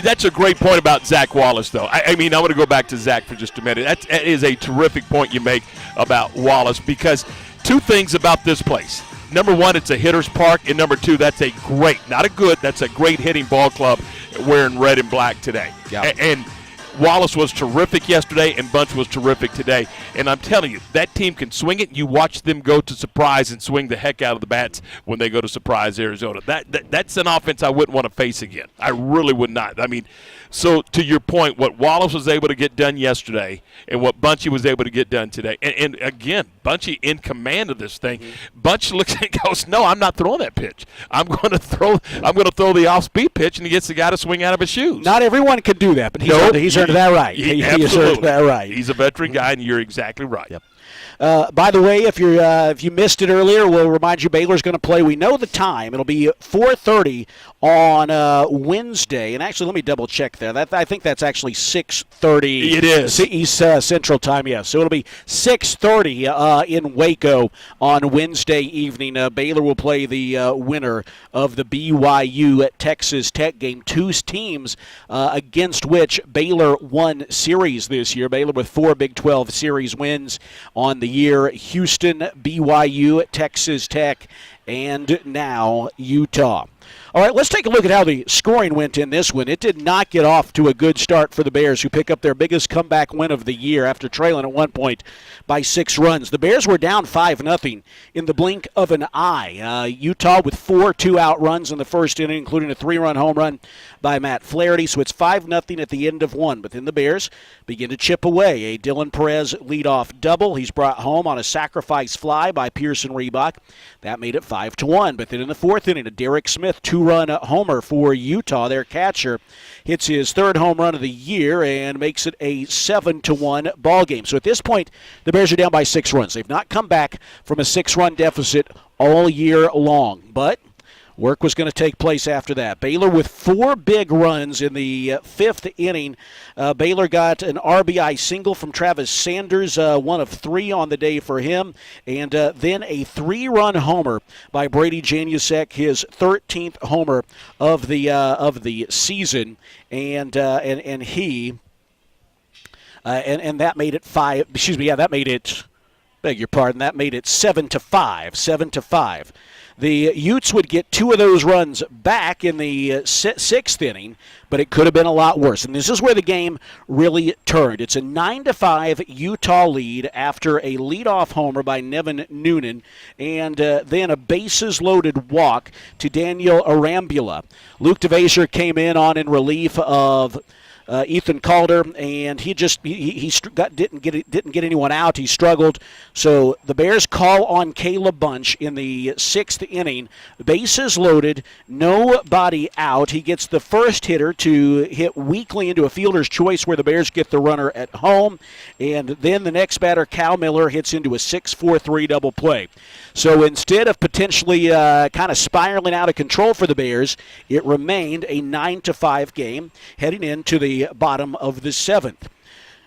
That's a great point about Zach Wallace, though. I want to go back to Zach for just a minute. That is a terrific point you make about Wallace, because 2 things about this place. Number 1, it's a hitter's park, and number 2, that's a great hitting ball club wearing red and black today. Yeah. And Wallace was terrific yesterday, and Bunch was terrific today. And I'm telling you, that team can swing it. You watch them go to Surprise and swing the heck out of the bats when they go to Surprise, Arizona. That's an offense I wouldn't want to face again. I really would not. I mean, so to your point, what Wallace was able to get done yesterday and what Bunchy was able to get done today, and again, Bunchy in command of this thing. Bunch looks and goes, "No, I'm not throwing that pitch. I'm going to throw the off-speed pitch," and he gets the guy to swing out of his shoes. Not everyone can do that, but he's earned that right. He earned that right. He's a veteran guy, and you're exactly right. Yep. By the way, if you missed it earlier, we'll remind you Baylor's going to play. We know the time. It'll be 4:30 on Wednesday. And actually, let me double check there. I think that's actually 6:30. It is East Central Time. Yes, so it'll be 6:30 in Waco on Wednesday evening. Baylor will play the winner of the BYU at Texas Tech game. Two teams against which Baylor won series this year. Baylor with 4 Big 12 series wins on the year. Houston, BYU, Texas Tech, and now Utah. All right, let's take a look at how the scoring went in this one. It did not get off to a good start for the Bears, who pick up their biggest comeback win of the year after trailing at one point by 6 runs. The Bears were down 5-0 in the blink of an eye. Utah with 4 2-out runs in the first inning, including a 3-run home run by Matt Flaherty, so it's 5-0 at the end of one. But then the Bears begin to chip away. A Dylan Perez leadoff double. He's brought home on a sacrifice fly by Pearson Reebok. That made it 5-1. But then in the fourth inning, a Derek Smith 2-run homer for Utah. Their catcher hits his 3rd home run of the year and makes it a 7-1 ball game. So at this point, the Bears are down by 6 runs. They've not come back from a 6-run deficit all year long. But work was going to take place after that. Baylor with 4 big runs in the 5th inning. Baylor got an RBI single from Travis Sanders, 1 of 3 on the day for him, and then a 3-run homer by Brady Janusek, his 13th homer of the season, and he and that made it 5. Excuse me, yeah, that made it. Beg your pardon. That made it 7-5. 7-5. The Utes would get 2 of those runs back in the 6th inning, but it could have been a lot worse. And this is where the game really turned. It's a 9-5 Utah lead after a leadoff homer by Nevin Noonan, and then a bases-loaded walk to Daniel Arambula. Luke DeVasher came in relief of Ethan Calder, and he didn't get anyone out. He struggled. So the Bears call on Caleb Bunch in the 6th inning. Bases loaded, nobody out. He gets the first hitter to hit weakly into a fielder's choice where the Bears get the runner at home. And then the next batter, Cal Miller, hits into a 6-4-3 double play. So instead of potentially kind of spiraling out of control for the Bears, it remained a 9-5 game heading into the bottom of the 7th.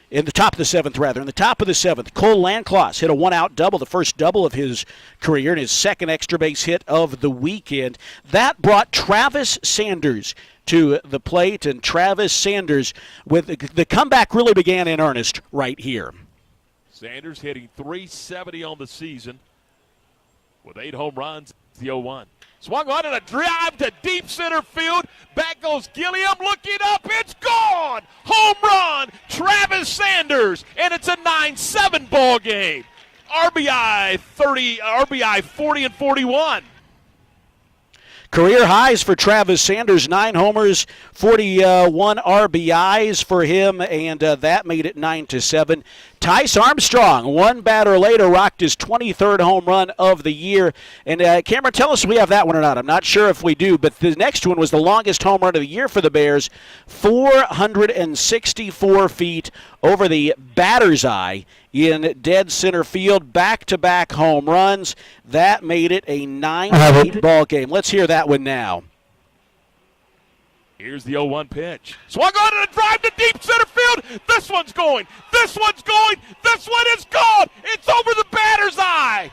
In the top of the 7th, Cole Landcloss hit a 1-out double, the first double of his career, and his 2nd extra base hit of the weekend. That brought Travis Sanders to the plate, and Travis Sanders, with the comeback really began in earnest right here. Sanders hitting .370 on the season with 8 home runs. The 0-1. Swung on and a drive to deep center field. Back goes Gilliam, looking up, it's gone! Home run, Travis Sanders, and it's a 9-7 ball game. RBI 40 and 41. Career highs for Travis Sanders, 9 homers, 41 RBIs for him, and that made it 9-7. Tice Armstrong, 1 batter later, rocked his 23rd home run of the year. And Cameron, tell us if we have that one or not. I'm not sure if we do, but the next one was the longest home run of the year for the Bears, 464 feet over the batter's eye in dead center field, back-to-back home runs. That made it a 9-8 ball game. Let's hear that one now. Here's the 0-1 pitch. Swung on and a drive to deep center field. This one's going. This one's going. This one is gone. It's over the batter's eye.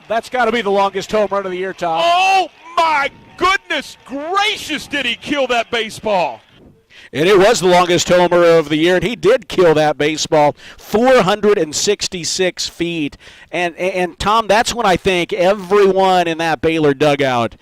That's got to be the longest home run of the year, Tom. Oh, my goodness gracious, did he kill that baseball. And it was the longest homer of the year, and he did kill that baseball, 466 feet. And Tom, that's when I think everyone in that Baylor dugout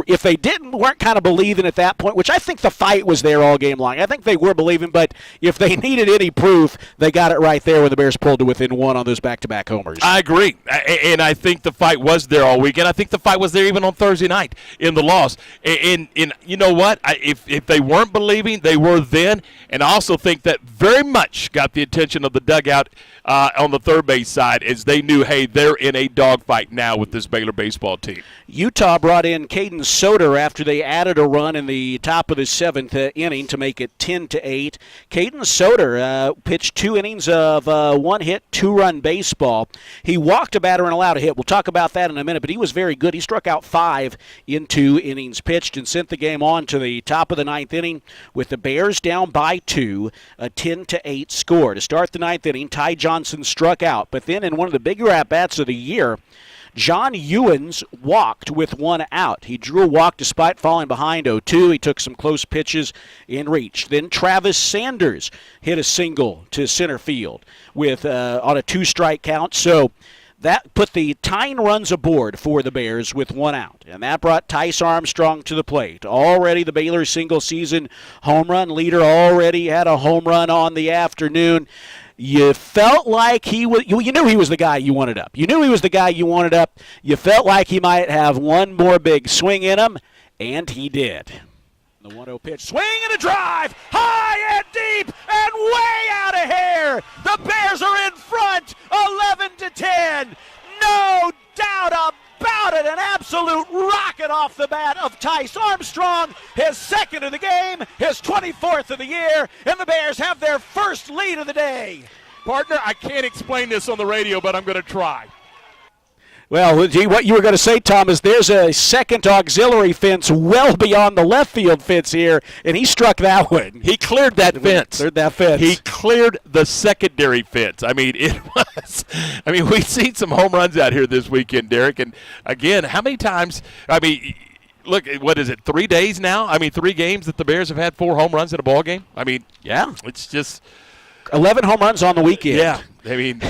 if they weren't kind of believing at that point, which I think the fight was there all game long. I think they were believing, but if they needed any proof, they got it right there when the Bears pulled to within one on those back-to-back homers. I agree, and I think the fight was there all weekend. I think the fight was there even on Thursday night in the loss. And you know what? If they weren't believing, they were then, and I also think that very much got the attention of the dugout on the third base side as they knew, hey, they're in a dogfight now with this Baylor baseball team. Utah brought in Caden Soder after they added a run in the top of the seventh inning to make it 10-8. Caden Soder pitched 2 innings of 1 hit, 2-run baseball. He walked a batter and allowed a hit. We'll talk about that in a minute, but he was very good. He struck out 5 in 2 innings pitched and sent the game on to the top of the ninth inning with the Bears down by 2, a 10-8 score. To start the ninth inning, Ty Johnson struck out, but then in one of the bigger at-bats of the year, John Ewens walked with 1 out. He drew a walk despite falling behind 0-2. He took some close pitches in reach. Then Travis Sanders hit a single to center field with on a 2-strike count. So that put the tying runs aboard for the Bears with 1 out. And that brought Tice Armstrong to the plate. Already the Baylor single-season home run leader, already had a home run on the afternoon. You felt like he was. You knew he was the guy you wanted up. You knew he was the guy you wanted up. You felt like he might have one more big swing in him, and he did. The 1-0 pitch, swing and a drive, high and deep, and way out of here. The Bears are in front, 11-10. No doubt about it. An absolute rocket off the bat of Tice Armstrong, his second of the game, his 24th of the year, and the Bears have their first lead of the day. Partner, I can't explain this on the radio, but I'm going to try. Well, what you were going to say, Tom, is there's a second auxiliary fence well beyond the left field fence here, and he struck that one. He cleared that fence. Cleared that fence. He cleared the secondary fence. I mean, it was. I mean, we've seen some home runs out here this weekend, Derek. And again, how many times? I mean, look, what is it? 3 days now? I mean, 3 games that the Bears have had 4 home runs in a ball game. I mean, yeah, it's just 11 home runs on the weekend. Yeah. I mean,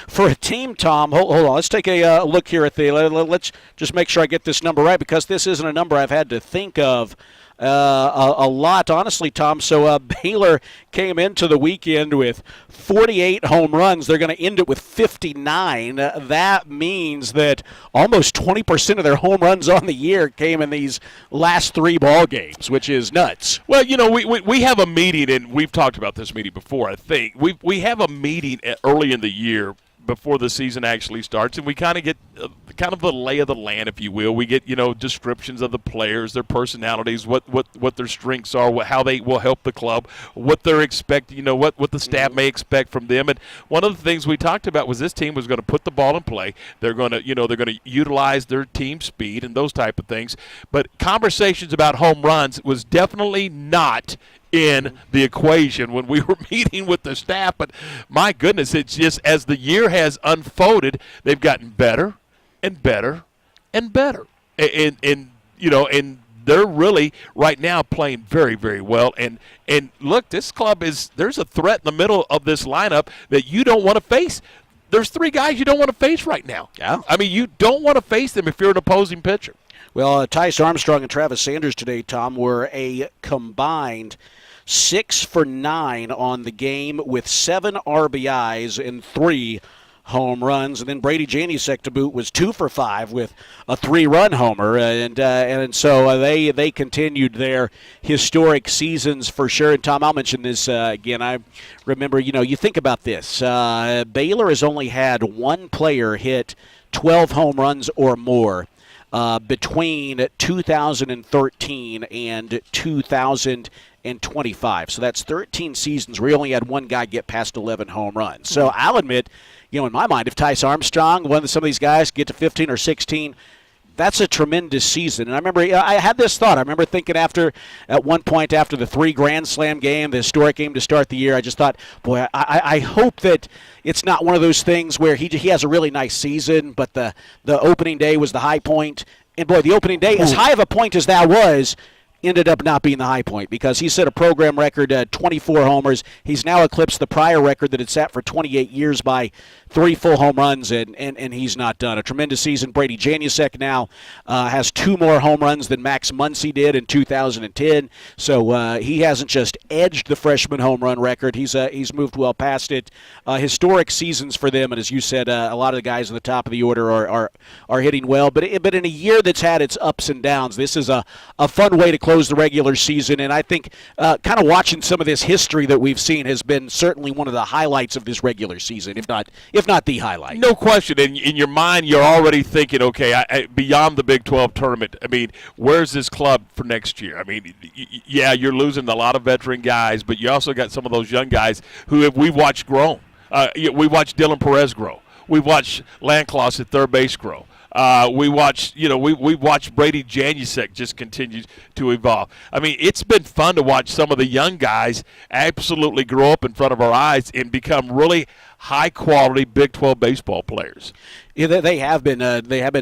for a team, Tom, hold on. Let's take a look here at let's just make sure I get this number right, because this isn't a number I've had to think of a lot, honestly, Tom. So Baylor came into the weekend with 48 home runs. They're going to end it with 59. That means that almost 20% of their home runs on the year came in these last 3 ball games, which is nuts. Well, you know, we have a meeting, and we've talked about this meeting before, I think. We have a meeting early in the year before the season actually starts, and we kind of get kind of the lay of the land, if you will. We get, you know, descriptions of the players, their personalities, what their strengths are, how they will help the club, what they're expecting, you know, what the staff may expect from them. And one of the things we talked about was this team was going to put the ball in play. They're going to utilize their team speed and those type of things. But conversations about home runs was definitely not in the equation when we were meeting with the staff. But my goodness, it's just as the year has unfolded, they've gotten better and better and better. And you know, and they're really right now playing very, very well. And look, this club there's a threat in the middle of this lineup that you don't want to face. There's 3 guys you don't want to face right now. Yeah. I mean, you don't want to face them if you're an opposing pitcher. Well, Tice Armstrong and Travis Sanders today, Tom, were a combined 6 for 9 on the game with 7 RBIs and 3 home runs. And then Brady Janusek to boot was 2 for 5 with a 3-run homer. And so they continued their historic seasons for sure. And, Tom, I'll mention this again. I remember, you know, you think about this. Baylor has only had 1 player hit 12 home runs or more between 2013 and 2025. So that's 13 seasons where we only had 1 guy get past 11 home runs. So I'll admit, you know, in my mind, if Tice Armstrong, some of these guys get to 15 or 16, that's a tremendous season. And I remember I had this thought. I remember thinking at one point after the 3 Grand Slam game, the historic game to start the year, I just thought, boy, I hope that it's not one of those things where he has a really nice season, but the opening day was the high point. And, boy, the opening day, as high of a point as that was, ended up not being the high point because he set a program record 24 homers. He's now eclipsed the prior record that had sat for 28 years by 3 full home runs, and he's not done. A tremendous season. Brady Janusek now has 2 more home runs than Max Muncy did in 2010. So he hasn't just edged the freshman home run record. He's moved well past it. Historic seasons for them, and as you said, a lot of the guys at the top of the order are hitting well. But in a year that's had its ups and downs, this is a fun way to close the regular season, and I think kind of watching some of this history that we've seen has been certainly one of the highlights of this regular season, if not the highlight. No question. In your mind, you're already thinking, okay, beyond the Big 12 tournament, I mean, where's this club for next year? I mean, yeah, you're losing a lot of veteran guys, but you also got some of those young guys who we've watched grow. We watched Dylan Perez grow. We watched Landcloss at third base grow. We watched Brady Janusek just continue to evolve. I mean, it's been fun to watch some of the young guys absolutely grow up in front of our eyes and become really high-quality Big 12 baseball players. Yeah, they have been.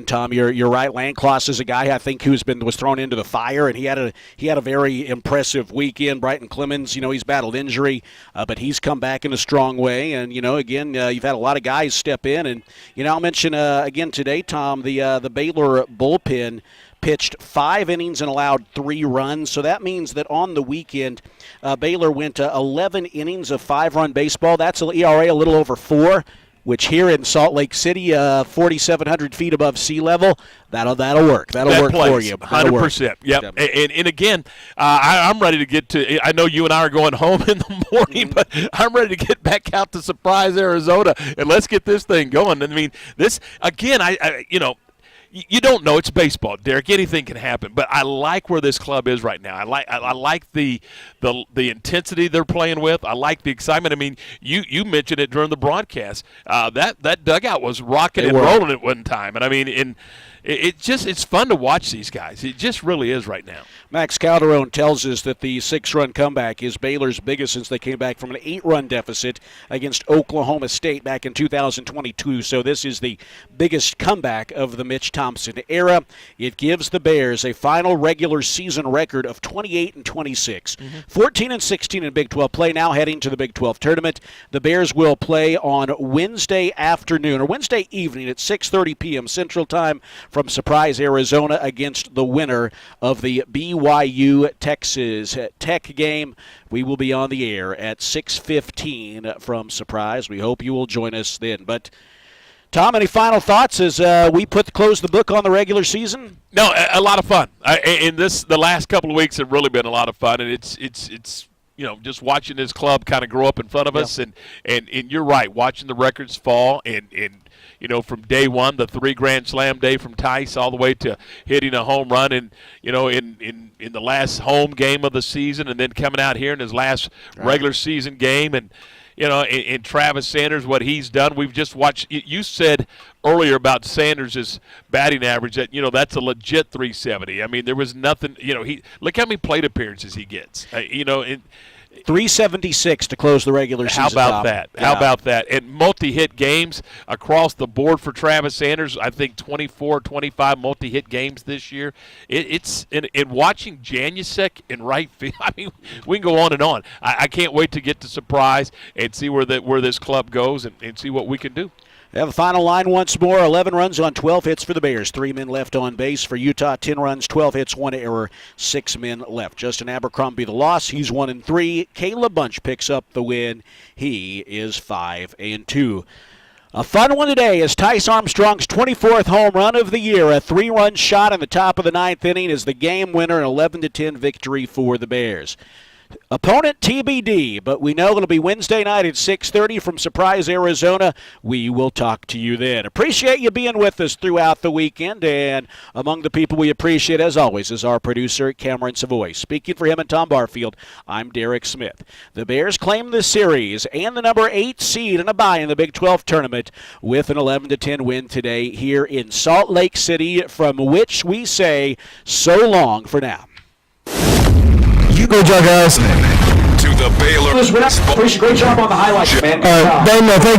Tom. You're right. Landcloss is a guy I think was thrown into the fire, and he had a very impressive weekend. Brighton Clemens, he's battled injury, but he's come back in a strong way. And again, you've had a lot of guys step in, and I'll mention again today, Tom, the Baylor bullpen pitched 5 innings and allowed 3 runs. So that means that on the weekend, Baylor went 11 innings of 5-run baseball. That's an ERA a little over 4. Which here in Salt Lake City, 4,700 feet above sea level, that'll work. That'll work for you. 100%. Yep. And again, I'm ready to get to. I know you and I are going home in the morning, but I'm ready to get back out to Surprise, Arizona, and let's get this thing going. I mean, this again. You don't know. It's baseball, Derek. Anything can happen. But I like where this club is right now. I like the intensity they're playing with. I like the excitement. I mean, you mentioned it during the broadcast. That dugout was rocking and rolling at one time. And I mean, it's fun to watch these guys. It just really is right now. Max Calderon tells us that the 6-run comeback is Baylor's biggest since they came back from an 8-run deficit against Oklahoma State back in 2022. So this is the biggest comeback of the Mitch Thompson era. It gives the Bears a final regular season record of 28-26, 14-16 in Big 12 play. Now heading to the Big 12 tournament. The Bears will play on Wednesday afternoon or Wednesday evening at 6:30 p.m. Central Time from Surprise, Arizona, against the winner of the BYU Texas Tech game. We will be on the air at 6:15 from Surprise. We hope you will join us then. But Tom, any final thoughts as we close the book on the regular season? No, a lot of fun. The last couple of weeks have really been a lot of fun, and it's just watching this club kind of grow up in front of us, and you're right, watching the records fall, and from day one, the 3 Grand Slam day from Tice all the way to hitting a home run, and in the last home game of the season, and then coming out here in his last regular season game, and in Travis Sanders, what he's done. We've just watched. You said earlier about Sanders' batting average that that's a legit 370. I mean, there was nothing. Look how many plate appearances he gets. 376 to close the regular season. How about that? Yeah. How about that? And multi-hit games across the board for Travis Sanders. I think 24, 25 multi-hit games this year. It's in watching Janusek in right field. I mean, we can go on and on. I can't wait to get to Surprise and see where this club goes and see what we can do. We have a final line once more. 11 runs on 12 hits for the Bears. 3 men left on base. For Utah, 10 runs, 12 hits, 1 error, 6 men left. Justin Abercrombie the loss. He's 1-3. Caleb Bunch picks up the win. He is 5-2. A fun one today is Tice Armstrong's 24th home run of the year. A 3-run shot in the top of the 9th inning is the game winner, an 11-10 victory for the Bears. Opponent TBD, but we know it'll be Wednesday night at 6:30 from Surprise, Arizona. We will talk to you then. Appreciate you being with us throughout the weekend, and among the people we appreciate, as always, is our producer, Cameron Savoy. Speaking for him and Tom Barfield, I'm Derek Smith. The Bears claim the series and the number 8 seed and a bye in the Big 12 tournament with an 11-10 win today here in Salt Lake City, from which we say so long for now. Good job, guys. To the Baylor. Great job on the highlights, man. Thank you.